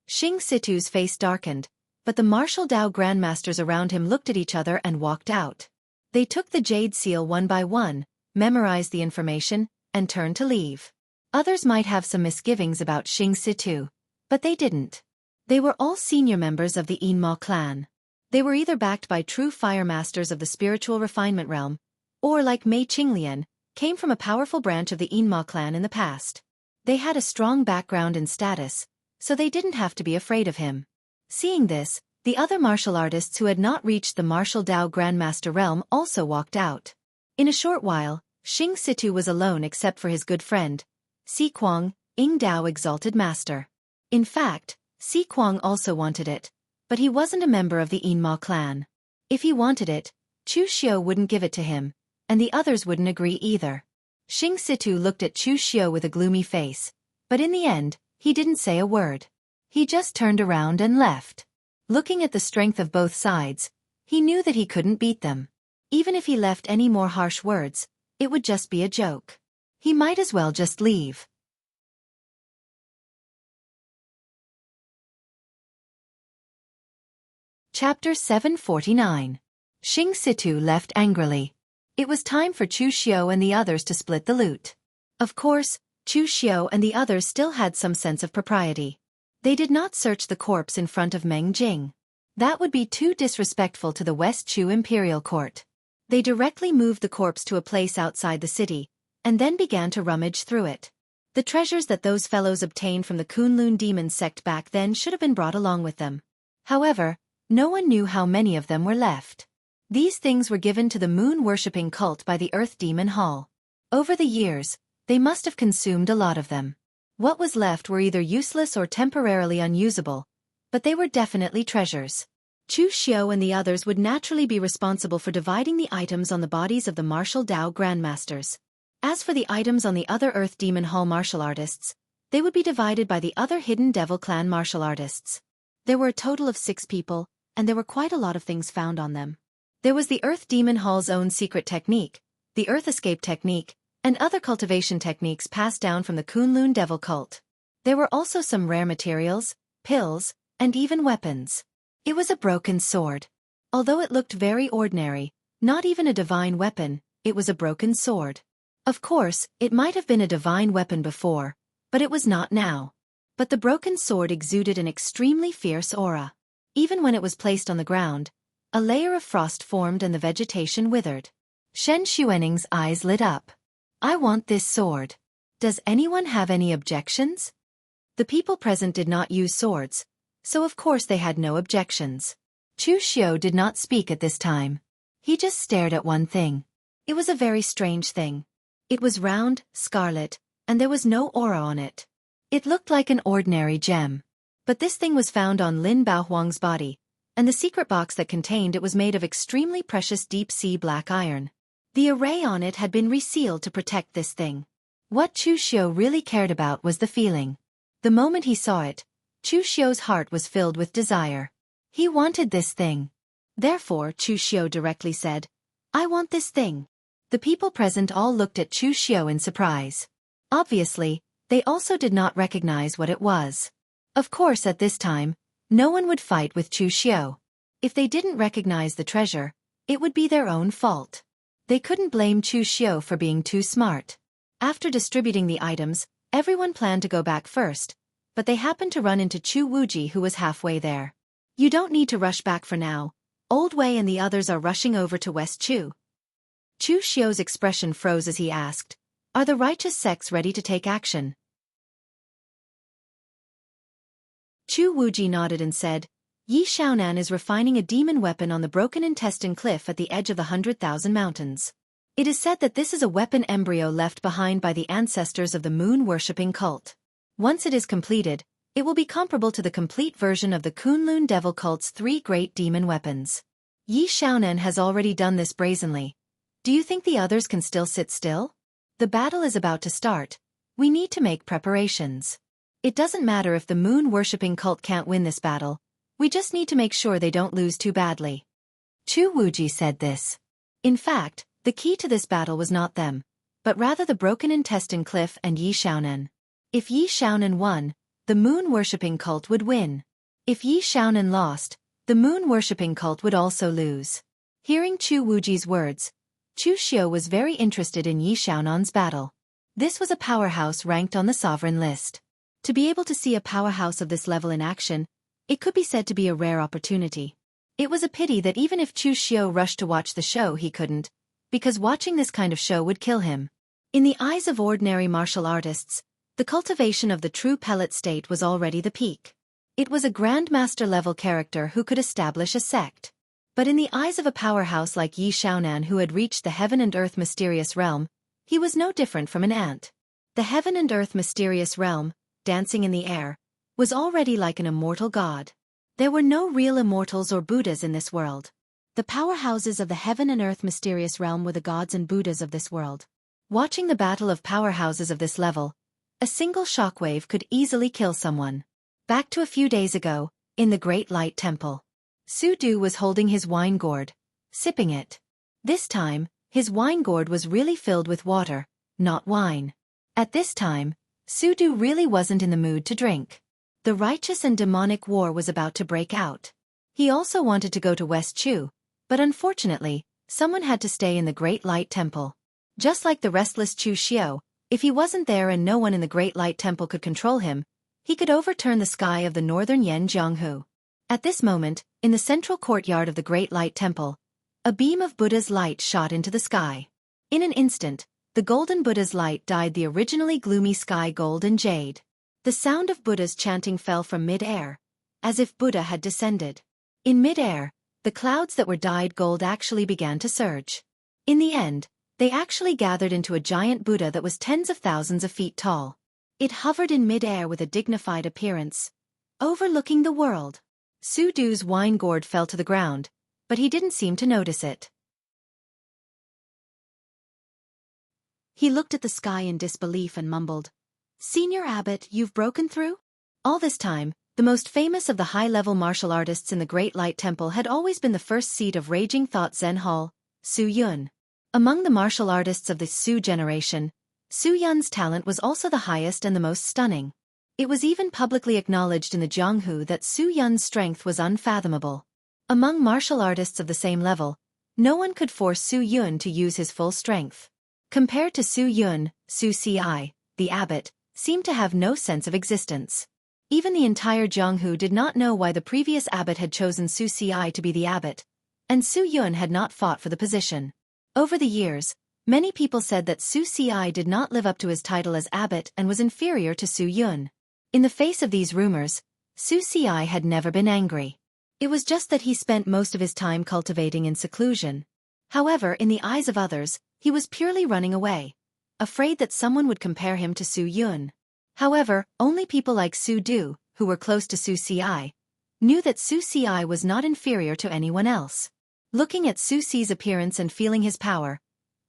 Xing Situ's face darkened, but the martial Dao grandmasters around him looked at each other and walked out. They took the jade seal one by one, memorized the information, and turned to leave. Others might have some misgivings about Xing Situ, but they didn't. They were all senior members of the Yinma clan. They were either backed by true fire masters of the spiritual refinement realm, or like Mei Qinglian, came from a powerful branch of the Yinma clan in the past. They had a strong background and status, so they didn't have to be afraid of him. Seeing this, the other martial artists who had not reached the martial Dao Grandmaster realm also walked out. In a short while, Xing Situ was alone except for his good friend, Si Kuang, Ying Dao Exalted Master. In fact, Si Kuang also wanted it, but he wasn't a member of the Yinma clan. If he wanted it, Chu Xiao wouldn't give it to him, and the others wouldn't agree either. Xing Situ looked at Chu Xiao with a gloomy face, but in the end, he didn't say a word. He just turned around and left. Looking at the strength of both sides, he knew that he couldn't beat them. Even if he left any more harsh words, it would just be a joke. He might as well just leave. Chapter 749. Xing Situ left angrily. It was time for Chu Xiao and the others to split the loot. Of course, Chu Xiao and the others still had some sense of propriety. They did not search the corpse in front of Meng Jing. That would be too disrespectful to the West Chu Imperial Court. They directly moved the corpse to a place outside the city, and then began to rummage through it. The treasures that those fellows obtained from the Kunlun demon sect back then should have been brought along with them. However, no one knew how many of them were left. These things were given to the moon-worshipping cult by the Earth Demon Hall. Over the years, they must have consumed a lot of them. What was left were either useless or temporarily unusable, but they were definitely treasures. Chu Xiao and the others would naturally be responsible for dividing the items on the bodies of the martial Dao grandmasters. As for the items on the other Earth Demon Hall martial artists, they would be divided by the other Hidden Devil clan martial artists. There were a total of 6 people, and there were quite a lot of things found on them. There was the Earth Demon Hall's own secret technique, the Earth Escape technique, and other cultivation techniques passed down from the Kunlun Devil cult. There were also some rare materials, pills, and even weapons. It was a broken sword. Although it looked very ordinary, not even a divine weapon, it was a broken sword. Of course, it might have been a divine weapon before, but it was not now. But the broken sword exuded an extremely fierce aura. Even when it was placed on the ground, a layer of frost formed and the vegetation withered. Shen Xuaning's eyes lit up. I want this sword. Does anyone have any objections? The people present did not use swords, so of course they had no objections. Chu Xiu did not speak at this time. He just stared at one thing. It was a very strange thing. It was round, scarlet, and there was no aura on it. It looked like an ordinary gem. But this thing was found on Lin Baohuang's body, and the secret box that contained it was made of extremely precious deep-sea black iron. The array on it had been resealed to protect this thing. What Chu Xiu really cared about was the feeling. The moment he saw it, Chu Xiu's heart was filled with desire. He wanted this thing. Therefore, Chu Xiu directly said, I want this thing. The people present all looked at Chu Xiu in surprise. Obviously, they also did not recognize what it was. Of course, at this time, no one would fight with Chu Xiu. If they didn't recognize the treasure, it would be their own fault. They couldn't blame Chu Xiu for being too smart. After distributing the items, everyone planned to go back first, but they happened to run into Chu Wuji, who was halfway there. You don't need to rush back for now. Old Wei and the others are rushing over to West Chu. Chu Xiu's expression froze as he asked, Are the righteous sects ready to take action? Chu Wuji nodded and said, Yi Xiaonan is refining a demon weapon on the Broken Intestine Cliff at the edge of the 100,000 mountains. It is said that this is a weapon embryo left behind by the ancestors of the moon-worshipping cult. Once it is completed, it will be comparable to the complete version of the Kunlun Devil cult's 3 great demon weapons. Yi Xiaonan has already done this brazenly. Do you think the others can still sit still? The battle is about to start. We need to make preparations. It doesn't matter if the moon-worshipping cult can't win this battle. We just need to make sure they don't lose too badly. Chu Wuji said this. In fact, the key to this battle was not them, but rather the Broken Intestine Cliff and Yi Xiaonan. If Yi Xiaonan won, the moon-worshipping cult would win. If Yi Xiaonan lost, the moon-worshipping cult would also lose. Hearing Chu Wuji's words, Chu Xiu was very interested in Yi Xiaonan's battle. This was a powerhouse ranked on the sovereign list. To be able to see a powerhouse of this level in action, it could be said to be a rare opportunity. It was a pity that even if Chu Xiu rushed to watch the show he couldn't, because watching this kind of show would kill him. In the eyes of ordinary martial artists, the cultivation of the true pellet state was already the peak. It was a grandmaster-level character who could establish a sect. But in the eyes of a powerhouse like Yi Xiaonan who had reached the heaven and earth mysterious realm, he was no different from an ant. The heaven and earth mysterious realm, dancing in the air, was already like an immortal god. There were no real immortals or Buddhas in this world. The powerhouses of the heaven and earth mysterious realm were the gods and Buddhas of this world. Watching the battle of powerhouses of this level, a single shockwave could easily kill someone. Back to a few days ago, in the Great Light Temple. Su Du was holding his wine gourd, sipping it. This time, his wine gourd was really filled with water, not wine. At this time, Su Du really wasn't in the mood to drink. The righteous and demonic war was about to break out. He also wanted to go to West Chu, but unfortunately, someone had to stay in the Great Light Temple. Just like the restless Chu Xiu, if he wasn't there and no one in the Great Light Temple could control him, he could overturn the sky of the northern Yen Jianghu. At this moment, in the central courtyard of the Great Light Temple, a beam of Buddha's light shot into the sky. In an instant, the golden Buddha's light dyed the originally gloomy sky gold and jade. The sound of Buddha's chanting fell from mid-air, as if Buddha had descended. In mid-air, the clouds that were dyed gold actually began to surge. In the end, they actually gathered into a giant Buddha that was tens of thousands of feet tall. It hovered in mid-air with a dignified appearance, overlooking the world. Su Du's wine gourd fell to the ground, but he didn't seem to notice it. He looked at the sky in disbelief and mumbled, "Senior Abbot, you've broken through?" All this time, The most famous of the high-level martial artists in the Great Light Temple had always been the first seat of Raging Thought Zen Hall, Su Yun. Among the martial artists of the Su generation, Su Yun's talent was also the highest and the most stunning. It was even publicly acknowledged in the Jianghu that Su Yun's strength was unfathomable. Among martial artists of the same level, no one could force Su Yun to use his full strength. Compared to Su Yun, Su Ci, the abbot, seemed to have no sense of existence. Even the entire Jianghu did not know why the previous abbot had chosen Su Ci to be the abbot, and Su Yun had not fought for the position. Over the years, many people said that Su Ci did not live up to his title as abbot and was inferior to Su Yun. In the face of these rumors, Su Ci had never been angry. It was just that he spent most of his time cultivating in seclusion. However, in the eyes of others, he was purely running away, afraid that someone would compare him to Su Yun. However, only people like Su Du, who were close to Su Ci, knew that Su Ci was not inferior to anyone else. Looking at Su Ci's appearance and feeling his power,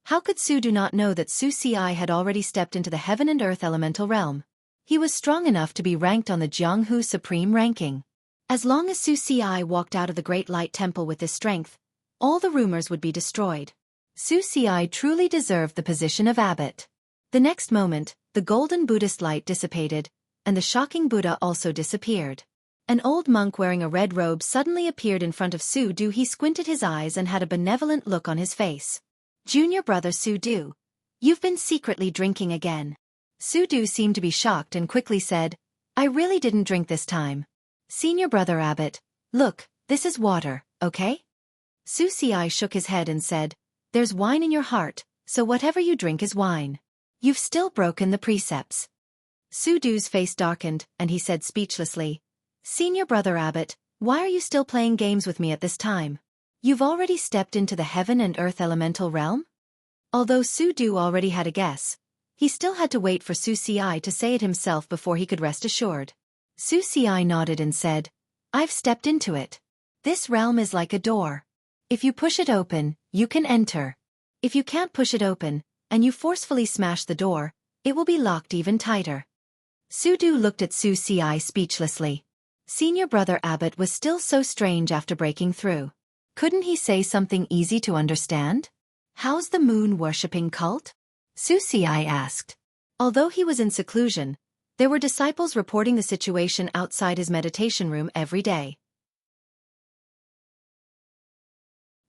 how could Su Du not know that Su Ci had already stepped into the heaven and earth elemental realm? He was strong enough to be ranked on the Jianghu Supreme ranking. As long as Su Ci walked out of the Great Light Temple with this strength, all the rumors would be destroyed. Su Ci truly deserved the position of abbot. The next moment, the golden Buddhist light dissipated, and the shocking Buddha also disappeared. An old monk wearing a red robe suddenly appeared in front of Su Du. He squinted his eyes and had a benevolent look on his face. "Junior brother Su Du, you've been secretly drinking again." Su Du seemed to be shocked and quickly said, "I really didn't drink this time. Senior brother abbot, look, this is water, okay?" Su Ci shook his head and said, "There's wine in your heart, so whatever you drink is wine. You've still broken the precepts." Su Du's face darkened, and he said speechlessly, "Senior brother abbot, why are you still playing games with me at this time? You've already stepped into the heaven and earth elemental realm?" Although Su Du already had a guess, he still had to wait for Su Ci to say it himself before he could rest assured. Su Ci nodded and said, "I've stepped into it. This realm is like a door. If you push it open, you can enter. If you can't push it open, and you forcefully smash the door, it will be locked even tighter." Su Du looked at Su Ci speechlessly. Senior brother abbot was still so strange after breaking through. Couldn't he say something easy to understand? "How's the moon-worshipping cult?" Su Ci asked. Although he was in seclusion, there were disciples reporting the situation outside his meditation room every day.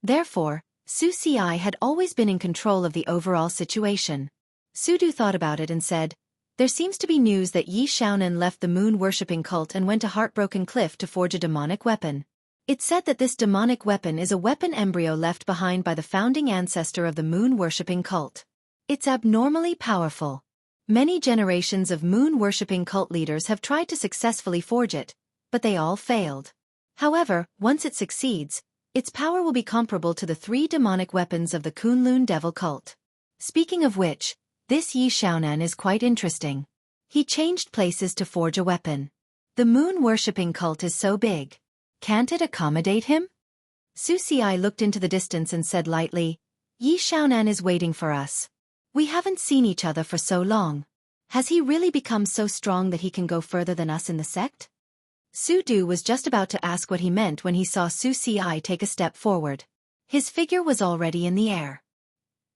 Therefore, Su Ci had always been in control of the overall situation. Su Du thought about it and said, "There seems to be news that Yi Xiaonan left the moon-worshipping cult and went to Heartbroken Cliff to forge a demonic weapon. It's said that this demonic weapon is a weapon embryo left behind by the founding ancestor of the moon-worshipping cult. It's abnormally powerful. Many generations of moon-worshipping cult leaders have tried to successfully forge it, but they all failed. However, once it succeeds, its power will be comparable to the 3 demonic weapons of the Kunlun devil cult. Speaking of which, this Yi Xiaonan is quite interesting. He changed places to forge a weapon. The moon-worshipping cult is so big. Can't it accommodate him?" Su Ci looked into the distance and said lightly, "Yi Xiaonan is waiting for us. We haven't seen each other for so long. Has he really become so strong that he can go further than us in the sect?" Su Du was just about to ask what he meant when he saw Su Ci take a step forward. His figure was already in the air.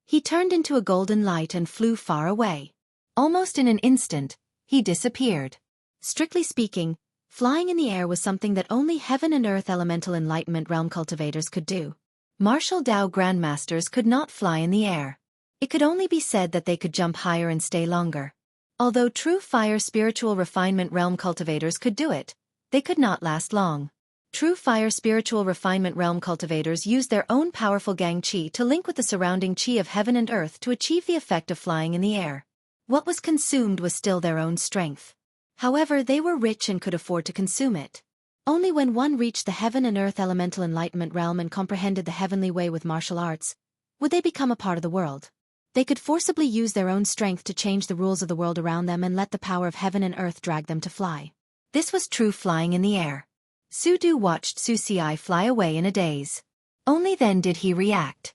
He turned into a golden light and flew far away. Almost in an instant, he disappeared. Strictly speaking, flying in the air was something that only heaven and earth elemental enlightenment realm cultivators could do. Martial Dao grandmasters could not fly in the air. It could only be said that they could jump higher and stay longer. Although true fire spiritual refinement realm cultivators could do it, they could not last long. True fire spiritual refinement realm cultivators use their own powerful gang qi to link with the surrounding qi of heaven and earth to achieve the effect of flying in the air. What was consumed was still their own strength. However, they were rich and could afford to consume it. Only when one reached the heaven and earth elemental enlightenment realm and comprehended the heavenly way with martial arts, would they become a part of the world. They could forcibly use their own strength to change the rules of the world around them and let the power of heaven and earth drag them to fly. This was true flying in the air. Su Du watched Su Ci fly away in a daze. Only then did he react.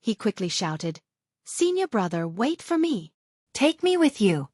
He quickly shouted, "Senior brother, wait for me. Take me with you."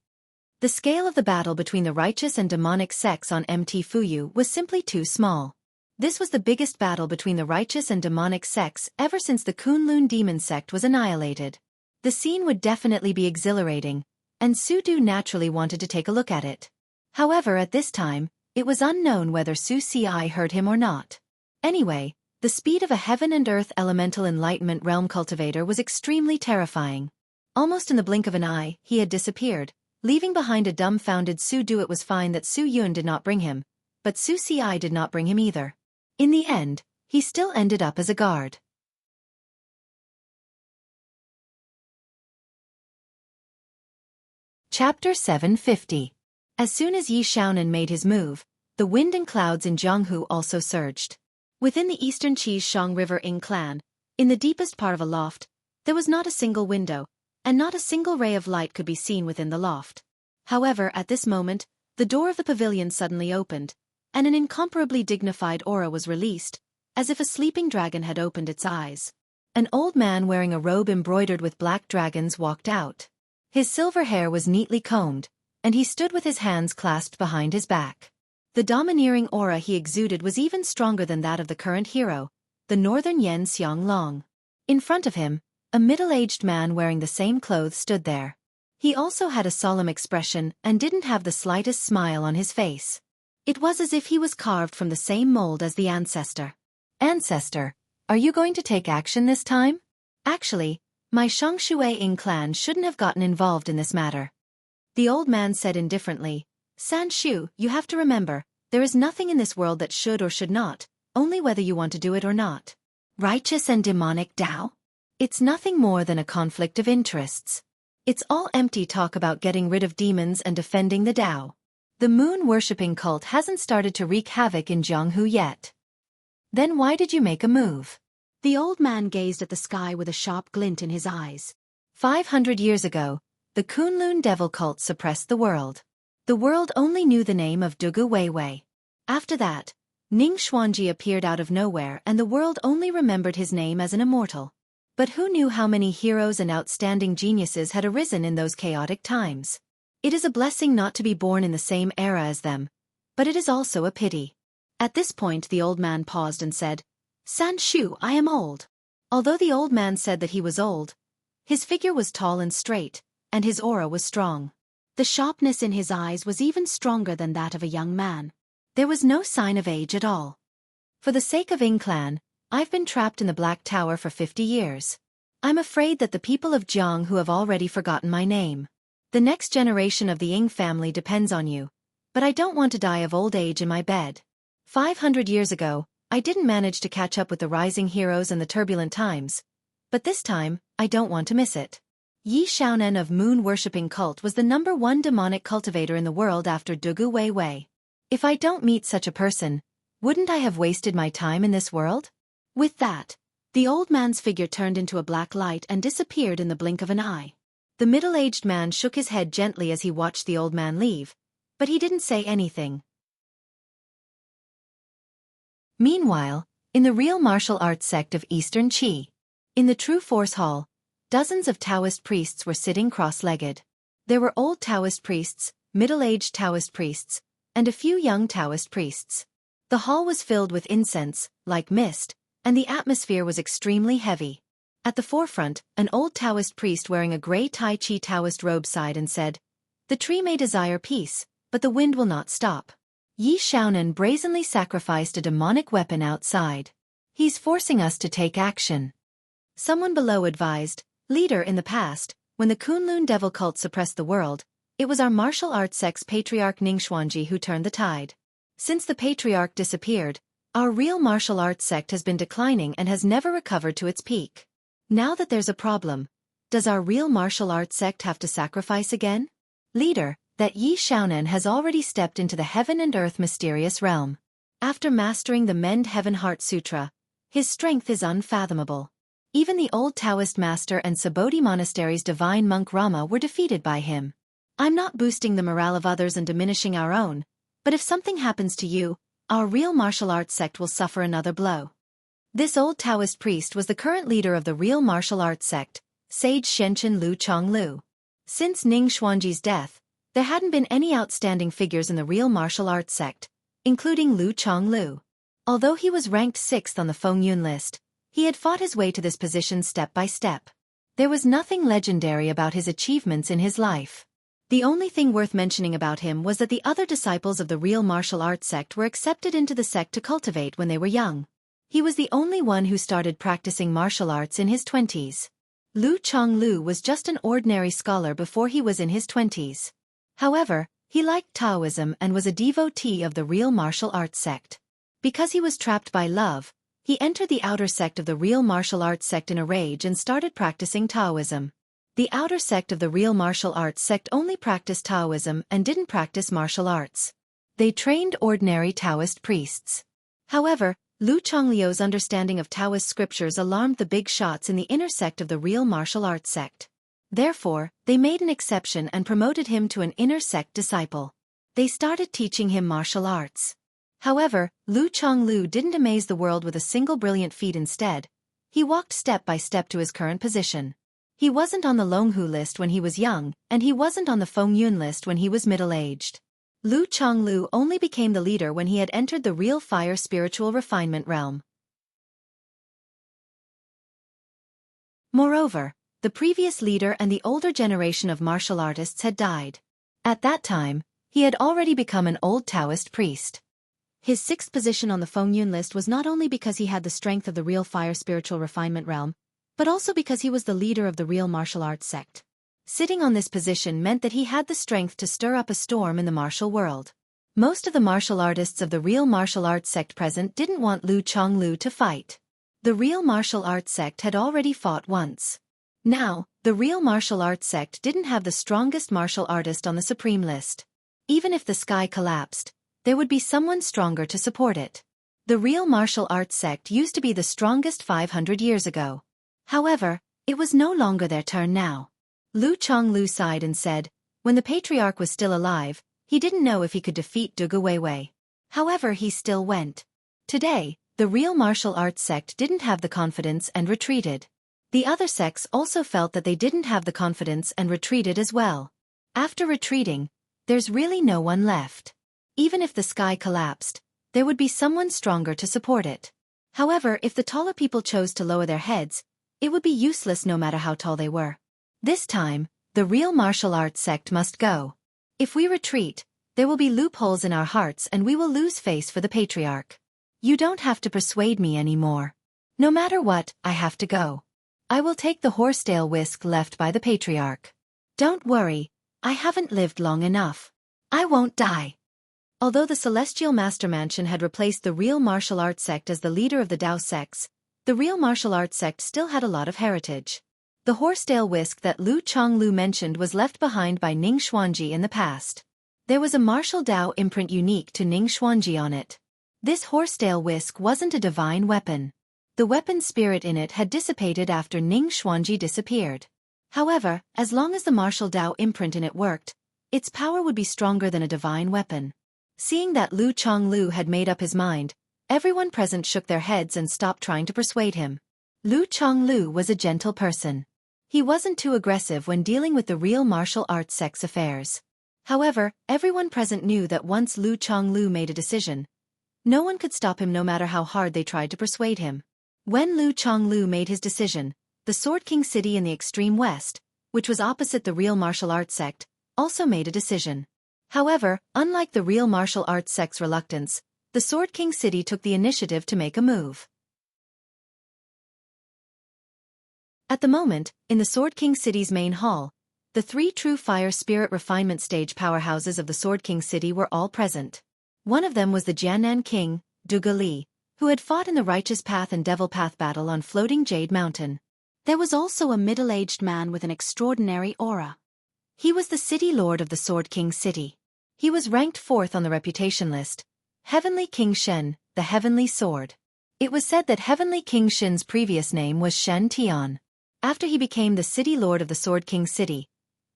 The scale of the battle between the righteous and demonic sects on Mt. Fuyu was simply too small. This was the biggest battle between the righteous and demonic sects ever since the Kunlun demon sect was annihilated. The scene would definitely be exhilarating, and Su Du naturally wanted to take a look at it. However, at this time, it was unknown whether Su Ci heard him or not. Anyway, the speed of a heaven and earth elemental enlightenment realm cultivator was extremely terrifying. Almost in the blink of an eye, he had disappeared, leaving behind a dumbfounded Su Du. It was fine that Su Yun did not bring him, but Su Ci did not bring him either. In the end, he still ended up as a guard. Chapter 750. As soon as Yi Xiaonan made his move, the wind and clouds in Jianghu also surged. Within the eastern Qishang River Ing clan, in the deepest part of a loft, there was not a single window, and not a single ray of light could be seen within the loft. However, at this moment, the door of the pavilion suddenly opened, and an incomparably dignified aura was released, as if a sleeping dragon had opened its eyes. An old man wearing a robe embroidered with black dragons walked out. His silver hair was neatly combed, and he stood with his hands clasped behind his back. The domineering aura he exuded was even stronger than that of the current hero, the northern Yan Xiang Long. In front of him, a middle-aged man wearing the same clothes stood there. He also had a solemn expression and didn't have the slightest smile on his face. It was as if he was carved from the same mold as the ancestor. Ancestor, are you going to take action this time? Actually, my Shangshui Ing clan shouldn't have gotten involved in this matter. The old man said indifferently, San Shu, you have to remember, there is nothing in this world that should or should not, only whether you want to do it or not. Righteous and demonic Tao? It's nothing more than a conflict of interests. It's all empty talk about getting rid of demons and defending the Tao. The moon-worshipping cult hasn't started to wreak havoc in Jianghu yet. Then why did you make a move? The old man gazed at the sky with a sharp glint in his eyes. 500 years ago, the Kunlun devil cult suppressed the world. The world only knew the name of Dugu Weiwei. After that, Ning Xuanji appeared out of nowhere and the world only remembered his name as an immortal. But who knew how many heroes and outstanding geniuses had arisen in those chaotic times? It is a blessing not to be born in the same era as them, but it is also a pity. At this point the old man paused and said, San Shu, I am old. Although the old man said that he was old, his figure was tall and straight, and his aura was strong. The sharpness in his eyes was even stronger than that of a young man. There was no sign of age at all. For the sake of Ing clan, I've been trapped in the Black Tower for 50 years. I'm afraid that the people of Jianghu have already forgotten my name. The next generation of the Ing family depends on you, but I don't want to die of old age in my bed. 500 years ago, I didn't manage to catch up with the rising heroes and the turbulent times, but this time, I don't want to miss it. Yi Xiaonan of moon-worshipping cult was the #1 demonic cultivator in the world after Dugu Weiwei. If I don't meet such a person, wouldn't I have wasted my time in this world? With that, the old man's figure turned into a black light and disappeared in the blink of an eye. The middle-aged man shook his head gently as he watched the old man leave, but he didn't say anything. Meanwhile, in the real martial arts sect of Eastern Qi, in the True Force Hall, dozens of Taoist priests were sitting cross-legged. There were old Taoist priests, middle-aged Taoist priests, and a few young Taoist priests. The hall was filled with incense, like mist, and the atmosphere was extremely heavy. At the forefront, an old Taoist priest wearing a gray Tai Chi Taoist robe sighed and said, The tree may desire peace, but the wind will not stop. Yi Xiaonan brazenly sacrificed a demonic weapon outside. He's forcing us to take action. Someone below advised, Leader, in the past, when the Kunlun devil cult suppressed the world, it was our martial arts sect's patriarch Ningxuanji who turned the tide. Since the patriarch disappeared, our real martial arts sect has been declining and has never recovered to its peak. Now that there's a problem, does our real martial arts sect have to sacrifice again? Leader, that Yi Xiaonan has already stepped into the heaven and earth mysterious realm. After mastering the Mend Heaven Heart Sutra, his strength is unfathomable. Even the old Taoist master and Subodhi Monastery's divine monk Rama were defeated by him. I'm not boosting the morale of others and diminishing our own, but if something happens to you, our real martial arts sect will suffer another blow. This old Taoist priest was the current leader of the real martial arts sect, Sage Shenchen Lu Chonglu. Since Ning Xuanji's death, There hadn't been any outstanding figures in the real martial arts sect, including Lu Chonglu. Although he was ranked 6th on the Fengyun list, he had fought his way to this position step by step. There was nothing legendary about his achievements in his life. The only thing worth mentioning about him was that the other disciples of the real martial arts sect were accepted into the sect to cultivate when they were young. He was the only one who started practicing martial arts in his 20s. Lu Chonglu was just an ordinary scholar before he was in his 20s. However, he liked Taoism and was a devotee of the real martial arts sect. Because he was trapped by love, he entered the outer sect of the real martial arts sect in a rage and started practicing Taoism. The outer sect of the real martial arts sect only practiced Taoism and didn't practice martial arts. They trained ordinary Taoist priests. However, Lu Chongliu's understanding of Taoist scriptures alarmed the big shots in the inner sect of the real martial arts sect. Therefore, they made an exception and promoted him to an inner sect disciple. They started teaching him martial arts. However, Lu Chonglu didn't amaze the world with a single brilliant feat instead. He walked step by step to his current position. He wasn't on the Longhu list when he was young, and he wasn't on the Fengyun list when he was middle-aged. Lu Chonglu only became the leader when he had entered the real fire spiritual refinement realm. Moreover, the previous leader and the older generation of martial artists had died. At that time, he had already become an old Taoist priest. His 6th position on the Fengyun list was not only because he had the strength of the real fire spiritual refinement realm, but also because he was the leader of the real martial arts sect. Sitting on this position meant that he had the strength to stir up a storm in the martial world. Most of the martial artists of the real martial arts sect present didn't want Lu Chonglu to fight. The real martial arts sect had already fought once. Now, the real martial arts sect didn't have the strongest martial artist on the supreme list. Even if the sky collapsed, there would be someone stronger to support it. The real martial arts sect used to be the strongest 500 years ago. However, it was no longer their turn now. Lu Chonglu sighed and said, when the patriarch was still alive, he didn't know if he could defeat Duge Weiwei. However, he still went. Today, the real martial arts sect didn't have the confidence and retreated. The other sects also felt that they didn't have the confidence and retreated as well. After retreating, there's really no one left. Even if the sky collapsed, there would be someone stronger to support it. However, if the taller people chose to lower their heads, it would be useless no matter how tall they were. This time, the real martial arts sect must go. If we retreat, there will be loopholes in our hearts and we will lose face for the patriarch. You don't have to persuade me anymore. No matter what, I have to go. I will take the horsetail whisk left by the patriarch. Don't worry, I haven't lived long enough. I won't die. Although the Celestial Master Mansion had replaced the real martial arts sect as the leader of the Dao sects, the real martial arts sect still had a lot of heritage. The horsetail whisk that Lu Chonglu mentioned was left behind by Ning Xuanji in the past. There was a martial Dao imprint unique to Ning Xuanji on it. This horsetail whisk wasn't a divine weapon. The weapon spirit in it had dissipated after Ning Xuanji disappeared. However, as long as the martial Dao imprint in it worked, its power would be stronger than a divine weapon. Seeing that Lu Chonglu had made up his mind, everyone present shook their heads and stopped trying to persuade him. Lu Chonglu was a gentle person. He wasn't too aggressive when dealing with the real martial arts sect's affairs. However, everyone present knew that once Lu Chonglu made a decision, no one could stop him no matter how hard they tried to persuade him. When Lu Chonglu made his decision, the Sword King city in the extreme west, which was opposite the real martial arts sect, also made a decision. However, unlike the real martial arts sect's reluctance, the Sword King city took the initiative to make a move. At the moment, in the Sword King city's main hall, the 3 true fire spirit refinement stage powerhouses of the Sword King city were all present. One of them was the Jiannan King, Duge Li, who had fought in the Righteous Path and Devil Path battle on Floating Jade Mountain. There was also a middle-aged man with an extraordinary aura. He was the city lord of the Sword King city. He was ranked 4th on the reputation list, Heavenly King Shen, the Heavenly Sword. It was said that Heavenly King Shen's previous name was Shen Tian. After he became the city lord of the Sword King city,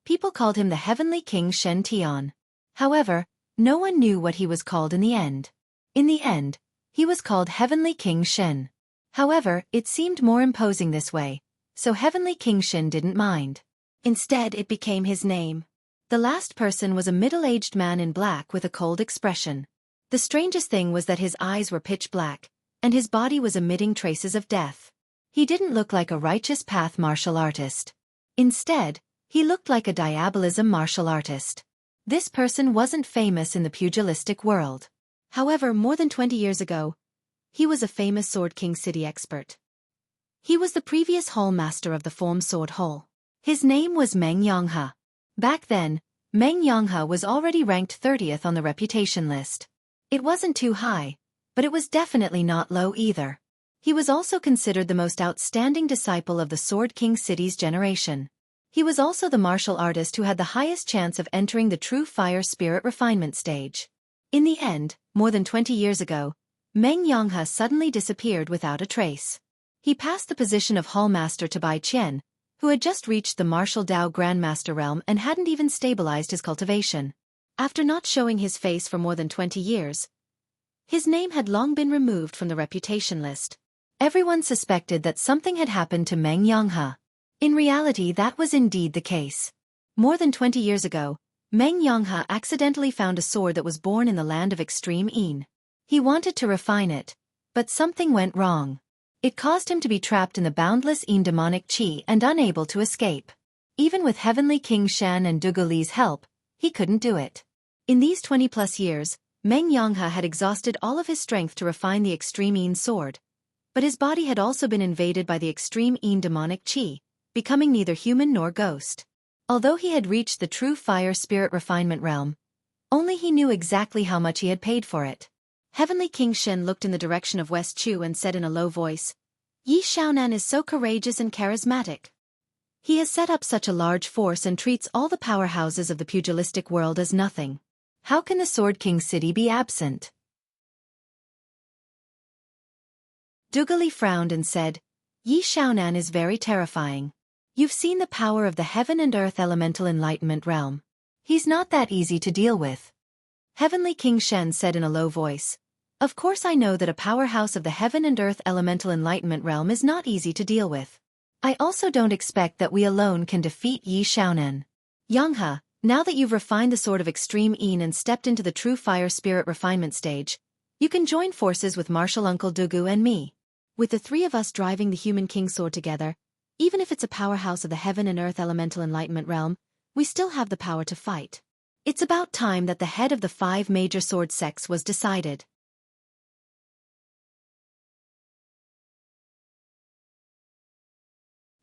people called him the Heavenly King Shen Tian. However, no one knew what he was called in the end. In the end, he was called Heavenly King Shen. However, it seemed more imposing this way, so Heavenly King Shen didn't mind. Instead, it became his name. The last person was a middle-aged man in black with a cold expression. The strangest thing was that his eyes were pitch black, and his body was emitting traces of death. He didn't look like a righteous path martial artist. Instead, he looked like a diabolism martial artist. This person wasn't famous in the pugilistic world. However, more than 20 years ago, he was a famous Sword King City expert. He was the previous hall master of the Form Sword Hall. His name was Meng Yonghe. Back then, Meng Yonghe was already ranked 30th on the reputation list. It wasn't too high, but it was definitely not low either. He was also considered the most outstanding disciple of the Sword King City's generation. He was also the martial artist who had the highest chance of entering the true fire spirit refinement stage. In the end, more than 20 years ago, Meng Yonghe suddenly disappeared without a trace. He passed the position of hallmaster to Bai Qian, who had just reached the martial Dao Grandmaster realm and hadn't even stabilized his cultivation. After not showing his face for more than 20 years, his name had long been removed from the reputation list. Everyone suspected that something had happened to Meng Yonghe. In reality, that was indeed the case. More than 20 years ago, Meng Yonghe accidentally found a sword that was born in the land of extreme Yin. He wanted to refine it, but something went wrong. It caused him to be trapped in the boundless Yin demonic qi and unable to escape. Even with Heavenly King Shan and Dugu Li's help, he couldn't do it. In these 20-plus years, Meng Yonghe had exhausted all of his strength to refine the extreme Yin sword, but his body had also been invaded by the extreme Yin demonic qi, becoming neither human nor ghost. Although he had reached the true fire spirit refinement realm, only he knew exactly how much he had paid for it. Heavenly King Shen looked in the direction of West Chu and said in a low voice, "Yi Xiaonan is so courageous and charismatic. He has set up such a large force and treats all the powerhouses of the pugilistic world as nothing. How can the Sword King City be absent?" Dugu Li frowned and said, "Yi Xiaonan is very terrifying. You've seen the power of the heaven and earth elemental enlightenment realm. He's not that easy to deal with." Heavenly King Shen said in a low voice, "Of course I know that a powerhouse of the heaven and earth elemental enlightenment realm is not easy to deal with. I also don't expect that we alone can defeat Yi Xiaonan. Yonghe, now that you've refined the sword of extreme Yin and stepped into the true fire spirit refinement stage, you can join forces with Martial Uncle Dugu and me. With the three of us driving the human king sword together, even if it's a powerhouse of the heaven and earth elemental enlightenment realm, we still have the power to fight. It's about time that the head of the 5 major sword sects was decided."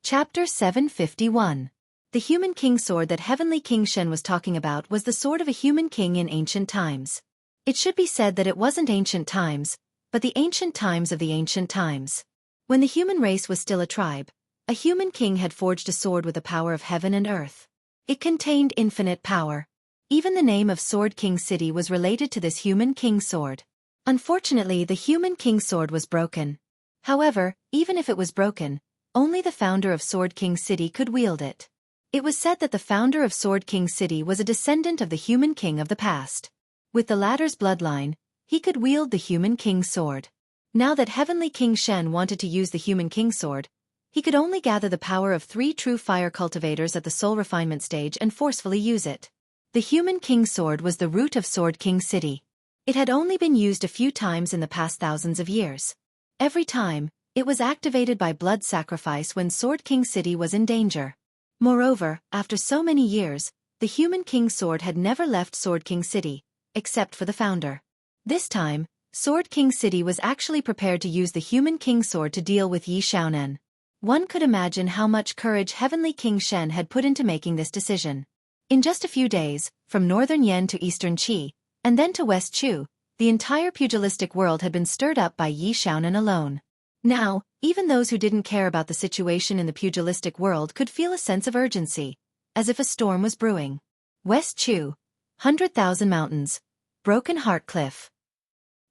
Chapter 751. The human king sword that Heavenly King Shen was talking about was the sword of a human king in ancient times. It should be said that it wasn't ancient times, but the ancient times of the ancient times. When the human race was still a tribe, a human king had forged a sword with the power of heaven and earth. It contained infinite power. Even the name of Sword King City was related to this human king sword. Unfortunately, the human king sword was broken. However, even if it was broken, only the founder of Sword King City could wield it. It was said that the founder of Sword King City was a descendant of the human king of the past. With the latter's bloodline, he could wield the human king's sword. Now that Heavenly King Shen wanted to use the human king sword, he could only gather the power of 3 true fire cultivators at the soul refinement stage and forcefully use it. The human king sword was the root of Sword King City. It had only been used a few times in the past thousands of years. Every time, it was activated by blood sacrifice when Sword King City was in danger. Moreover, after so many years, the human king sword had never left Sword King City, except for the founder. This time, Sword King City was actually prepared to use the human king sword to deal with Yi Xiaonan. One could imagine how much courage Heavenly King Shen had put into making this decision. In just a few days, from northern Yen to eastern Qi, and then to West Chu, the entire pugilistic world had been stirred up by Yi Xiaonan alone. Now, even those who didn't care about the situation in the pugilistic world could feel a sense of urgency, as if a storm was brewing. West Chu, 100,000 Mountains, Broken Heart Cliff.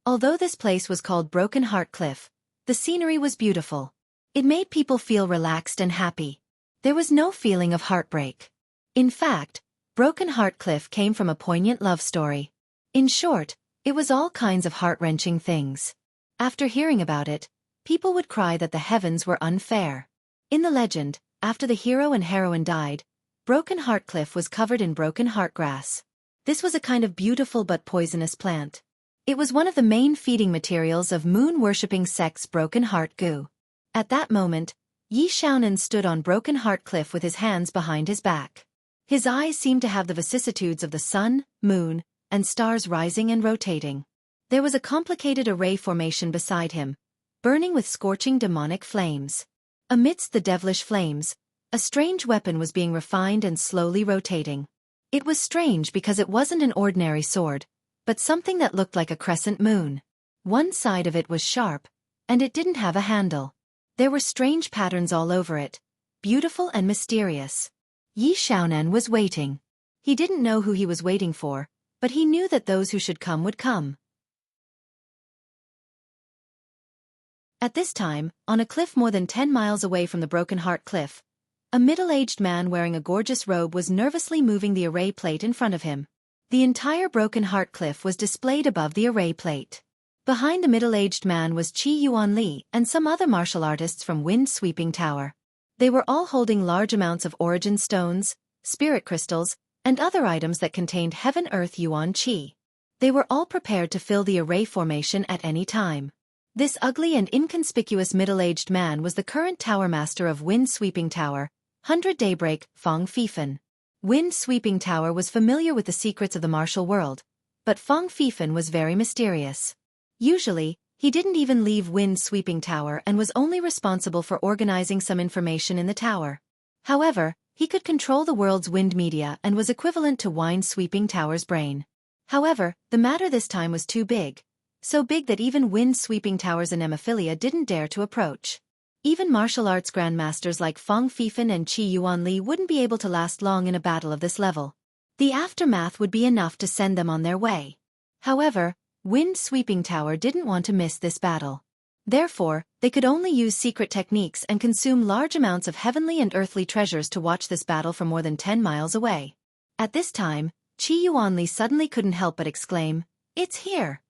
Although this place was called Broken Heart Cliff, the scenery was beautiful. It made people feel relaxed and happy. There was no feeling of heartbreak. In fact, Broken Heart Cliff came from a poignant love story. In short, it was all kinds of heart-wrenching things. After hearing about it, people would cry that the heavens were unfair. In the legend, after the hero and heroine died, Broken Heart Cliff was covered in broken heart grass. This was a kind of beautiful but poisonous plant. It was one of the main feeding materials of moon-worshipping sect's Broken Heart Gu. At that moment, Xiaofan stood on Broken Heart Cliff with his hands behind his back. His eyes seemed to have the vicissitudes of the sun, moon, and stars rising and rotating. There was a complicated array formation beside him, burning with scorching demonic flames. Amidst the devilish flames, a strange weapon was being refined and slowly rotating. It was strange because it wasn't an ordinary sword, but something that looked like a crescent moon. One side of it was sharp, and it didn't have a handle. There were strange patterns all over it, beautiful and mysterious. Xiaofan was waiting. He didn't know who he was waiting for, but he knew that those who should come would come. At this time, on a cliff more than 10 miles away from the Broken Heart Cliff, a middle-aged man wearing a gorgeous robe was nervously moving the array plate in front of him. The entire Broken Heart Cliff was displayed above the array plate. Behind the middle-aged man was Qi Yuanli and some other martial artists from Wind-Sweeping Tower. They were all holding large amounts of origin stones, spirit crystals, and other items that contained Heaven-Earth Yuan Qi. They were all prepared to fill the array formation at any time. This ugly and inconspicuous middle-aged man was the current Tower Master of Wind-Sweeping Tower, 100 Daybreak, Fang Fifan. Wind-Sweeping Tower was familiar with the secrets of the martial world, but Fang Fifan was very mysterious. Usually, he didn't even leave Wind-Sweeping Tower and was only responsible for organizing some information in the tower. However, he could control the world's wind media and was equivalent to Wind-Sweeping Tower's brain. However, the matter this time was too big. So big that even Wind-Sweeping Tower's anemophilia didn't dare to approach. Even martial arts grandmasters like Fang Fifan and Qi Yuanli wouldn't be able to last long in a battle of this level. The aftermath would be enough to send them on their way. However, Wind-Sweeping Tower didn't want to miss this battle. Therefore, they could only use secret techniques and consume large amounts of heavenly and earthly treasures to watch this battle from more than 10 miles away. At this time, Qi Yuanli suddenly couldn't help but exclaim, "It's here!"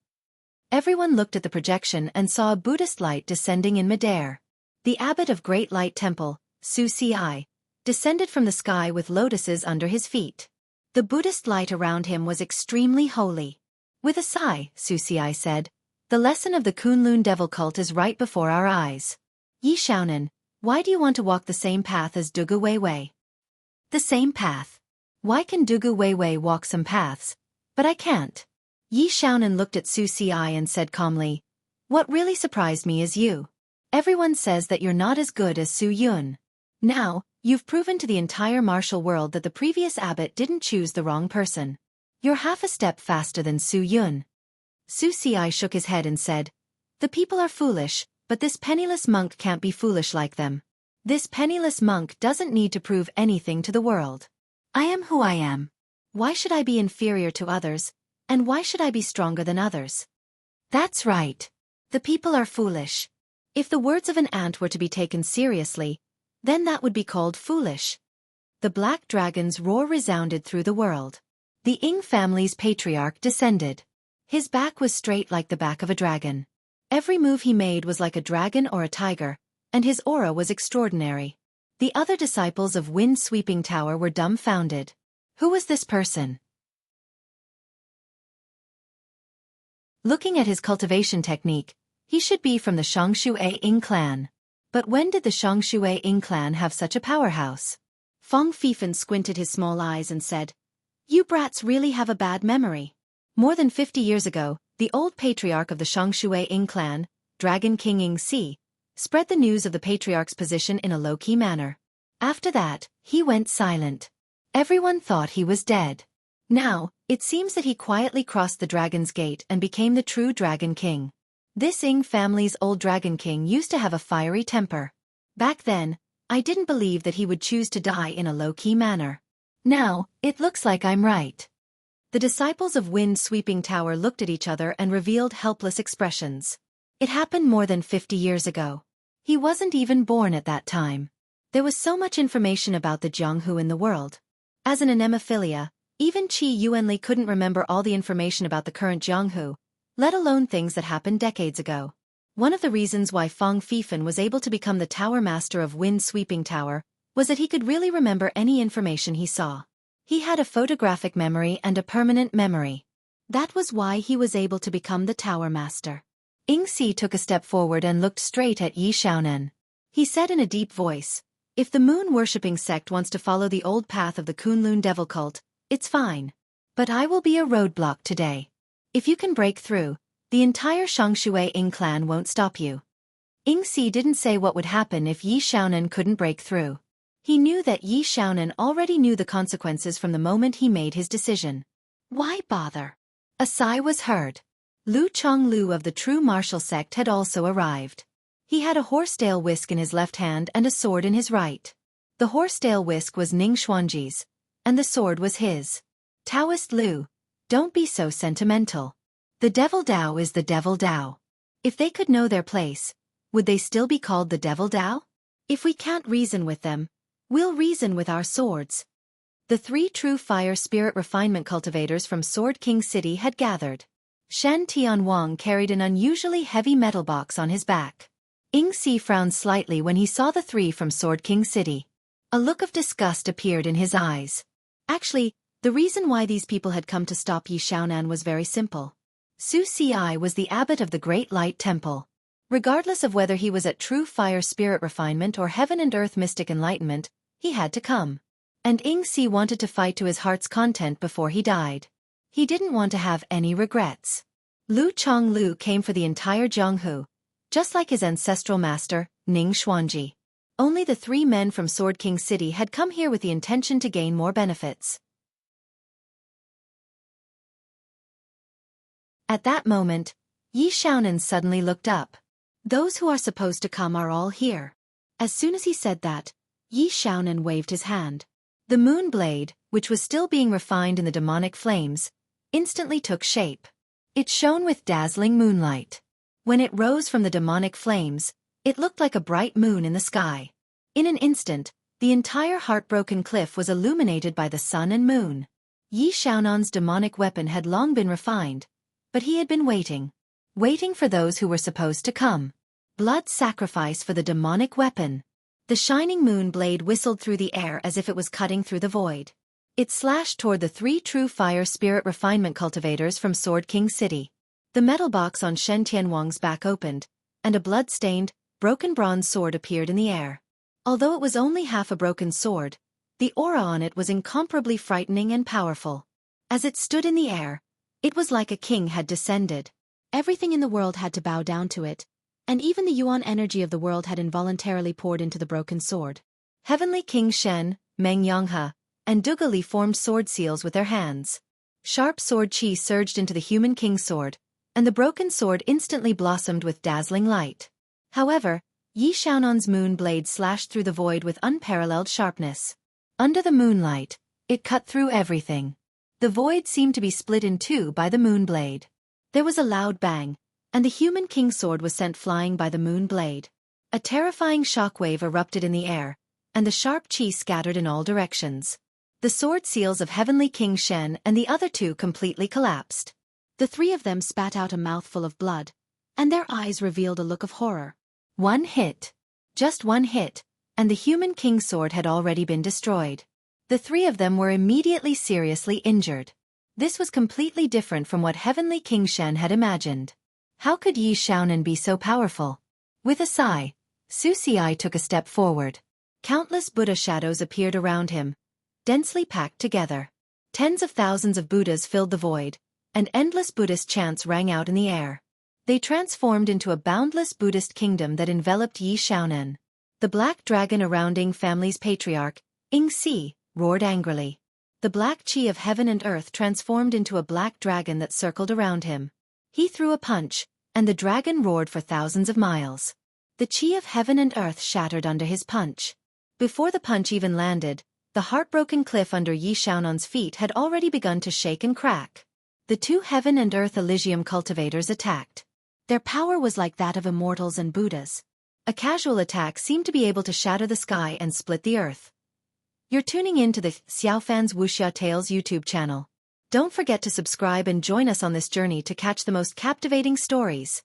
Everyone looked at the projection and saw a Buddhist light descending in midair. The abbot of Great Light Temple, Su Ci, descended from the sky with lotuses under his feet. The Buddhist light around him was extremely holy. With a sigh, Su Ci said, "The lesson of the Kunlun devil cult is right before our eyes. Xiaofan, why do you want to walk the same path as Dugu Weiwei?" "The same path? Why can Dugu Weiwei walk some paths, but I can't?" Xiaofan looked at Su Ci and said calmly, "What really surprised me is you. Everyone says that you're not as good as Su Yun. Now, you've proven to the entire martial world that the previous abbot didn't choose the wrong person. You're half a step faster than Su Yun." Su Ci shook his head and said, "The people are foolish, but this penniless monk can't be foolish like them. This penniless monk doesn't need to prove anything to the world. I am who I am. Why should I be inferior to others, and why should I be stronger than others?" "That's right. The people are foolish. If the words of an ant were to be taken seriously, then that would be called foolish." The black dragon's roar resounded through the world. The Ying family's patriarch descended. His back was straight like the back of a dragon. Every move he made was like a dragon or a tiger, and his aura was extraordinary. The other disciples of Wind-Sweeping Tower were dumbfounded. Who was this person? Looking at his cultivation technique, he should be from the Xiangshui Ying clan. But when did the Xiangshui Ying clan have such a powerhouse? Fang Fifan squinted his small eyes and said, "You brats really have a bad memory. More than 50 years ago, the old patriarch of the Xiangshui Ying clan, Dragon King Ying Si, spread the news of the patriarch's position in a low-key manner. After that, he went silent. Everyone thought he was dead. Now, it seems that he quietly crossed the Dragon's Gate and became the true Dragon King. This Ying family's old Dragon King used to have a fiery temper. Back then, I didn't believe that he would choose to die in a low-key manner. Now, it looks like I'm right." The disciples of Wind-Sweeping Tower looked at each other and revealed helpless expressions. It happened more than 50 years ago. He wasn't even born at that time. There was so much information about the Jianghu in the world. As an anemophilia, even Qi Yuanli couldn't remember all the information about the current Jianghu, let alone things that happened decades ago. One of the reasons why Fang Fifan was able to become the Tower Master of Wind-Sweeping Tower was that he could really remember any information he saw. He had a photographic memory and a permanent memory. That was why he was able to become the Tower Master. Yingxi took a step forward and looked straight at Yi Xiaonan. He said in a deep voice, "If the moon-worshipping sect wants to follow the old path of the Kunlun devil cult, it's fine. But I will be a roadblock today. If you can break through, the entire Shangshui Ying clan won't stop you." Yingxi didn't say what would happen if Yi Xiaonan couldn't break through. He knew that Yi Xiaonan already knew the consequences from the moment he made his decision. Why bother? A sigh was heard. Lu Chonglu of the true martial sect had also arrived. He had a horsetail whisk in his left hand and a sword in his right. The horsetail whisk was Ning Xuanji's, and the sword was his. Taoist Lu, don't be so sentimental. The Devil Dao is the Devil Dao. If they could know their place, would they still be called the Devil Dao? If we can't reason with them, we'll reason with our swords. The 3 true fire spirit refinement cultivators from Sword King City had gathered. Shen Tianwang carried an unusually heavy metal box on his back. Yingxi frowned slightly when he saw the 3 from Sword King City. A look of disgust appeared in his eyes. Actually, the reason why these people had come to stop Yi Xiaonan was very simple. Su Ci was the abbot of the Great Light Temple. Regardless of whether he was at true fire spirit refinement or heaven and earth mystic enlightenment, he had to come. And Yingxi wanted to fight to his heart's content before he died. He didn't want to have any regrets. Lu Chonglu came for the entire Jianghu, just like his ancestral master, Ning Xuanji. Only the 3 men from Sword King City had come here with the intention to gain more benefits. At that moment, Yi Xiaonan suddenly looked up. Those who are supposed to come are all here. As soon as he said that, Yi Xiaonan waved his hand. The moon blade, which was still being refined in the demonic flames, instantly took shape. It shone with dazzling moonlight. When it rose from the demonic flames, it looked like a bright moon in the sky. In an instant, the entire heartbroken cliff was illuminated by the sun and moon. Yi Xiaonan's demonic weapon had long been refined, but he had been waiting for those who were supposed to come. Blood sacrifice for the demonic weapon. The shining moon blade whistled through the air as if it was cutting through the void. It slashed toward the 3 true fire spirit refinement cultivators from Sword King City. The metal box on Shen Tianwang's back opened, and a blood-stained, broken bronze sword appeared in the air. Although it was only half a broken sword, the aura on it was incomparably frightening and powerful. As it stood in the air, it was like a king had descended. Everything in the world had to bow down to it, and even the yuan energy of the world had involuntarily poured into the broken sword. Heavenly King Shen, Meng Yanghe, and Dugali formed sword seals with their hands. Sharp sword qi surged into the human king's sword, and the broken sword instantly blossomed with dazzling light. However, Yi Xiaonan's moon blade slashed through the void with unparalleled sharpness. Under the moonlight, it cut through everything. The void seemed to be split in 2 by the moon blade. There was a loud bang, and the human king's sword was sent flying by the moon blade. A terrifying shockwave erupted in the air, and the sharp qi scattered in all directions. The sword seals of Heavenly King Shen and the other 2 completely collapsed. The 3 of them spat out a mouthful of blood, and their eyes revealed a look of horror. One hit. Just one hit, and the human king's sword had already been destroyed. The 3 of them were immediately seriously injured. This was completely different from what Heavenly King Shen had imagined. How could Yi Xiaonan be so powerful? With a sigh, Su Ci took a step forward. Countless Buddha shadows appeared around him, densely packed together. Tens of thousands of Buddhas filled the void, and endless Buddhist chants rang out in the air. They transformed into a boundless Buddhist kingdom that enveloped Yi Xiaonan. The black dragon around Ying family's patriarch, Yingxi, roared angrily. The black qi of heaven and earth transformed into a black dragon that circled around him. He threw a punch, and the dragon roared for thousands of miles. The qi of heaven and earth shattered under his punch. Before the punch even landed, the heartbroken cliff under Yi Xiaonan's feet had already begun to shake and crack. The 2 heaven and earth Elysium cultivators attacked. Their power was like that of immortals and Buddhas. A casual attack seemed to be able to shatter the sky and split the earth. You're tuning in to the Xiaofan's Wuxia Tales YouTube channel. Don't forget to subscribe and join us on this journey to catch the most captivating stories.